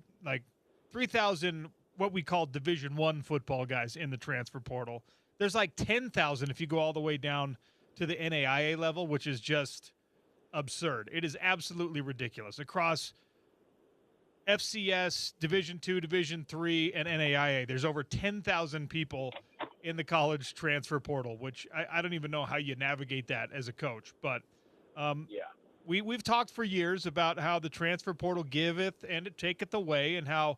3,000 what we call Division I football guys in the transfer portal. There's like 10,000 if you go all the way down to the NAIA level, which is just absurd. It is absolutely ridiculous across FCS, Division II, Division III, and NAIA. There's over 10,000 people in the college transfer portal, which I don't even know how you navigate that as a coach. But we've talked for years about how the transfer portal giveth and it taketh away, and how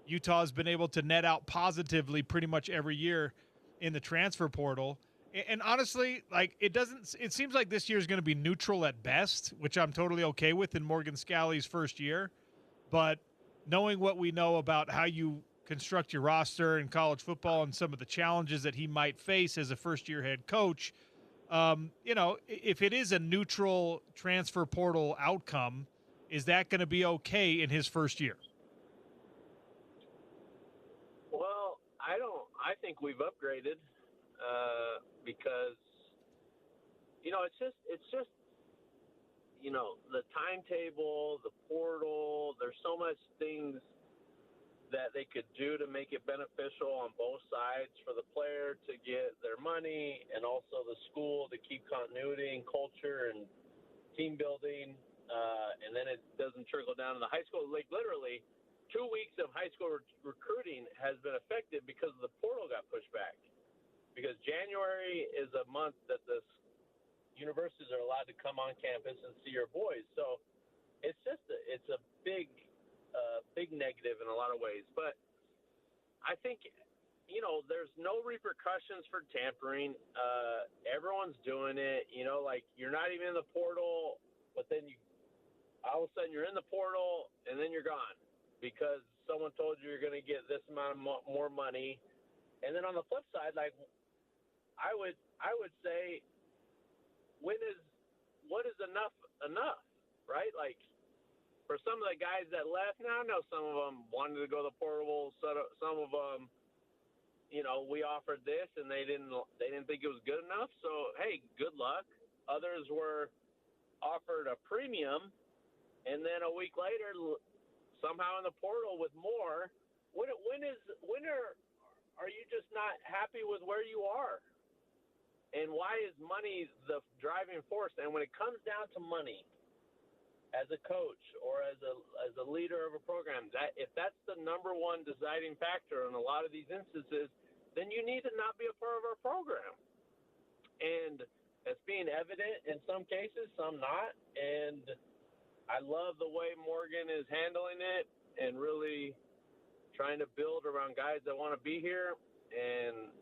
Utah has been able to net out positively pretty much every year in the transfer portal. And honestly, it seems like this year is going to be neutral at best, which I'm totally okay with in Morgan Scalley's first year. But knowing what we know about how you construct your roster in college football and some of the challenges that he might face as a first-year head coach, If it is a neutral transfer portal outcome, is that going to be okay in his first year? Well, I think we've upgraded because it's just the timetable, the portal. There's so much things that they could do to make it beneficial on both sides for the player to get their money and also the school to keep continuity and culture and team building. And then it doesn't trickle down to the high school. Like literally 2 weeks of high school recruiting has been affected because the portal got pushed back. Because January is a month that the universities are allowed to come on campus and see your boys. So it's a big negative in a lot of ways. But I think, there's no repercussions for tampering. Everyone's doing it. Like you're not even in the portal, but then all of a sudden you're in the portal and then you're gone because someone told you you're going to get this amount of more money. And then on the flip side, like I would say, what is enough, right? Like for some of the guys that left, now I know some of them wanted to go to the portal. Some of them, we offered this and they didn't think it was good enough. So hey, good luck. Others were offered a premium, and then a week later, somehow in the portal with more. When are you just not happy with where you are? And why is money the driving force? And when it comes down to money, as a coach or as a leader of a program, if that's the number one deciding factor in a lot of these instances, then you need to not be a part of our program. And it's being evident in some cases, some not. And I love the way Morgan is handling it and really trying to build around guys that want to be here. And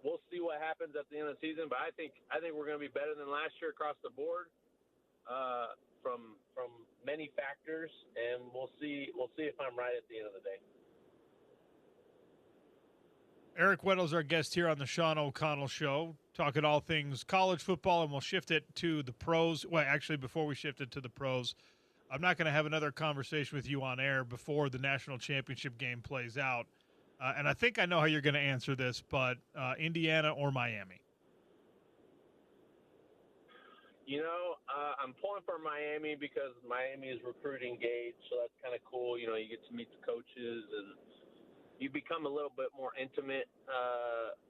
we'll see what happens at the end of the season. But I think we're going to be better than last year across the board from many factors. And we'll see if I'm right at the end of the day. Eric Weddle's our guest here on the Sean O'Connell Show, talking all things college football, and we'll shift it to the pros. Well, actually, before we shift it to the pros, I'm not going to have another conversation with you on air before the national championship game plays out. And I think I know how you're going to answer this, but Indiana or Miami? I'm pulling for Miami because Miami is recruiting Gage, so that's kind of cool. You get to meet the coaches and you become a little bit more intimate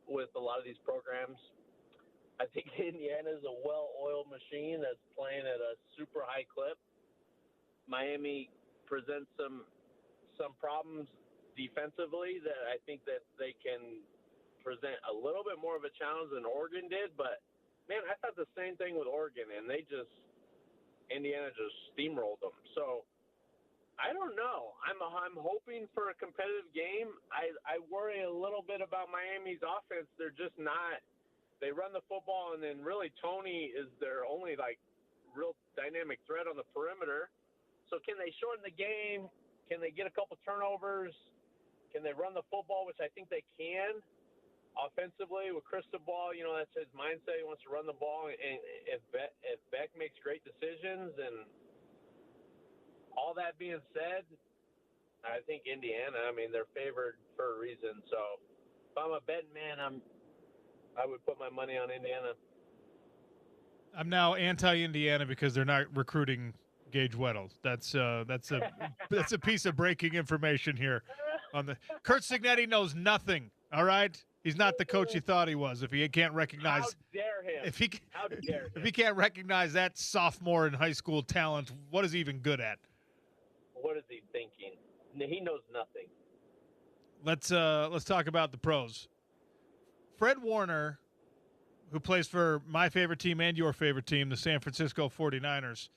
with a lot of these programs. I think Indiana is a well-oiled machine that's playing at a super high clip. Miami presents some problems defensively that I think that they can present a little bit more of a challenge than Oregon did. But, man, I thought the same thing with Oregon, and Indiana just steamrolled them. So, I don't know. I'm hoping for a competitive game. I worry a little bit about Miami's offense. They're just not. They run the football, and then really Tony is their only real dynamic threat on the perimeter. So can they shorten the game? Can they get a couple turnovers? Can they run the football, which I think they can offensively with Cristobal? That's his mindset. He wants to run the ball, and if Beck makes great decisions and all that being said, I think Indiana, they're favored for a reason. So if I'm a betting man, I would put my money on Indiana. I'm now anti-Indiana because they're not recruiting Gage Weddle. That's a piece of breaking information here. Kurt Cignetti knows nothing. All right, he's not the coach he thought he was. If he can't recognize, how dare him? If he can't recognize that sophomore in high school talent, what is he even good at? What is he thinking? He knows nothing. Let's talk about the pros. Fred Warner, who plays for my favorite team and your favorite team, the San Francisco 49ers,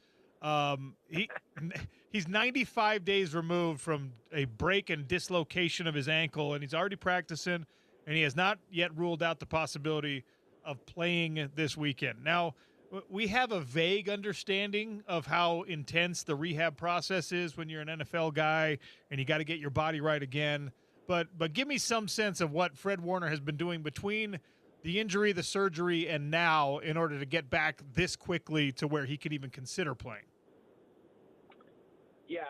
he's 95 days removed from a break and dislocation of his ankle, and he's already practicing, and he has not yet ruled out the possibility of playing this weekend. Now, we have a vague understanding of how intense the rehab process is when you're an NFL guy and you got to get your body right again. But give me some sense of what Fred Warner has been doing between the injury, the surgery, and now in order to get back this quickly to where he could even consider playing? Yeah,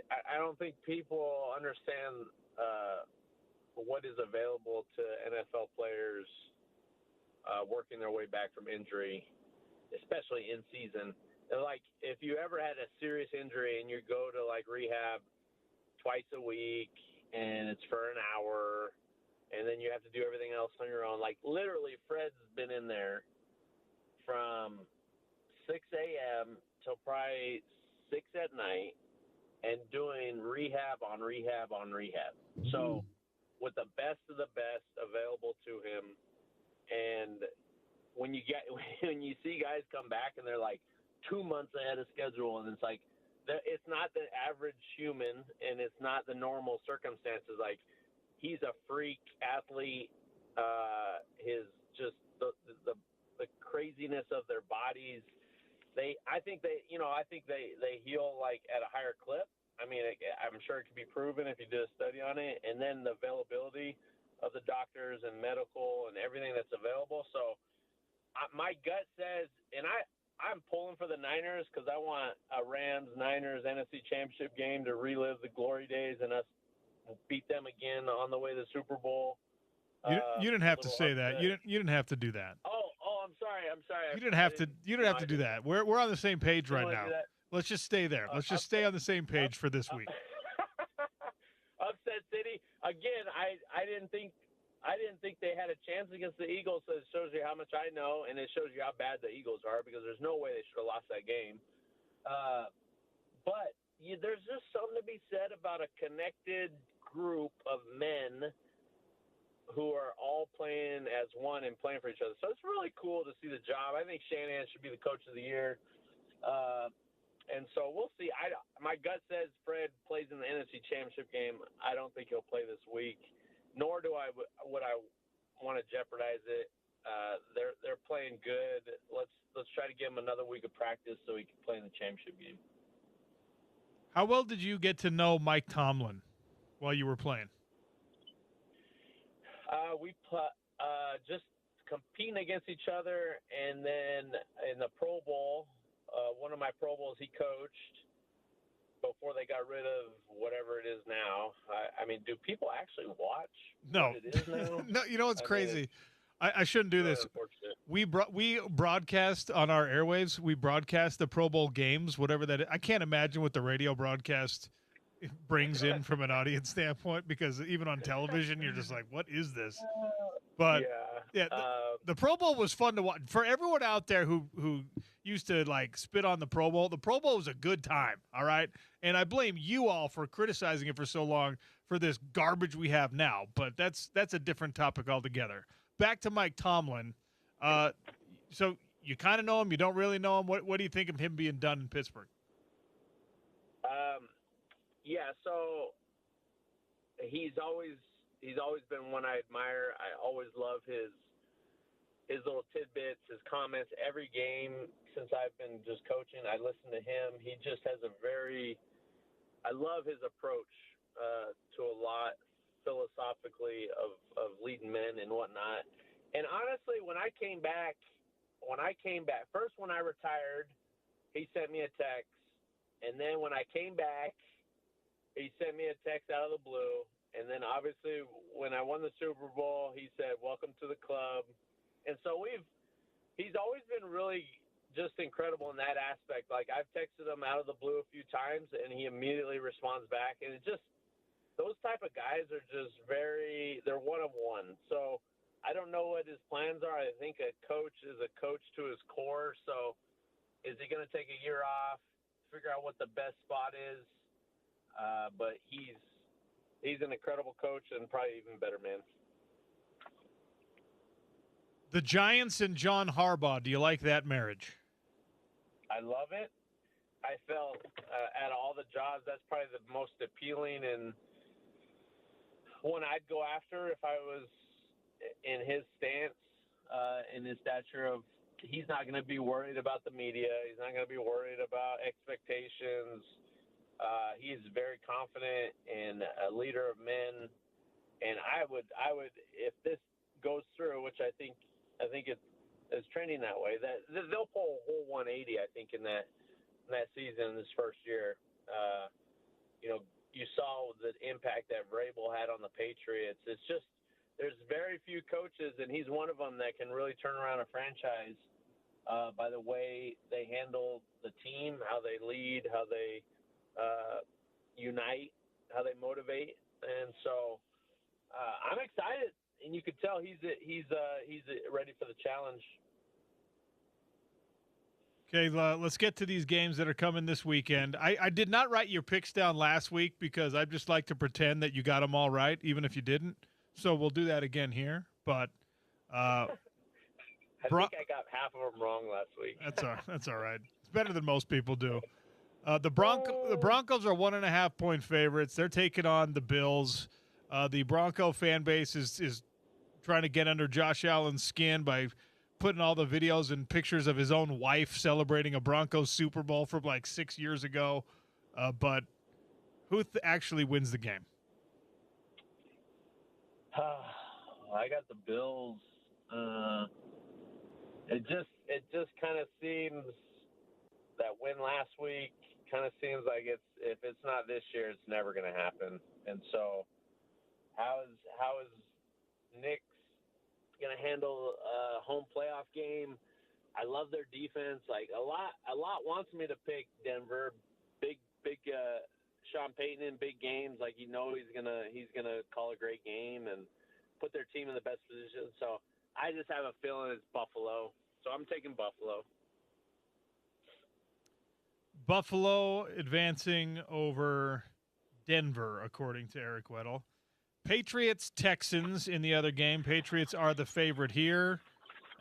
I don't think people understand what is available to NFL players working their way back from injury, especially in season. And if you ever had a serious injury and you go to rehab twice a week and it's for an hour, and then you have to do everything else on your own. Literally, Fred's been in there from 6 a.m. till probably 6 at night and doing rehab on rehab on rehab. So with the best of the best available to him, and when you see guys come back and they're 2 months ahead of schedule, and it's not the average human and it's not the normal circumstances. He's a freak athlete. His just the craziness of their bodies. I think they heal at a higher clip. I mean, I'm sure it could be proven if you did a study on it. And then the availability of the doctors and medical and everything that's available. So my gut says, and I'm pulling for the Niners because I want a Rams-Niners NFC Championship game to relive the glory days and us beat them again on the way to the Super Bowl. You didn't have to say that. You didn't have to do that. Oh, I'm sorry. You didn't have to. You didn't have to do that. We're on the same page right now. Let's just stay there. Let's just stay on the same page for this week. Upset City again. I didn't think they had a chance against the Eagles. So it shows you how much I know, and it shows you how bad the Eagles are because there's no way they should have lost that game. But there's just something to be said about a connected group of men who are all playing as one and playing for each other. So it's really cool to see the job. I think Shanahan should be the coach of the year. And so we'll see. My gut says Fred plays in the NFC Championship game. I don't think he'll play this week, nor would I want to jeopardize it. They're playing good. Let's try to give him another week of practice so he can play in the championship game. How well did you get to know Mike Tomlin while you were playing? We just competing against each other, and then in the Pro Bowl, one of my Pro Bowls he coached before they got rid of whatever it is now. I mean, do people actually watch No. what it is now? No, you know what's crazy? I shouldn't do this. We broadcast on our airwaves. We broadcast the Pro Bowl games, whatever that is. I can't imagine what the radio broadcast brings in from an audience standpoint, because even on television, you're just like, what is this? But yeah, the Pro Bowl was fun to watch. For everyone out there who used to spit on the Pro Bowl was a good time, all right? And I blame you all for criticizing it for so long for this garbage we have now. But that's a different topic altogether. Back to Mike Tomlin. So you kind of know him, you don't really know him. What do you think of him being done in Pittsburgh? Yeah, so he's always been one I admire. I always love his little tidbits, his comments. Every game since I've been just coaching, I listen to him. He just has I love his approach to a lot philosophically of leading men and whatnot. And honestly, when I came back, first when I retired, he sent me a text. And then when I came back, he sent me a text out of the blue. And then obviously when I won the Super Bowl, he said, "Welcome to the club." And so he's always been really just incredible in that aspect. I've texted him out of the blue a few times and he immediately responds back. And it's just, those type of guys are just they're one of one. So I don't know what his plans are. I think a coach is a coach to his core. So is he going to take a year off, figure out what the best spot is? But he's an incredible coach and probably even better man. The Giants and John Harbaugh, do you like that marriage? I love it. I felt out of all the jobs, that's probably the most appealing and one I'd go after if I was in his stance, in his stature of he's not going to be worried about the media. He's not going to be worried about expectations. He is very confident and a leader of men. And I would, if this goes through, which I think it's trending that way, that they'll pull a whole 180. I think in that season, this first year. You saw the impact that Vrabel had on the Patriots. It's just there's very few coaches, and he's one of them that can really turn around a franchise by the way they handle the team, how they lead, how they unite, how they motivate. And so I'm excited, and you could tell he's ready for the challenge. Okay, let's get to these games that are coming this weekend. I did not write your picks down last week because I just like to pretend that you got them all right, even if you didn't. So we'll do that again here. But I think I got half of them wrong last week. That's all right. It's better than most people do. The Broncos are 1.5-point favorites. They're taking on the Bills. The Bronco fan base is trying to get under Josh Allen's skin by putting all the videos and pictures of his own wife celebrating a Broncos Super Bowl from like 6 years ago. But who actually wins the game? I got the Bills. It just kind of seems that win last week kind of seems like if it's not this year, it's never going to happen. And so how is Nick going to handle a home playoff game? I love their defense. Like a lot wants me to pick Denver. Big Sean Payton in big games. Like he's gonna call a great game and put their team in the best position. So I just have a feeling it's Buffalo. So I'm taking Buffalo. Buffalo advancing over Denver, according to Eric Weddle. Patriots-Texans in the other game. Patriots are the favorite here.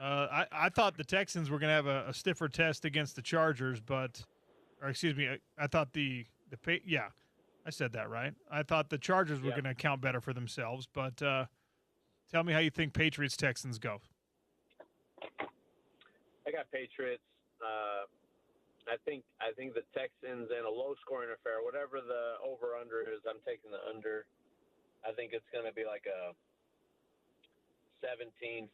I thought the Texans were going to have a stiffer test against the Chargers, I thought I said that right. I thought the Chargers were going to account better for themselves, but tell me how you think Patriots-Texans go. I got Patriots. I think the Texans in a low-scoring affair, whatever the over-under is, I'm taking the under. I think it's going to be like a 17-14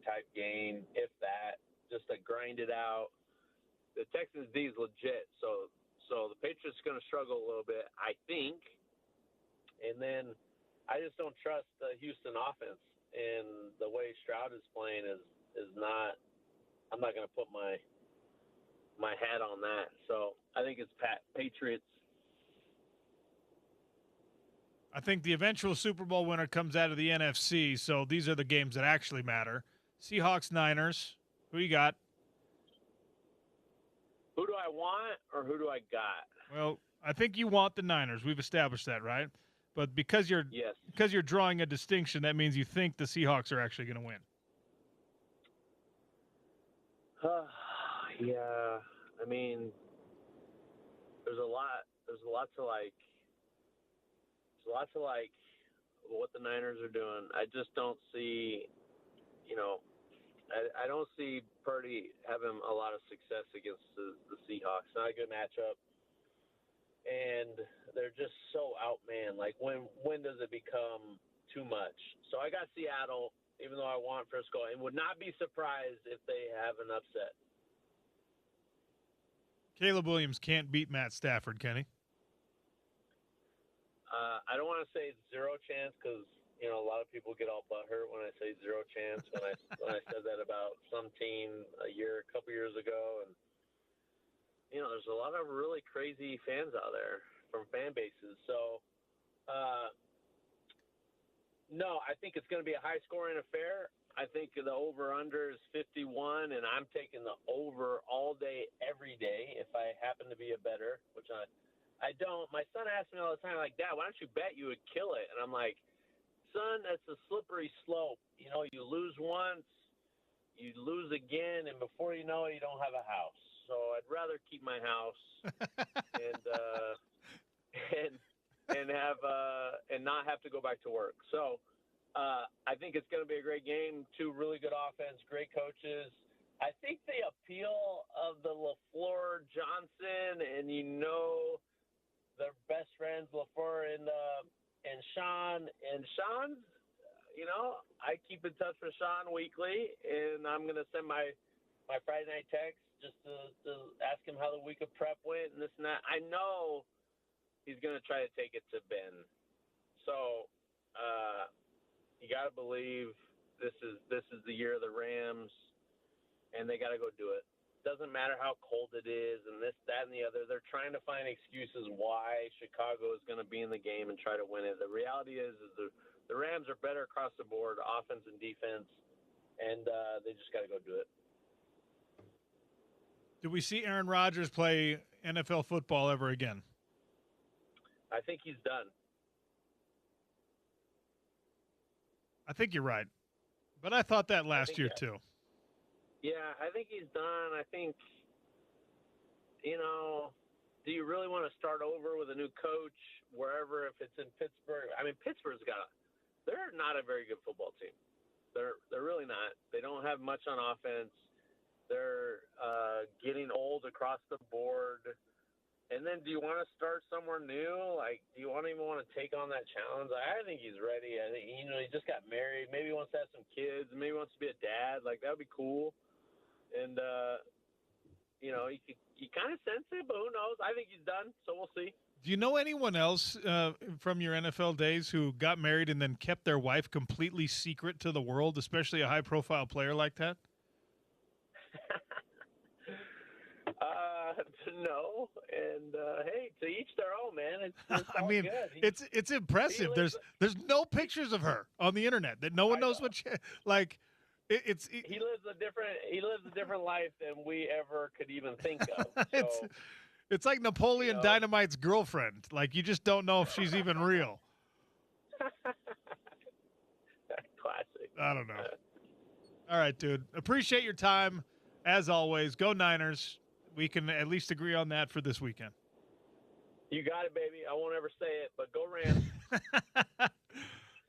type game, if that, just to grind it out. The Texans' D is legit, so the Patriots are going to struggle a little bit, I think. And then I just don't trust the Houston offense, and the way Stroud is playing is not. I'm not going to put my hat on that. So I think it's Patriots. I think the eventual Super Bowl winner comes out of the NFC, so these are the games that actually matter. Seahawks-Niners. Who you got? Who do I want or who do I got? Well, I think you want the Niners. We've established that, right? But because you're drawing a distinction, that means you think the Seahawks are actually going to win. Yeah. I mean, there's a lot to like. There's a lot to like what the Niners are doing. I just don't see, I don't see Purdy having a lot of success against the Seahawks. Not a good matchup. And they're just so outmanned. Like, when does it become too much? So I got Seattle, even though I want Frisco, and would not be surprised if they have an upset. Caleb Williams can't beat Matt Stafford, can he? I don't want to say zero chance because, a lot of people get all butthurt when I say zero chance when I said that about some team a couple years ago. And, there's a lot of really crazy fans out there from fan bases. So, no, I think it's going to be a high-scoring affair. I think the over-under is 51, and I'm taking the over all day, every day, if I happen to be a bettor, which I don't. My son asks me all the time, like, Dad, why don't you bet you would kill it? And I'm like, son, that's a slippery slope. You lose once, you lose again, and before you know it, you don't have a house. So I'd rather keep my house and have and not have to go back to work. So I think it's going to be a great game. Two really good offense, great coaches. I think the appeal of the LaFleur Johnson and their best friends LaFleur and Sean. And Sean's, I keep in touch with Sean weekly, and I'm going to send my Friday night text just to ask him how the week of prep went and this and that. I know he's going to try to take it to Ben. So you got to believe this is the year of the Rams, and they got to go do it. Doesn't matter how cold it is and this, that, and the other. They're trying to find excuses why Chicago is going to be in the game and try to win it. The reality is the Rams are better across the board, offense and defense, and they just got to go do it. Do we see Aaron Rodgers play NFL football ever again? I think he's done. I think you're right. But I thought that last year, too. Yeah, I think he's done. I think, do you really want to start over with a new coach wherever, if it's in Pittsburgh? I mean, they're not a very good football team. They're really not. They don't have much on offense. They're getting old across the board. And then do you want to start somewhere new? Like, do you even want to take on that challenge? I think he's ready. I think, he just got married. Maybe he wants to have some kids. Maybe he wants to be a dad. Like, that would be cool. And, you kind of sense it, but who knows? I think he's done, so we'll see. Do you know anyone else from your NFL days who got married and then kept their wife completely secret to the world, especially a high-profile player like that? No, and hey, to each their own, man. It's I mean, good. it's impressive. There's no pictures of her on the internet that no one knows what she like. He lives a different life than we ever could even think of. So, it's like Napoleon Dynamite's girlfriend. Like, you just don't know if she's even real. Classic. I don't know. All right, dude. Appreciate your time as always. Go Niners. We can at least agree on that for this weekend. You got it, baby. I won't ever say it, but go Rams.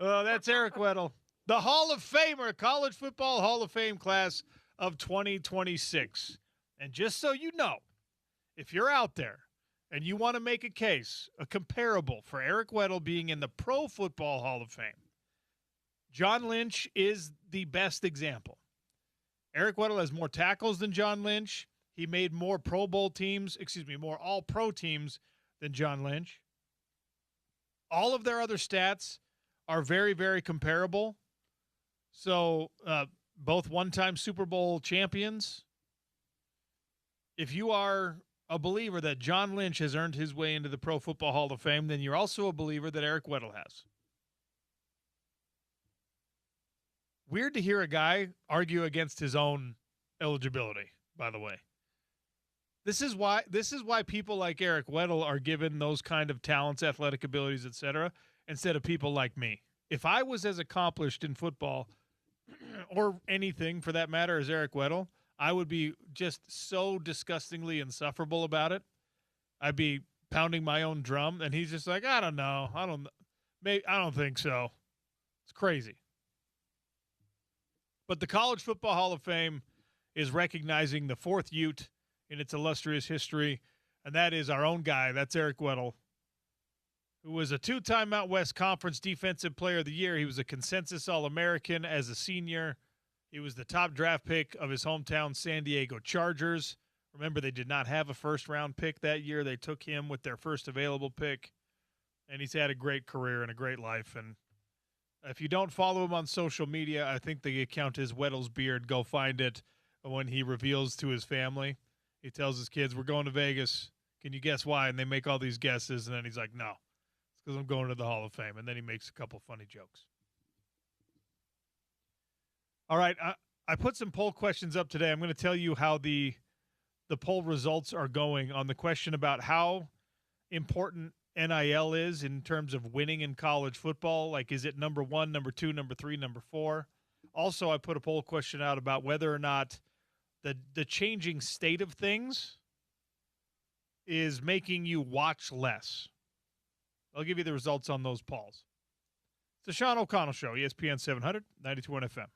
Oh, that's Eric Weddle, the Hall of Famer, College Football Hall of Fame class of 2026. And just so you know, if you're out there and you want to make a case, a comparable for Eric Weddle being in the Pro Football Hall of Fame, John Lynch is the best example. Eric Weddle has more tackles than John Lynch. He made more more all-pro teams than John Lynch. All of their other stats are very, very comparable. So both one-time Super Bowl champions. If you are a believer that John Lynch has earned his way into the Pro Football Hall of Fame, then you're also a believer that Eric Weddle has. Weird to hear a guy argue against his own eligibility, by the way. This is why people like Eric Weddle are given those kind of talents, athletic abilities, etc., instead of people like me. If I was as accomplished in football or anything for that matter as Eric Weddle, I would be just so disgustingly insufferable about it. I'd be pounding my own drum, and he's just like, I don't know. I don't think so. It's crazy. But the College Football Hall of Fame is recognizing the fourth Ute in its illustrious history, and that is our own guy. That's Eric Weddle, who was a two-time Out West Conference Defensive Player of the Year. He was a consensus All-American as a senior. He was the top draft pick of his hometown San Diego Chargers. Remember, they did not have a first-round pick that year. They took him with their first available pick, and he's had a great career and a great life. And if you don't follow him on social media, I think the account is Weddle's Beard. Go find it when he reveals to his family. He tells his kids, we're going to Vegas. Can you guess why? And they make all these guesses, and then he's like, no, it's because I'm going to the Hall of Fame. And then he makes a couple funny jokes. All right, I put some poll questions up today. I'm going to tell you how the poll results are going on the question about how important NIL is in terms of winning in college football. Like, is it number 1, number 2, number 3, number 4? Also, I put a poll question out about whether or not the changing state of things is making you watch less. I'll give you the results on those polls. It's the Sean O'Connell Show, ESPN 700, 92.1 FM.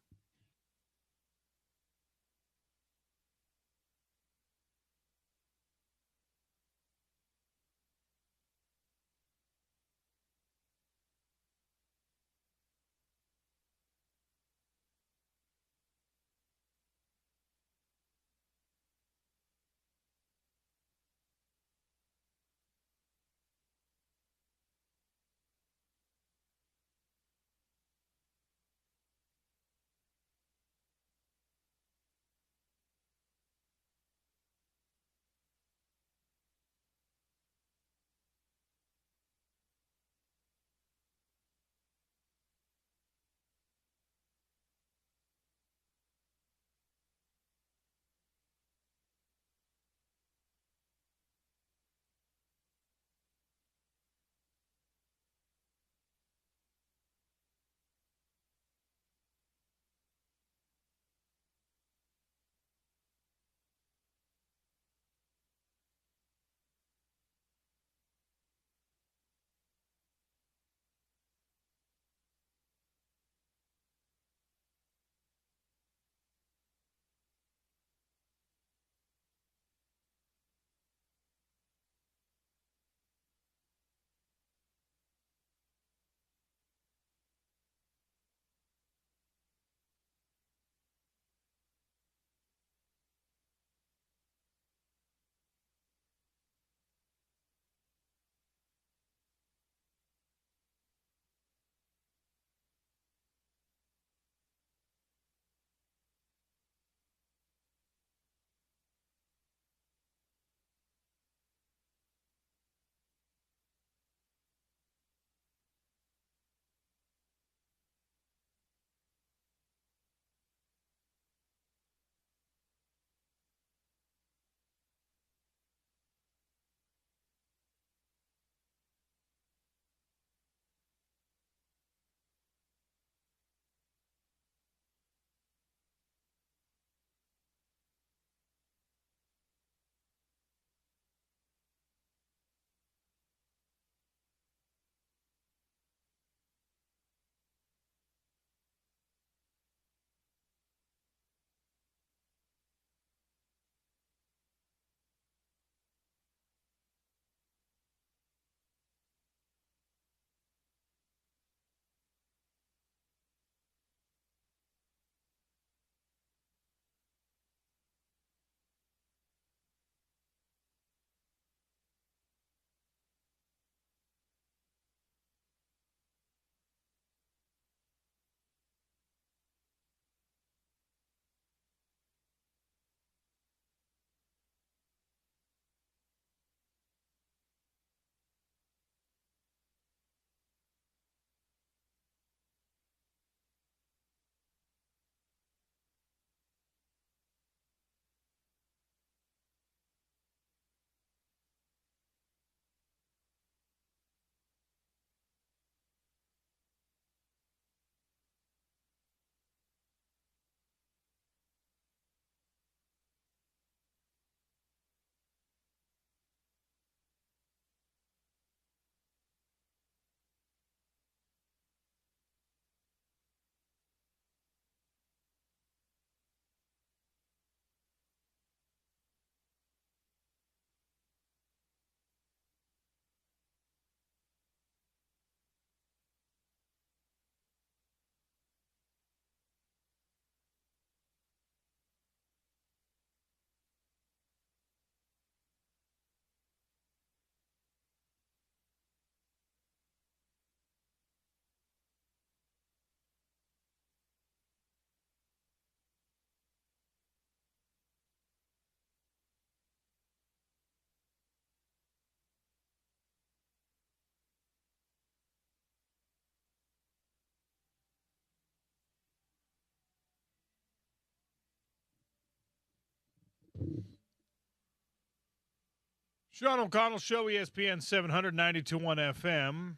Sean O'Connell Show, ESPN 792.1 FM.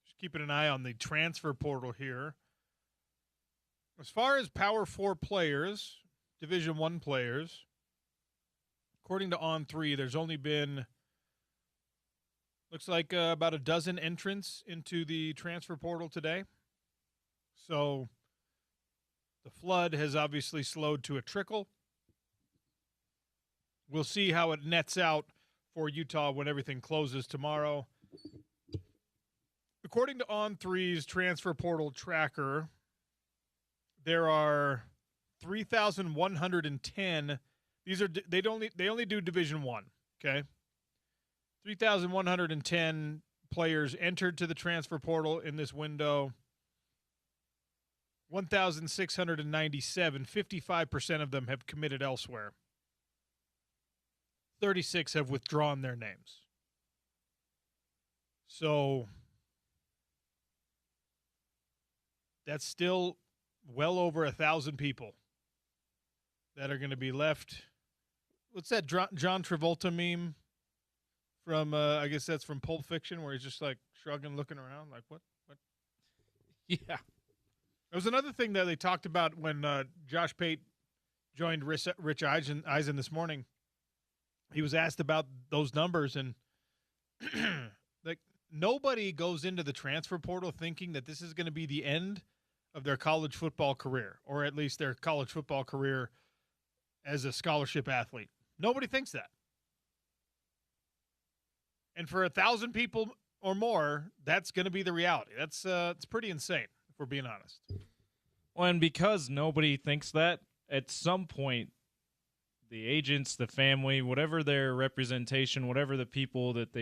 Just keeping an eye on the transfer portal here. As far as Power 4 players, Division I players, according to On3, there's only been, looks like about a dozen entrants into the transfer portal today. So the flood has obviously slowed to a trickle. We'll see how it nets out for Utah when everything closes tomorrow. According to On3's transfer portal tracker, there are 3,110. They only do Division I, okay? 3,110 players entered to the transfer portal in this window. 1,697, 55% of them have committed elsewhere. 36 have withdrawn their names. So that's still well over 1,000 people that are going to be left. What's that John Travolta meme from, I guess that's from Pulp Fiction, where he's just like shrugging, looking around like, what? Yeah. There was another thing that they talked about when Josh Pate joined Rich Eisen this morning. He was asked about those numbers, and like nobody goes into the transfer portal thinking that this is going to be the end of their college football career, or at least their college football career as a scholarship athlete. Nobody thinks that. And for 1,000 people or more, that's going to be the reality. That's it's pretty insane, if we're being honest. Well, and because nobody thinks that, at some point, the agents, the family, whatever their representation, whatever the people that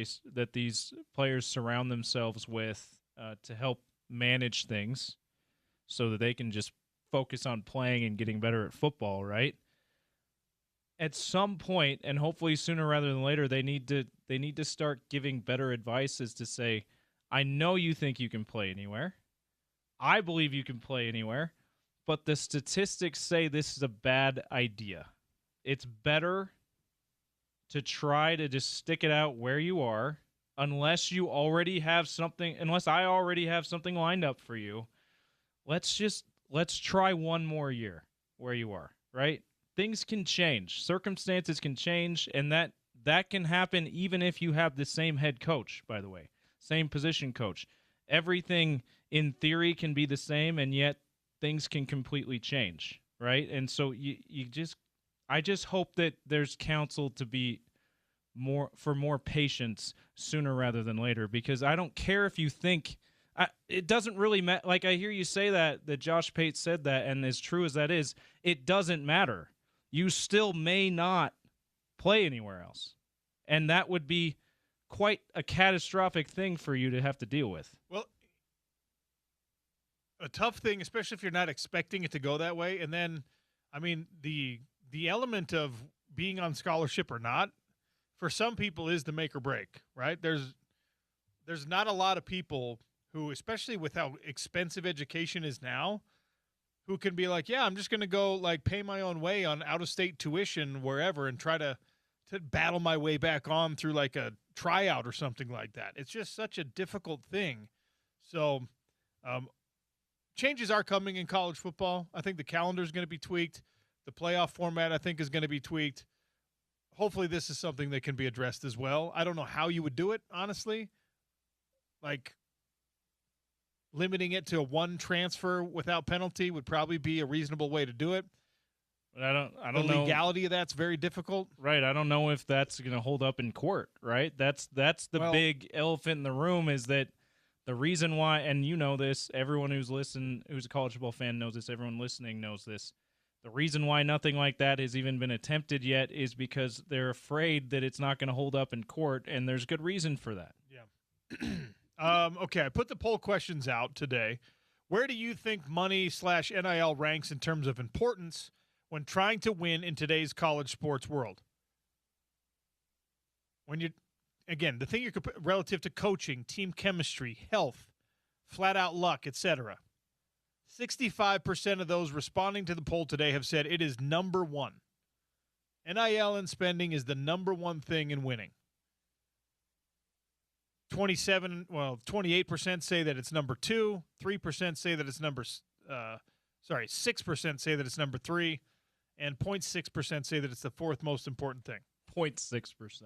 these players surround themselves with to help manage things so that they can just focus on playing and getting better at football, right? At some point, and hopefully sooner rather than later, they need to start giving better advice as to say, I know you think you can play anywhere. I believe you can play anywhere, but the statistics say this is a bad idea. It's better to try to just stick it out where you are, unless I already have something lined up for you. Let's try one more year where you are, right? Things can change. Circumstances can change, and that can happen even if you have the same head coach, by the way, same position coach. Everything in theory can be the same, and yet things can completely change, right? And so I just hope that there's counsel to be more patience sooner rather than later, because I don't care if you think it doesn't really matter. Like, I hear you say that Josh Pate said that, and as true as that is, it doesn't matter. You still may not play anywhere else, and that would be quite a catastrophic thing for you to have to deal with. Well, a tough thing, especially if you're not expecting it to go that way. And then, I mean, the element of being on scholarship or not, for some people, is the make or break, right? There's not a lot of people who, especially with how expensive education is now, who can be like, yeah, I'm just going to go like pay my own way on out-of-state tuition wherever and try to battle my way back on through like a tryout or something like that. It's just such a difficult thing. So changes are coming in college football. I think the calendar is going to be tweaked. The playoff format, I think, is going to be tweaked. Hopefully this is something that can be addressed as well. I don't know how you would do it, honestly. Like, limiting it to one transfer without penalty would probably be a reasonable way to do it. But I don't the know. Legality of that's very difficult. Right. I don't know if that's going to hold up in court, right? That's the big elephant in the room, is that the reason why, and you know this, everyone who's a college football fan knows this, everyone listening knows this. The reason why nothing like that has even been attempted yet is because they're afraid that it's not going to hold up in court, and there's good reason for that. Yeah. Okay, I put the poll questions out today. Where do you think money/NIL ranks in terms of importance when trying to win in today's college sports world? The thing you could put relative to coaching, team chemistry, health, flat-out luck, etc. 65% of those responding to the poll today have said it is number one. NIL and spending is the number one thing in winning. 28% say that it's number 2, 3% say that it's 6% say that it's number 3, and 0.6% say that it's the fourth most important thing. 0.6%.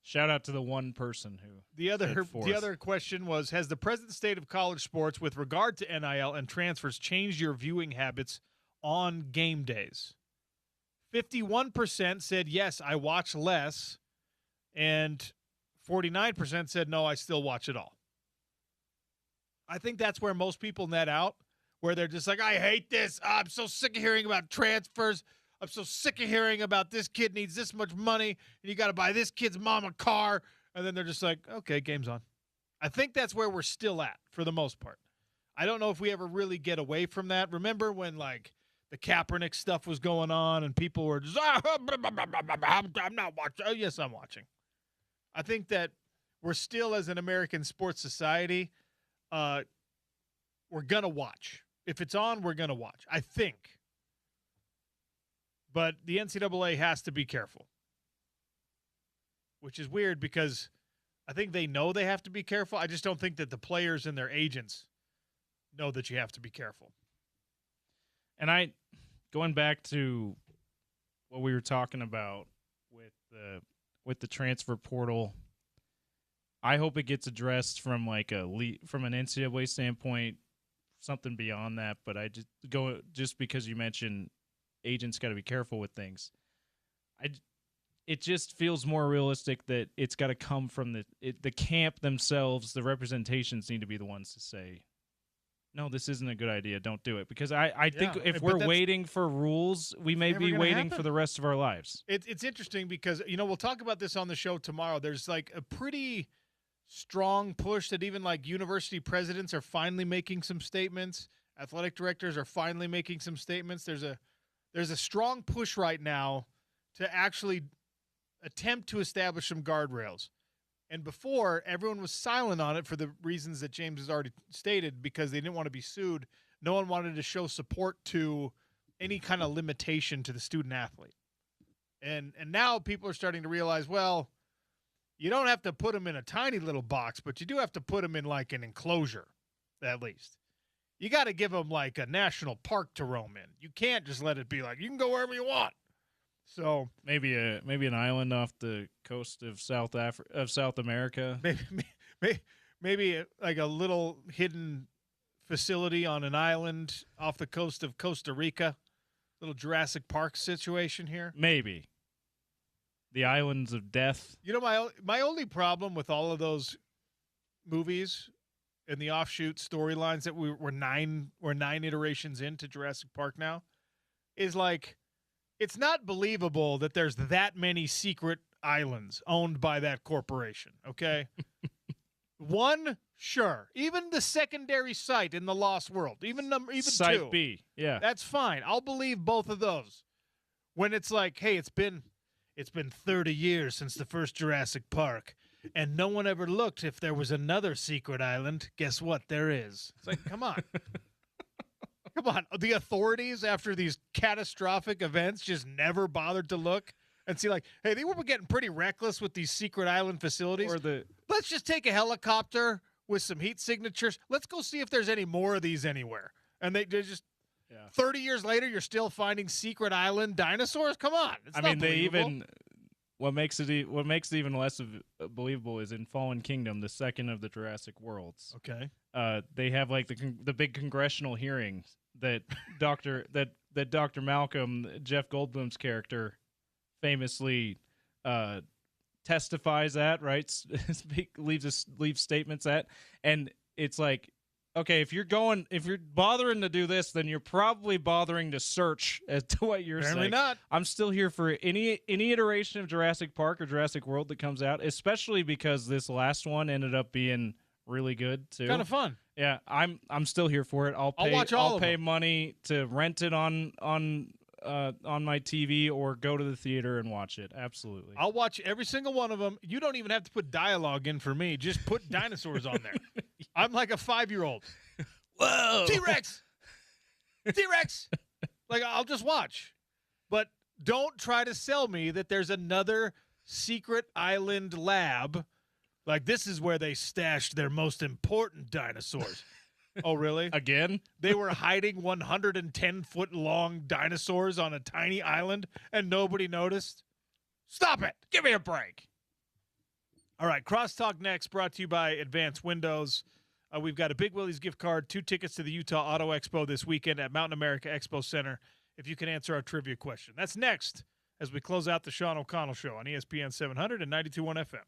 Shout out to the one person who The other question was, has the present state of college sports with regard to NIL and transfers changed your viewing habits on game days? 51% said, yes, I watch less, and 49% said, no, I still watch it all. I think that's where most people net out, where they're just like, I hate this. I'm so sick of hearing about transfers. I'm so sick of hearing about this kid needs this much money, and you got to buy this kid's mom a car. And then they're just like, okay, game's on. I think that's where we're still at for the most part. I don't know if we ever really get away from that. Remember when, like, the Kaepernick stuff was going on and people were just, I'm not watching. Oh, yes, I'm watching. I think that we're still, as an American sports society, we're going to watch. If it's on, we're going to watch, I think. But the NCAA has to be careful, which is weird because I think they know they have to be careful. I just don't think that the players and their agents know that you have to be careful. And going back to what we were talking about with the transfer portal, I hope it gets addressed from from an NCAA standpoint, something beyond that. But just because you mentioned agents got to be careful with things, it just feels more realistic that it's got to come from the camp themselves. The representations need to be the ones to say, no, this isn't a good idea. Don't do it. Because I think if we're waiting for rules, we may be waiting for the rest of our lives. It's interesting because, we'll talk about this on the show tomorrow. There's like a pretty strong push that even like university presidents are finally making some statements. Athletic directors are finally making some statements. There's a strong push right now to actually attempt to establish some guardrails. And before, everyone was silent on it for the reasons that James has already stated, because they didn't want to be sued. No one wanted to show support to any kind of limitation to the student athlete. And now people are starting to realize, well, you don't have to put them in a tiny little box, but you do have to put them in like an enclosure, at least. You got to give them like a national park to roam in. You can't just let it be like, you can go wherever you want. So maybe an island off the coast of South America. Maybe like a little hidden facility on an island off the coast of Costa Rica. Little Jurassic Park situation here. Maybe the Islands of Death. My only problem with all of those movies and the offshoot storylines that we're nine iterations into Jurassic Park now is like, it's not believable that there's that many secret islands owned by that corporation, okay? One, sure. Even the secondary site in the Lost World, even Site 2. B, yeah. That's fine. I'll believe both of those. When it's like, hey, it's been 30 years since the first Jurassic Park, and no one ever looked if there was another secret island. Guess what? There is. It's like, come on. Come on. The authorities, after these catastrophic events, just never bothered to look and see, like, hey, they were getting pretty reckless with these secret island facilities. Let's just take a helicopter with some heat signatures. Let's go see if there's any more of these anywhere. And they just 30 years later, you're still finding secret island dinosaurs? Come on. What makes it even less believable is in Fallen Kingdom, the second of the Jurassic Worlds. Okay. They have like the big congressional hearings that Dr. Malcolm, Jeff Goldblum's character, famously testifies at, right? leaves statements at, and it's like, okay, if you're bothering to do this, then you're probably bothering to search as to what you're saying. Apparently not. I'm still here for any iteration of Jurassic Park or Jurassic World that comes out, especially because this last one ended up being really good too. Kind of fun. Yeah, I'm still here for it. I'll pay money to rent it on my TV or go to the theater and watch it. Absolutely. I'll watch every single one of them. You don't even have to put dialogue in for me. Just put dinosaurs on there. I'm like a 5-year-old. Whoa. T-Rex. T-Rex. Like, I'll just watch. But don't try to sell me that there's another secret island lab Like, this is where they stashed their most important dinosaurs. Oh, really? Again? They were hiding 110-foot-long dinosaurs on a tiny island, and nobody noticed? Stop it. Give me a break. All right, Crosstalk next, brought to you by Advanced Windows. We've got a Big Willie's gift card, 2 tickets to the Utah Auto Expo this weekend at Mountain America Expo Center, if you can answer our trivia question. That's next as we close out the Sean O'Connell Show on ESPN 700 and 92.1 FM.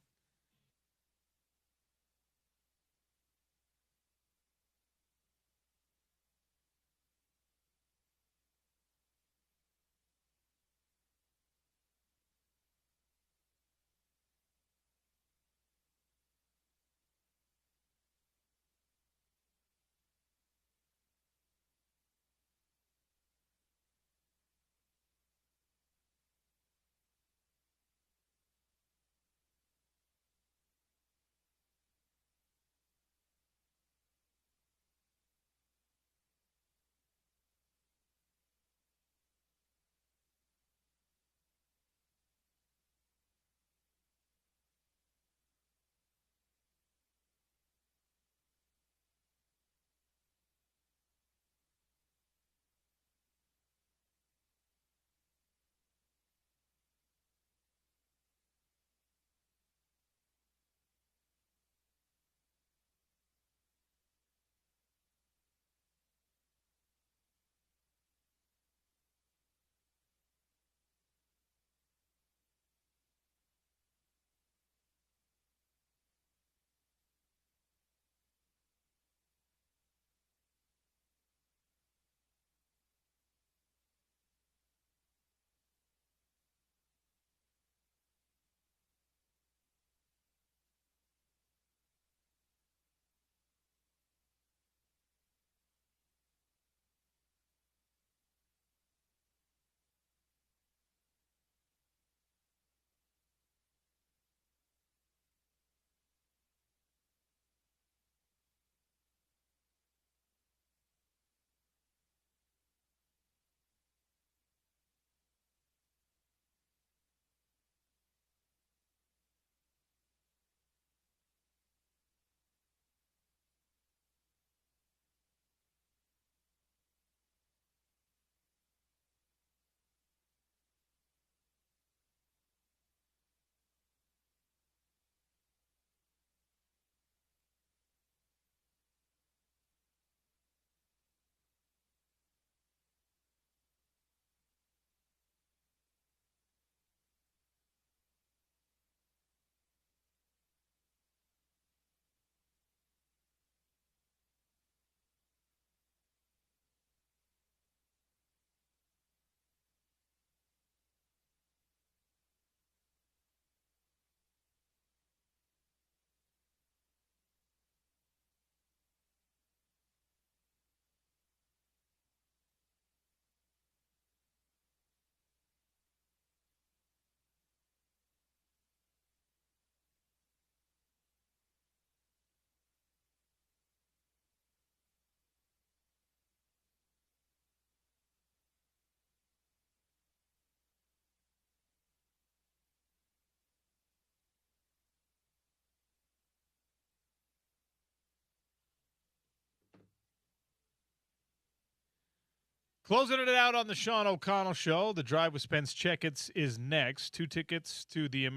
Closing it out on the Sean O'Connell Show. The Drive with Spence Checketts is next. 2 tickets to the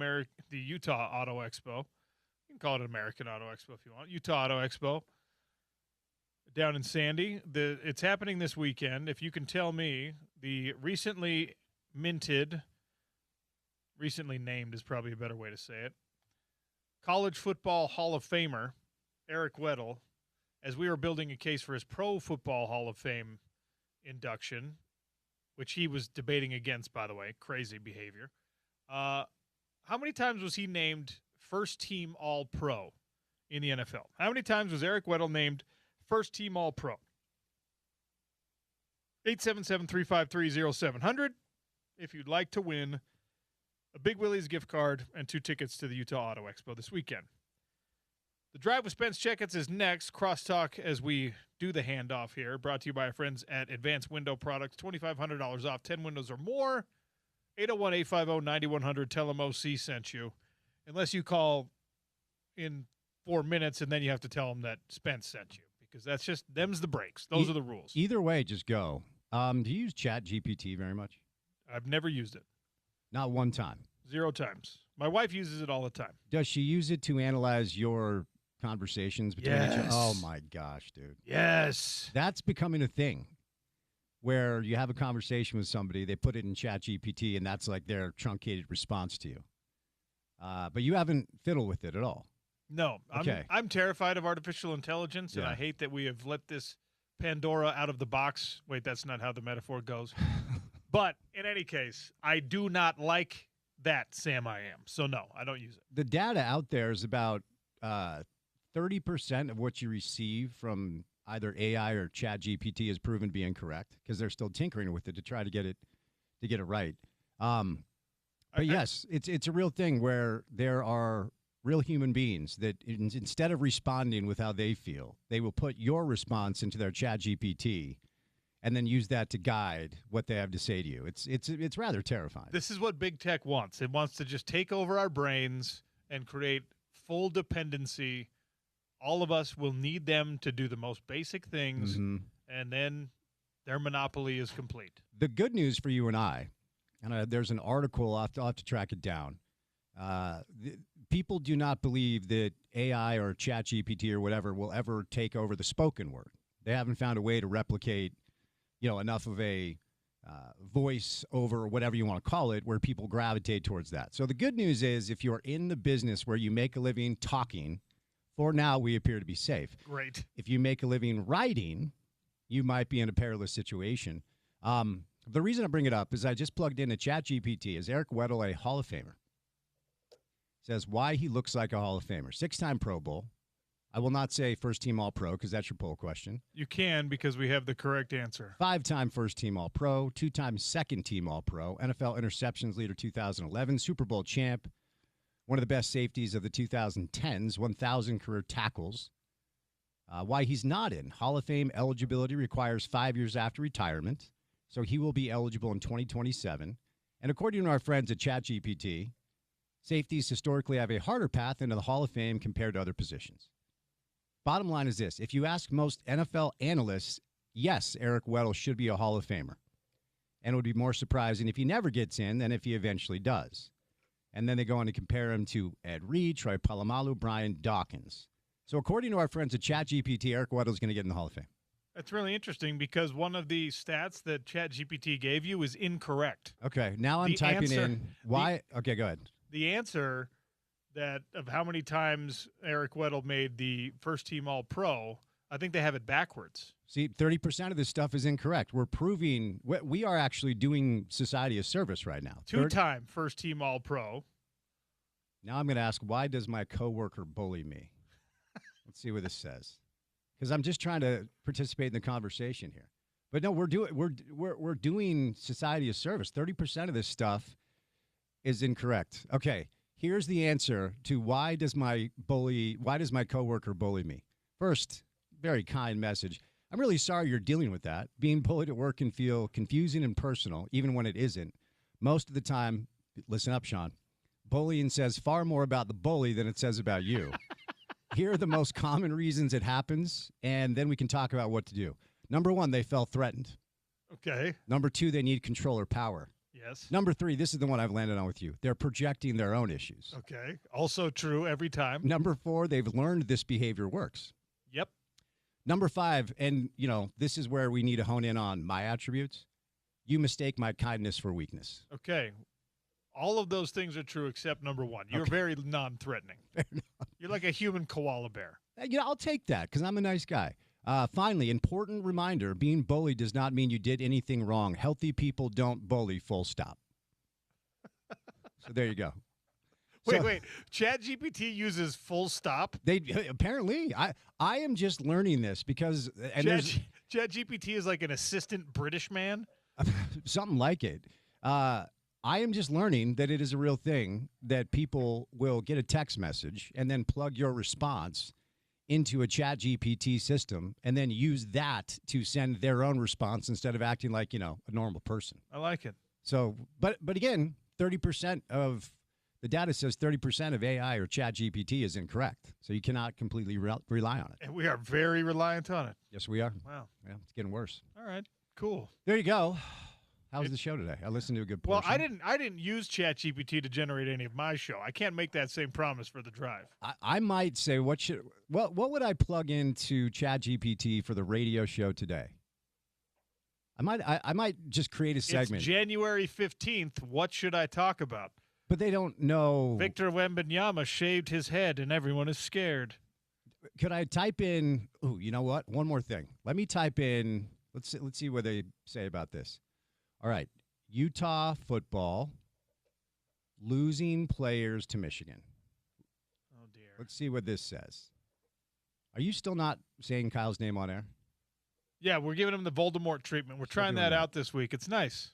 Utah Auto Expo. You can call it American Auto Expo if you want. Utah Auto Expo down in Sandy. It's happening this weekend. If you can tell me, the recently named is probably a better way to say it, College Football Hall of Famer Eric Weddle, as we were building a case for his Pro Football Hall of Fame induction, which he was debating against, by the way, crazy behavior. How many times was he named first team All-Pro in the NFL? How many times was Eric Weddle named first team All-Pro? 877-353-0700 if you'd like to win a Big Willie's gift card and 2 tickets to the Utah Auto Expo this weekend. The Drive with Spence Checketts is next. Crosstalk as we do the handoff here. Brought to you by our friends at Advanced Window Products. $2,500 off, 10 windows or more. 801-850-9100. Tell them OC sent you. Unless you call in 4 minutes, and then you have to tell them that Spence sent you, because that's just them's the breaks. Those are the rules. Either way, just go. Do you use Chat GPT very much? I've never used it. Not one time. 0 times. My wife uses it all the time. Does she use it to analyze your conversations between each other? Yes. Oh, my gosh, dude. Yes. That's becoming a thing where you have a conversation with somebody, they put it in Chat GPT, and that's like their truncated response to you. But you haven't fiddled with it at all. No. Okay. I'm terrified of artificial intelligence, and Yeah. I hate that we have let this Pandora out of the box. Wait, that's not how the metaphor goes. But in any case, I do not like that Sam I am. So, no, I don't use it. The data out there is about 30% of what you receive from either AI or Chat GPT is proven to be incorrect because they're still tinkering with it to try to get it right. But yes, it's a real thing where there are real human beings that instead of responding with how they feel, they will put your response into their Chat GPT and then use that to guide what they have to say to you. It's rather terrifying. This is what big tech wants. It wants to just take over our brains and create full dependency. All of us will need them to do the most basic things, and then their monopoly is complete. The good news for you and I, and there's an article, I'll have to track it down. People do not believe that AI or ChatGPT or whatever will ever take over the spoken word. They haven't found a way to replicate, enough of a voice over whatever you want to call it where people gravitate towards that. So the good news is if you're in the business where you make a living talking, for now we appear to be safe. Great. If you make a living writing, you might be in a perilous situation. The reason I bring it up is I just plugged in a ChatGPT. Is Eric Weddle a Hall of Famer? Says why he looks like a Hall of Famer. 6-time Pro Bowl. I will not say first-team All-Pro because that's your poll question. You can because we have the correct answer. 5-time first-team All-Pro, 2-time second-team All-Pro, NFL interceptions leader 2011, Super Bowl champ, one of the best safeties of the 2010s, 1,000 career tackles. Why he's not in. Hall of Fame eligibility requires 5 years after retirement, so he will be eligible in 2027. And according to our friends at ChatGPT, safeties historically have a harder path into the Hall of Fame compared to other positions. Bottom line is this. If you ask most NFL analysts, yes, Eric Weddle should be a Hall of Famer. And it would be more surprising if he never gets in than if he eventually does. And then they go on to compare him to Ed Reed, Troy Polamalu, Brian Dawkins. So according to our friends at ChatGPT, Eric Weddle is going to get in the Hall of Fame. That's really interesting because one of the stats that ChatGPT gave you is incorrect. Okay, now I'm typing in why. Okay, go ahead. The answer of how many times Eric Weddle made the first-team All-Pro, I think they have it backwards. See, 30% of this stuff is incorrect. We're proving we are actually doing society a service right now. 2-time first-team All-Pro. Now I'm going to ask, why does my coworker bully me? Let's see what this says. Because I'm just trying to participate in the conversation here. But no, we're doing society a service. 30% of this stuff is incorrect. Okay, here's the answer to why does my coworker bully me? First, very kind message. I'm really sorry you're dealing with that. Being bullied at work can feel confusing and personal, even when it isn't. Most of the time, listen up, Sean, bullying says far more about the bully than it says about you. Here are the most common reasons it happens, and then we can talk about what to do. Number 1, they felt threatened. Okay. Number 2, they need control or power. Yes. Number 3, this is the one I've landed on with you. They're projecting their own issues. Okay. Also true every time. Number 4, they've learned this behavior works. Yep. Number 5, and, this is where we need to hone in on my attributes. You mistake my kindness for weakness. Okay. All of those things are true except number 1. You're very non-threatening. Fair enough. You're like a human koala bear. I'll take that because I'm a nice guy. Finally, important reminder, being bullied does not mean you did anything wrong. Healthy people don't bully, full stop. So there you go. Wait. ChatGPT uses full stop? They apparently, I am just learning this because ChatGPT is like an assistant British man? Something like it. I am just learning that it is a real thing that people will get a text message and then plug your response into a ChatGPT system and then use that to send their own response instead of acting like, a normal person. I like it. So, but again, 30% of The data says 30% of AI or Chat GPT is incorrect, so you cannot completely rely on it. And we are very reliant on it. Yes, we are. Wow. Yeah, it's getting worse. All right. Cool. There you go. How was the show today? I listened to a good portion. Well, I didn't use ChatGPT to generate any of my show. I can't make that same promise for the drive. I might say, what would I plug into ChatGPT for the radio show today? I might just create a segment. It's January 15th. What should I talk about? But they don't know. Victor Wembanyama shaved his head and everyone is scared. Could I type in? Oh, you know what? One more thing. Let me type in. Let's see what they say about this. All right, Utah football losing players to Michigan. Oh dear. Let's see what this says. Are you still not saying Kyle's name on air? Yeah, we're giving him the Voldemort treatment. We're trying that out this week. It's nice.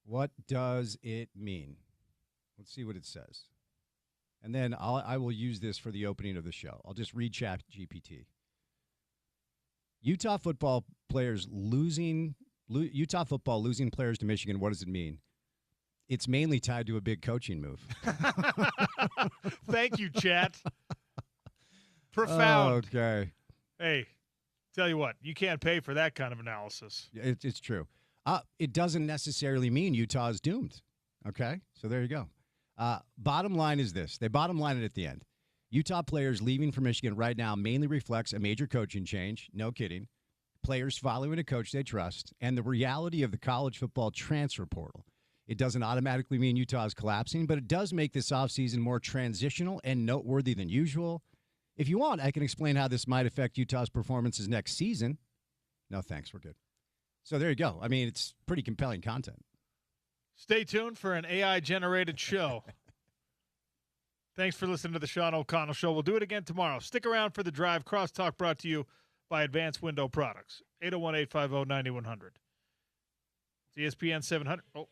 What does it mean? Let's see what it says. And then I will use this for the opening of the show. I'll just read ChatGPT. Utah football losing players to Michigan. What does it mean? It's mainly tied to a big coaching move. Thank you, chat. Profound. Okay. Hey, tell you what, you can't pay for that kind of analysis. It's true. It doesn't necessarily mean Utah is doomed. Okay, so there you go. Bottom line is this. They bottom line it at the end. Utah players leaving for Michigan right now mainly reflects a major coaching change. No kidding. Players following a coach they trust, and the reality of the college football transfer portal. It doesn't automatically mean Utah is collapsing, but it does make this offseason more transitional and noteworthy than usual. If you want, I can explain how this might affect Utah's performances next season. No, thanks. We're good. So there you go. I mean, it's pretty compelling content. Stay tuned for an AI-generated show. Thanks for listening to the Sean O'Connell Show. We'll do it again tomorrow. Stick around for the drive. Crosstalk brought to you by Advanced Window Products. 801-850-9100. It's ESPN 700. Oh.